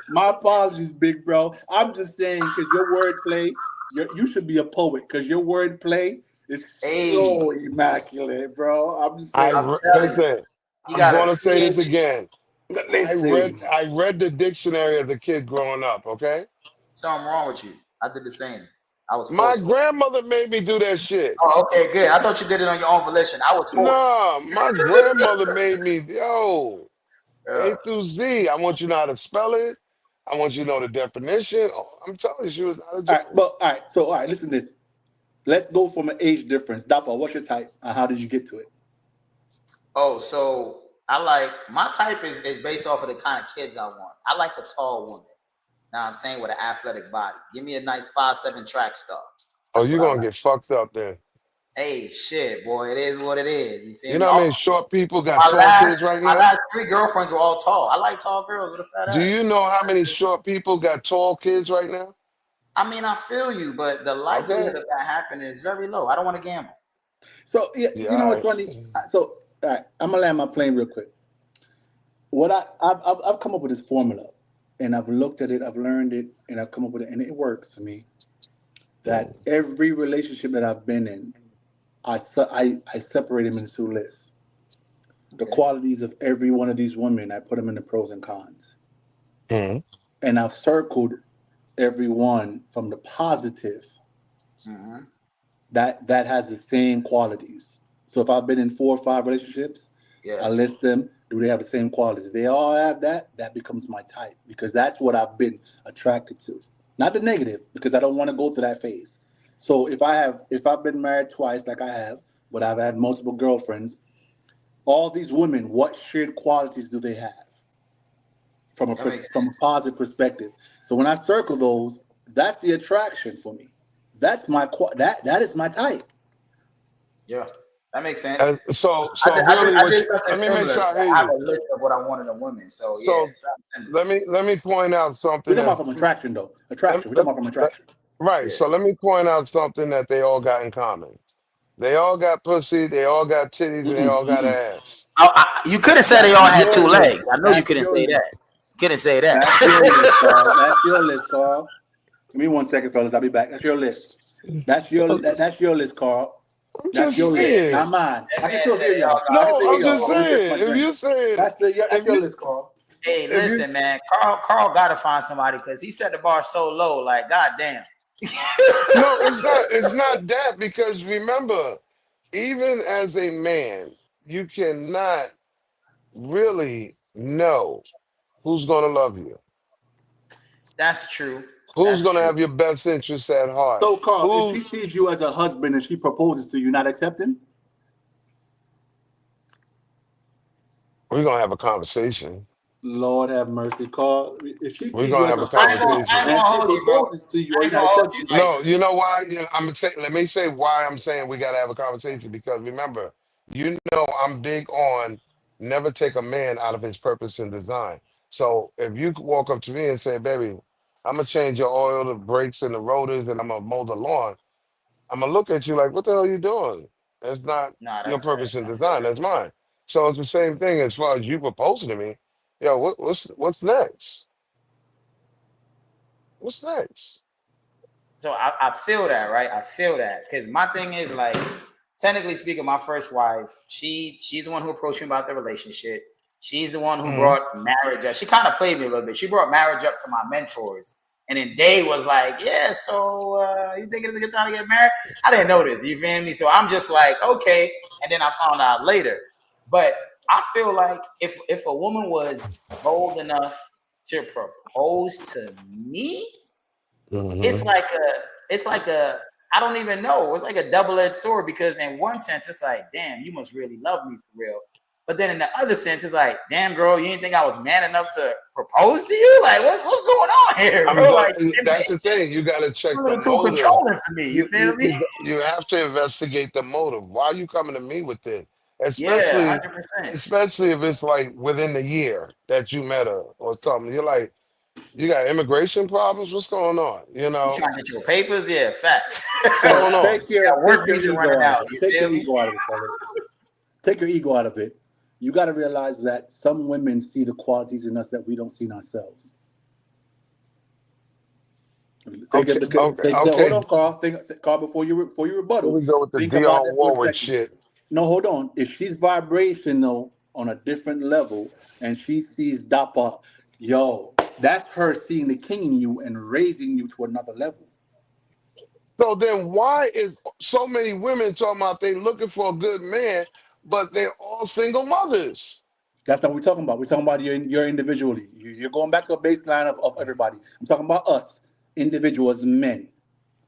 My apologies, big bro. I'm just saying because your wordplay, you should be a poet because your wordplay is Hey, so immaculate, bro. I'm just saying. I'm telling you, Listen. you I'm got going a to say this PhD. again. Listen, I read the dictionary as a kid growing up. Okay, Something wrong with you. I did the same. I was my forced. grandmother made me do that shit. Oh, okay, good. I thought you did it on your own volition. I was forced. No, my grandmother made me, Yeah. A through Z. I want you to know how to spell it. I want you to know the definition. Oh, I'm telling you, she was not a all right, joke. but all right. So all right, listen to this. Let's go from an age difference. Dapper, what's your type? And how did you get to it? Oh, so I like my type is based off of the kind of kids I want. I like a tall woman. Now I'm saying with an athletic body. Give me a nice 5'7" track star. Oh, That's you're what I going to like. get fucked up then. Hey, shit, boy, it is what it is. You feel You me? know how many short people got My tall last kids right my now? last three girlfriends were all tall. I like tall girls with a fat Do ass. you know how many short people got tall kids right now? I mean, I feel you, but the likelihood Okay. of that happening is very low. I don't want to gamble. So yeah, Yeah, you know all what's right. funny? So all right, I'm gonna land my plane real quick. What I've come up with this formula, and I've looked at it, I've learned it, and I've come up with it, and it works for me. That every relationship that I've been in, I separate them into two lists. The Okay. qualities of every one of these women, I put them in the pros and cons, Mhm. and I've circled every one from the positive Mm-hmm. that has the same qualities. So if I've been in 4 or 5 relationships, Yeah. I list them. Do they have the same qualities? If they all have that, that becomes my type because that's what I've been attracted to. Not the negative, because I don't want to go through that phase. So if I've been married twice, like I have, but I've had multiple girlfriends, all these women, what shared qualities do they have from a positive perspective? So when I circle those, that's the attraction for me. That's that is my type. Yeah, that makes sense. So I really, did let me make sure I hear I have a you. list of what I want in a woman. So yeah, let me point out something. We're talking about from attraction, though. Attraction. We're talking about from attraction. Right. Yeah. So let me point out something that they all got in common. They all got pussy, they all got titties, and they all got ass. You couldn't say they all had 2 legs. I know you couldn't say that. Couldn't say that. That's your list, Carl. That's your list, Carl. Give me 1 second, fellas. I'll be back. That's your list. That's your list, Carl. That's your list, not mine. I can still hear y'all. No, I'm just saying. If you say that's your list, Carl. Hey, listen, man. Carl got to find somebody because he set the bar so low. Like, goddamn. No, it's not that, because remember, even as a man, you cannot really know who's going to love you. That's true. Who's going to have your best interests at heart? So, Carl, if she sees you as a husband and she proposes to you, not accepting? We're going to have a conversation. Lord have mercy, Carl. If she We're going to have a conversation. And she proposes to you, are you not accepting? No, you know why? Let me say why I'm saying we got to have a conversation, because remember, I'm big on never take a man out of his purpose and design. So if you walk up to me and say, baby, I'm going to change your oil, the brakes, and the rotors, and I'm going to mow the lawn, I'm going to look at you like, what the hell are you doing? That's not your purpose and design. That's mine. So it's the same thing as far as you proposing to me. Yo, what's next? What's next? So I feel that, right? I feel that. Because my thing is, like, technically speaking, my first wife, she's the one who approached me about the relationship. She's the one who brought marriage up. She kind of played me a little bit. She brought marriage up to my mentors. And then they was like, yeah, so you think it's a good time to get married? I didn't know this, you feel me? So I'm just like, okay. And then I found out later. But I feel like if a woman was bold enough to propose to me, it's like a I don't even know. It's like a double-edged sword, because in one sense it's like, damn, you must really love me for real. But then in the other sense, it's like, damn, girl, you didn't think I was man enough to propose to you? Like, what's going on here, bro? Like, that's the thing. You got to check the motive. Too controlling for me. You feel me? You have to investigate the motive. Why are you coming to me with it? Especially if it's like within the year that you met her or something. You're like, you got immigration problems? What's going on? You trying to get your papers? Yeah, facts. So take your ego out of it. Take your ego out of it, fellas. Take your ego out of it. You got to realize that some women see the qualities in us that we don't see in ourselves. Okay. Hold on, Carl. Carl, before you rebuttal. Here we go with the Dionne Warwick shit. No, hold on. If she's vibrational on a different level and she sees Dappa, that's her seeing the king in you and raising you to another level. So then why is so many women talking about they looking for a good man, but they're all single mothers? That's not what we're talking about. We're talking about your individually. You're going back to a baseline of everybody. I'm talking about us, individuals, men.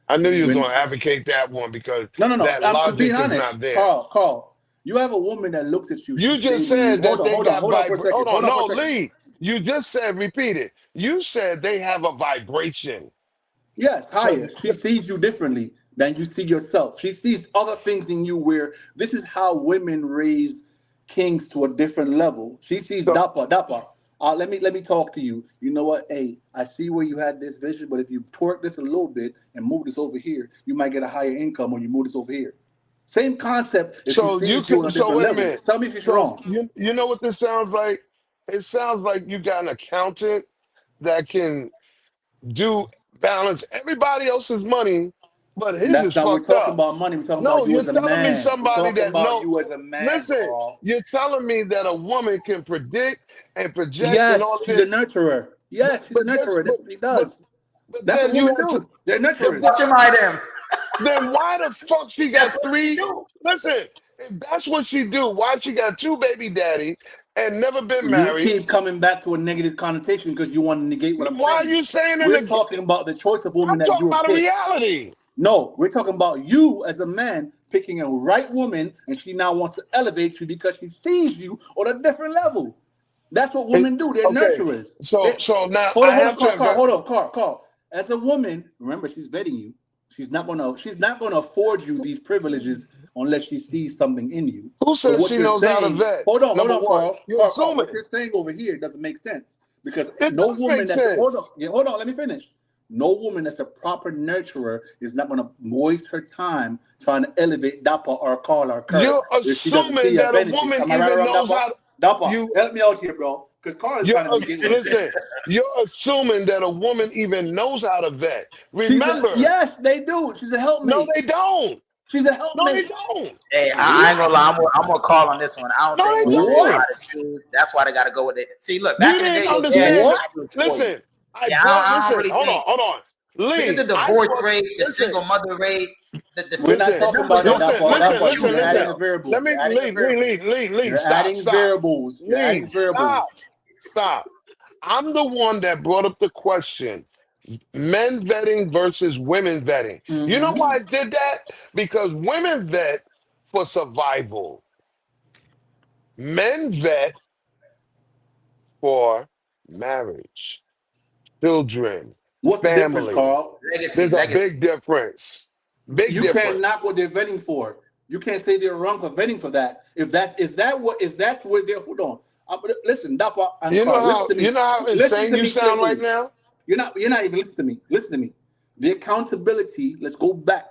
I knew you was going to advocate that one, because no. that logic is not there. Carl, you have a woman that looks at you. You just said that they got vibration. Hold on, no, Lee. You just said, repeat it. You said they have a vibration. Yes, higher. She sees you differently than you see yourself. She sees other things in you, where this is how women raise kings to a different level. She sees Dappa. Let me talk to you. You know what? Hey, I see where you had this vision, but if you twerk this a little bit and move this over here, you might get a higher income, or you move this over here. Same concept. So you can. So wait a minute. Tell me if it's wrong. You know what this sounds like? It sounds like you got an accountant that can balance everybody else's money, but his is fucked up. We're talking about money. We're talking about you as a man. No, you're telling me somebody that knows you as a man. Listen, Carl. You're telling me that a woman can predict and project. Yes, and all she's a nurturer. Yes, she's a nurturer. That's what he does. That's what women do. They're nurturers. Then why the fuck she got three? Listen, if that's what she do, why she got two baby daddy and never been You married. keep coming back to a negative connotation because you want to negate what I'm Why saying. are you saying We're talking about the choice of woman I'm that talking you about a pick. reality. No, we're talking about you as a man picking a right woman, and she now wants to elevate you because she sees you on a different level. That's what women do. They're Okay. nurturers. So now Hold I on, have to Carl. Hold on, Carl. As a woman, remember she's vetting you. She's not gonna afford you these privileges unless she sees something in you. Who So says what she you're knows how to saying, vet? hold on, Number one, Carl. you're Carl, what assuming. you're saying over here doesn't make sense because It no does woman make that's sense. hold on, let me finish. No woman that's a proper nurturer is not gonna waste her time trying to elevate Dapper or Carl or Kurt You're if she doesn't see assuming her that a benefits. woman Am I right or even wrong, knows Dapper? how to, Dapper, you help me out here, bro. Because Carl is you're trying to negate what I'm saying. listen, you're assuming that a woman even knows how to vet. Remember, Yes, they do. She's a helpmate. no, they don't. She's a No, they helpmate. don't. Hey, I ain't gonna lie. I'm gonna call on this one. I don't No, think they women don't. know how to choose. That's why they got to go with it. See, look, You back in the didn't day, your understand. dad used What? to do it for you. Listen, I Yeah, brought. I don't Listen, really hold think. on. Look Lee, at the I divorce brought. rate, the Listen, single mother rate. We're not listen, talking numbers about that, don't Dapper. support you Dapper, listen, you're choosing. adding a listen. variable. Let me, You're adding a variable. Lee, You're stop, adding variables. You're Lee, adding variables. stop. I'm the one that brought up the question: men vetting versus women vetting. You know why I did that? Because women vet for survival. Men vet for marriage, children, What's the difference, family. Carl? Legacy, There's a legacy. big difference. Big You can't difference. knock what they're vetting for. You can't say they're wrong for vetting for that. If that's where they're hold on. Listen, Dapper and Carl, listen to You me. know how Listen insane to you me sound right clearly. now? You're not even listening to me. Listen to me. The accountability, let's go back.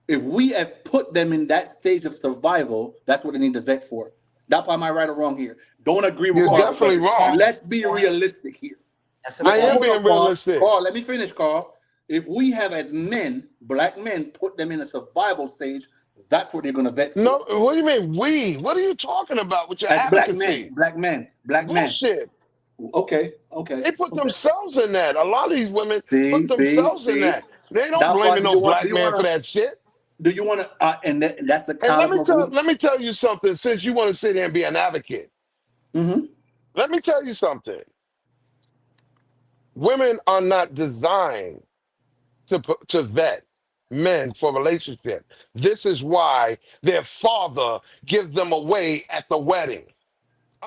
If we have put them in that stage of survival, that's what they need to vet for. That's why am I right or wrong here? Don't agree with You're Carl definitely because wrong. let's be realistic here. That's a I am point. Hold on, being Carl. realistic. Carl, let me finish, Carl. If we have as men, black men, put them in a survival stage, that's what they're going to vet for. No, what do you mean we? What are you talking about with your As black men, advocacy? black men, black men. Bullshit. Okay. They put themselves in that. A lot of these women put See. themselves in that. They don't That's why. blame no black man for that shit. Do you want to? And that's a And caliber of woman. let me tell you something. Since you want to sit here and be an advocate, let me tell you something. Women are not designed to vet men for relationship. This is why their father gives them away at the wedding.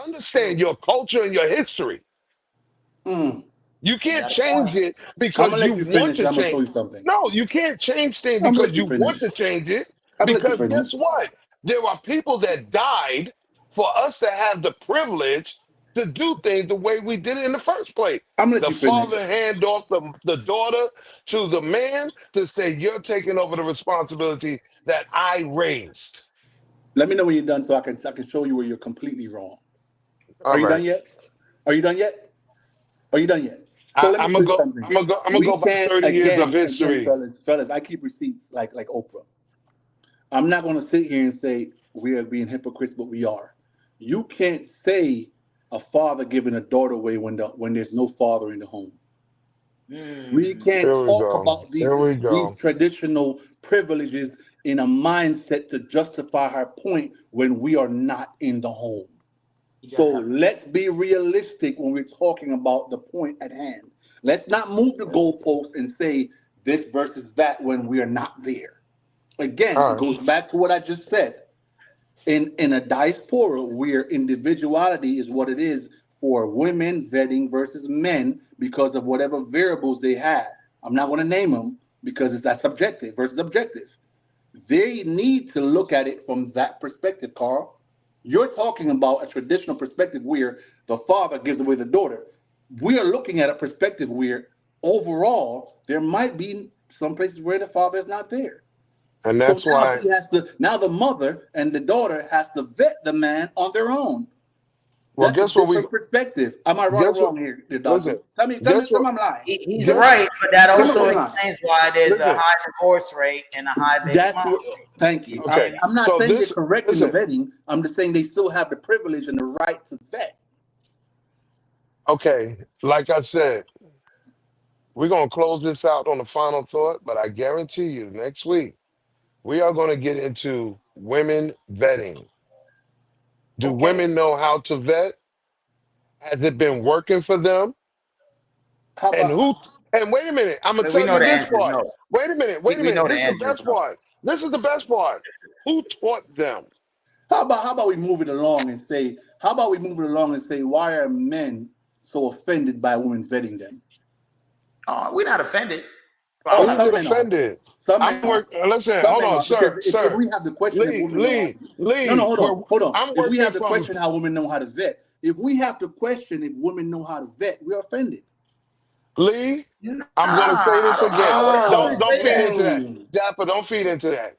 Understand your culture and your history. You can't change it I'm because gonna you let you want finish. to I'm gonna change. show you something. No, you can't change things I'm gonna because let you you want finish. to change it. I'm gonna let you Because finish. guess what? There are people that died for us to have the privilege to do things the way we did it in the first place. I'm gonna let The you finish. father hand off the daughter to the man to say, you're taking over the responsibility that I raised. Let me know when you're done so I can show you where you're completely wrong. All Are you right. done yet? Are you done yet? Are you done yet? So let me I'm show gonna you go. something. I'm gonna We go by can't 30 years of again, history. fellas. I keep receipts like Oprah. I'm not gonna sit here and say we are being hypocrites, but we are. You can't say a father giving a daughter away when there's no father in the home. We can't Here we talk go. about these Here we these go. traditional privileges in a mindset to justify her point when we are not in the home. So let's be realistic when we're talking about the point at hand. Let's not move the goalpost and say this versus that when we are not there. Again, All it right. goes back to what I just said. In a diaspora where individuality is what it is for women vetting versus men because of whatever variables they had. I'm not going to name them because that's subjective versus objective. They need to look at it from that perspective, Carl. You're talking about a traditional perspective where the father gives away the daughter. We are looking at a perspective where overall there might be some places where the father is not there. And So that's now why. now the mother and the daughter has to vet the man on their own. Well, That's a guess what we different perspective. Am I right or guess what wrong here, dear listen, doctor? Tell me guess what I'm lying. He's guess right, but that Tell me also I'm lying. explains why there's a listen, high divorce rate and a high baby That's mama what. rate. Thank you. okay. I'm not So saying they're this correct in the listen, vetting. I'm just saying they still have the privilege and the right to vet. okay, like I said, we're gonna close this out on the final thought, but I guarantee you next week we are gonna get into women vetting. Do Okay. women know how to vet? Has it been working for them? How And about who? And wait a minute, I'm gonna We tell know you the this answer is part. no. Wait a minute. We know the This is the answer is best no. part. This is the best part. Who taught them? how about we move it along and say why are men so offended by women vetting them? We're not offended. Oh, Who's some it men are. offended? Some I'm men are. work. Listen, Some hold men on, are because sir, if sir. we have the question if women know how to, no, Lee. hold on. I'm If we working have the from. question how women know how to vet, if we have to question if women know how to vet, we're offended. Lee, Nah, I'm gonna say this I again. wouldn't Don't say feed that. into that. Dapper, don't feed into that.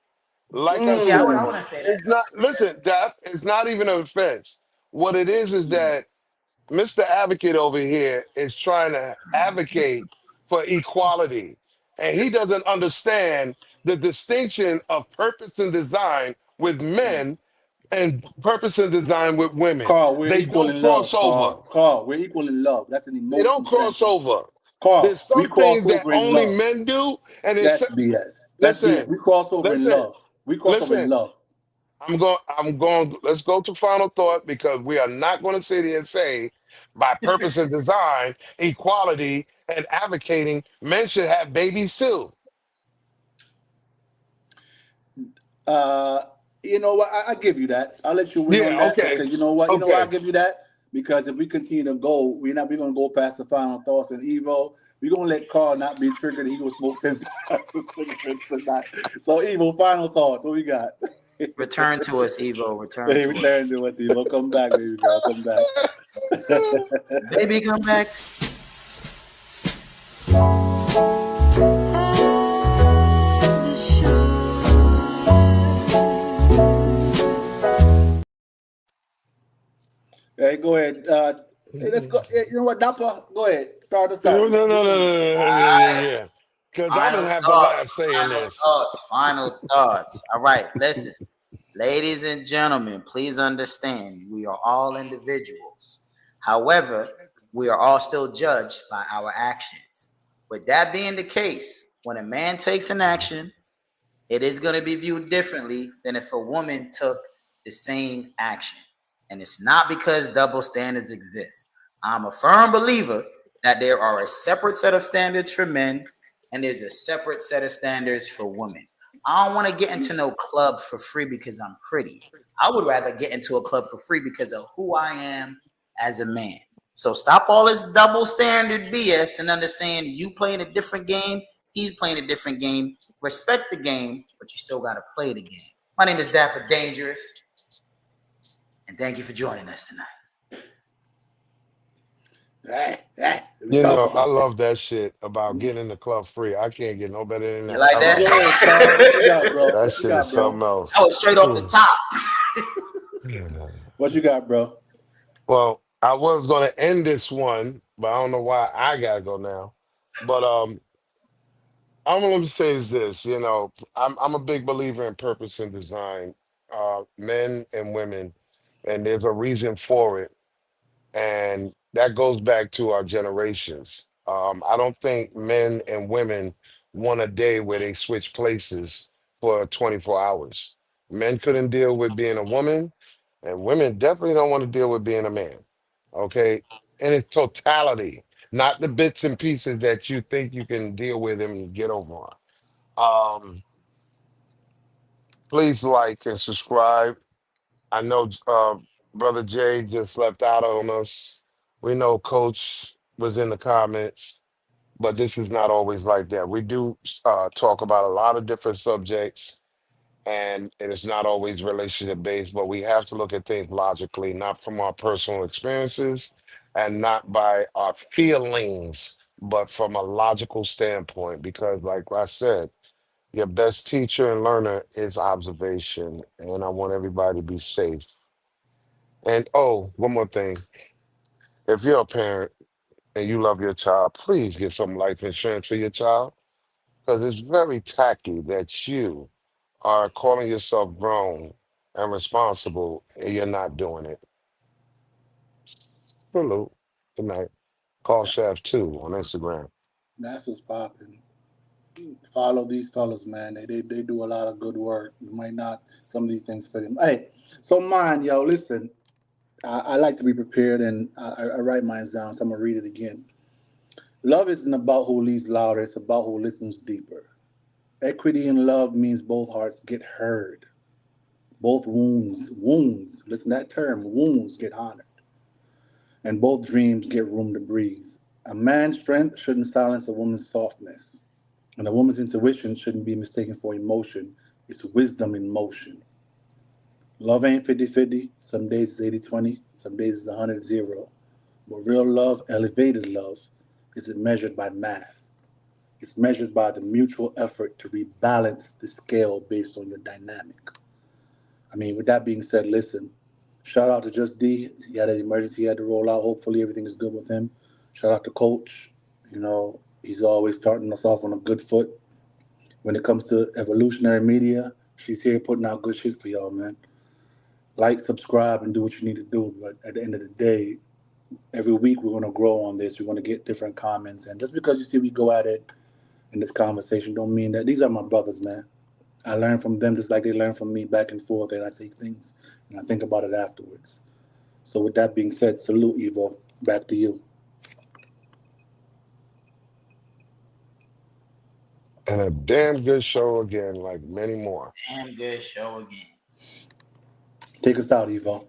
Like I Yeah, said, I wouldn't say that. it's not listen, Dap, it's not even an offense. What it is that Mr. Advocate over here is trying to advocate for equality. And he doesn't understand the distinction of purpose and design with men and purpose and design with women. Carl, we're They equal don't in cross love. over. Carl, we're equal in love. That's an They don't emotional cross standpoint. over. There's Carl, we some cross things that over in only love. men do, and it's That's BS. That's BS. listen, We cross over in listen, love. We cross over in listen. love. I'm going, let's go to final thought because we are not going to sit here and say by purpose and design, equality and advocating, men should have babies too. You know what? I give you that. I'll let you win on Yeah, that. okay. Okay, you know what? I'll Okay. give you that because if we continue to go, we're gonna go past the final thoughts and Evo. We're gonna let Carl not be triggered. He will smoke 10 packs of cigarettes tonight. So Evo, final thoughts. What we got? Return to us, Evo. Return Hey, to us. return to us, Evo. Come back, baby girl. Come back. Baby, come back. Hey, go ahead. Hey, let's go. Hey, you know what, Dapper? Go ahead. Start us No, out. yeah. Because I Final didn't have the thoughts. last say in this. Final thoughts. All right, listen. Ladies and gentlemen, please understand we are all individuals. However, we are all still judged by our actions. With that being the case, when a man takes an action, it is going to be viewed differently than if a woman took the same action. And it's not because double standards exist. I'm a firm believer that there are a separate set of standards for men and there's a separate set of standards for women. I don't want to get into no club for free because I'm pretty. I would rather get into a club for free because of who I am as a man. So stop all this double standard BS and understand you playing a different game. He's playing a different game. Respect the game, but you still got to play the game. My name is Dapper Dangerous, and thank you for joining us tonight. You know, I love that shit about getting in the club free. I can't get no better than You that. like I that? love Go ahead, Carl. What you got, bro? that What you shit got, is bro? something else. That was straight off the top. What you got, bro? Well, I was gonna end this one, but I don't know why I gotta go now. But I'm gonna say is this, you know, I'm a big believer in purpose and design, men and women, and there's a reason for it, and that goes back to our generations. I don't think men and women want a day where they switch places for 24 hours. Men couldn't deal with being a woman, and women definitely don't want to deal with being a man. Okay, in its totality, not the bits and pieces that you think you can deal with and get over on. Please like and subscribe. I know Brother Jay just left out on us. We know Coach was in the comments, but this is not always like that. We do talk about a lot of different subjects, and it's not always relationship based, but we have to look at things logically, not from our personal experiences and not by our feelings, but from a logical standpoint. Because, like I said, your best teacher and learner is observation, and I want everybody to be safe. And oh, one more thing. If you're a parent and you love your child, please get some life insurance for your child because it's very tacky that you are calling yourself grown and responsible and you're not doing it. Salute. Good night. Call Chef 2 on Instagram. That's what's popping. Follow these fellas, man. They do a lot of good work. You might not some of these things fit in. Hey, so mine, yo, listen. I like to be prepared, and I write mine down, so I'm going to read it again. Love isn't about who leads louder, it's about who listens deeper. Equity in love means both hearts get heard. Both wounds, listen to that term, wounds get honored. And both dreams get room to breathe. A man's strength shouldn't silence a woman's softness. And a woman's intuition shouldn't be mistaken for emotion. It's wisdom in motion. Love ain't 50-50. Some days it's 80-20. Some days it's 100-0. But real love, elevated love, isn't measured by math. It's measured by the mutual effort to rebalance the scale based on your dynamic. I mean, with that being said, listen, shout out to Just D. He had an emergency, he had to roll out. Hopefully everything is good with him. Shout out to Coach. You know, he's always starting us off on a good foot. When it comes to evolutionary media, she's here putting out good shit for y'all, man. Like, subscribe, and do what you need to do. But at the end of the day, every week we're going to grow on this. We're going to get different comments. And just because you see we go at it in this conversation don't mean that these are my brothers, man. I learn from them just like they learn from me, back and forth, and I take things and I think about it afterwards. So with that being said, salute, Evo. Back to you. And a damn good show again, like many more. Damn good show again. Take us out, Evo.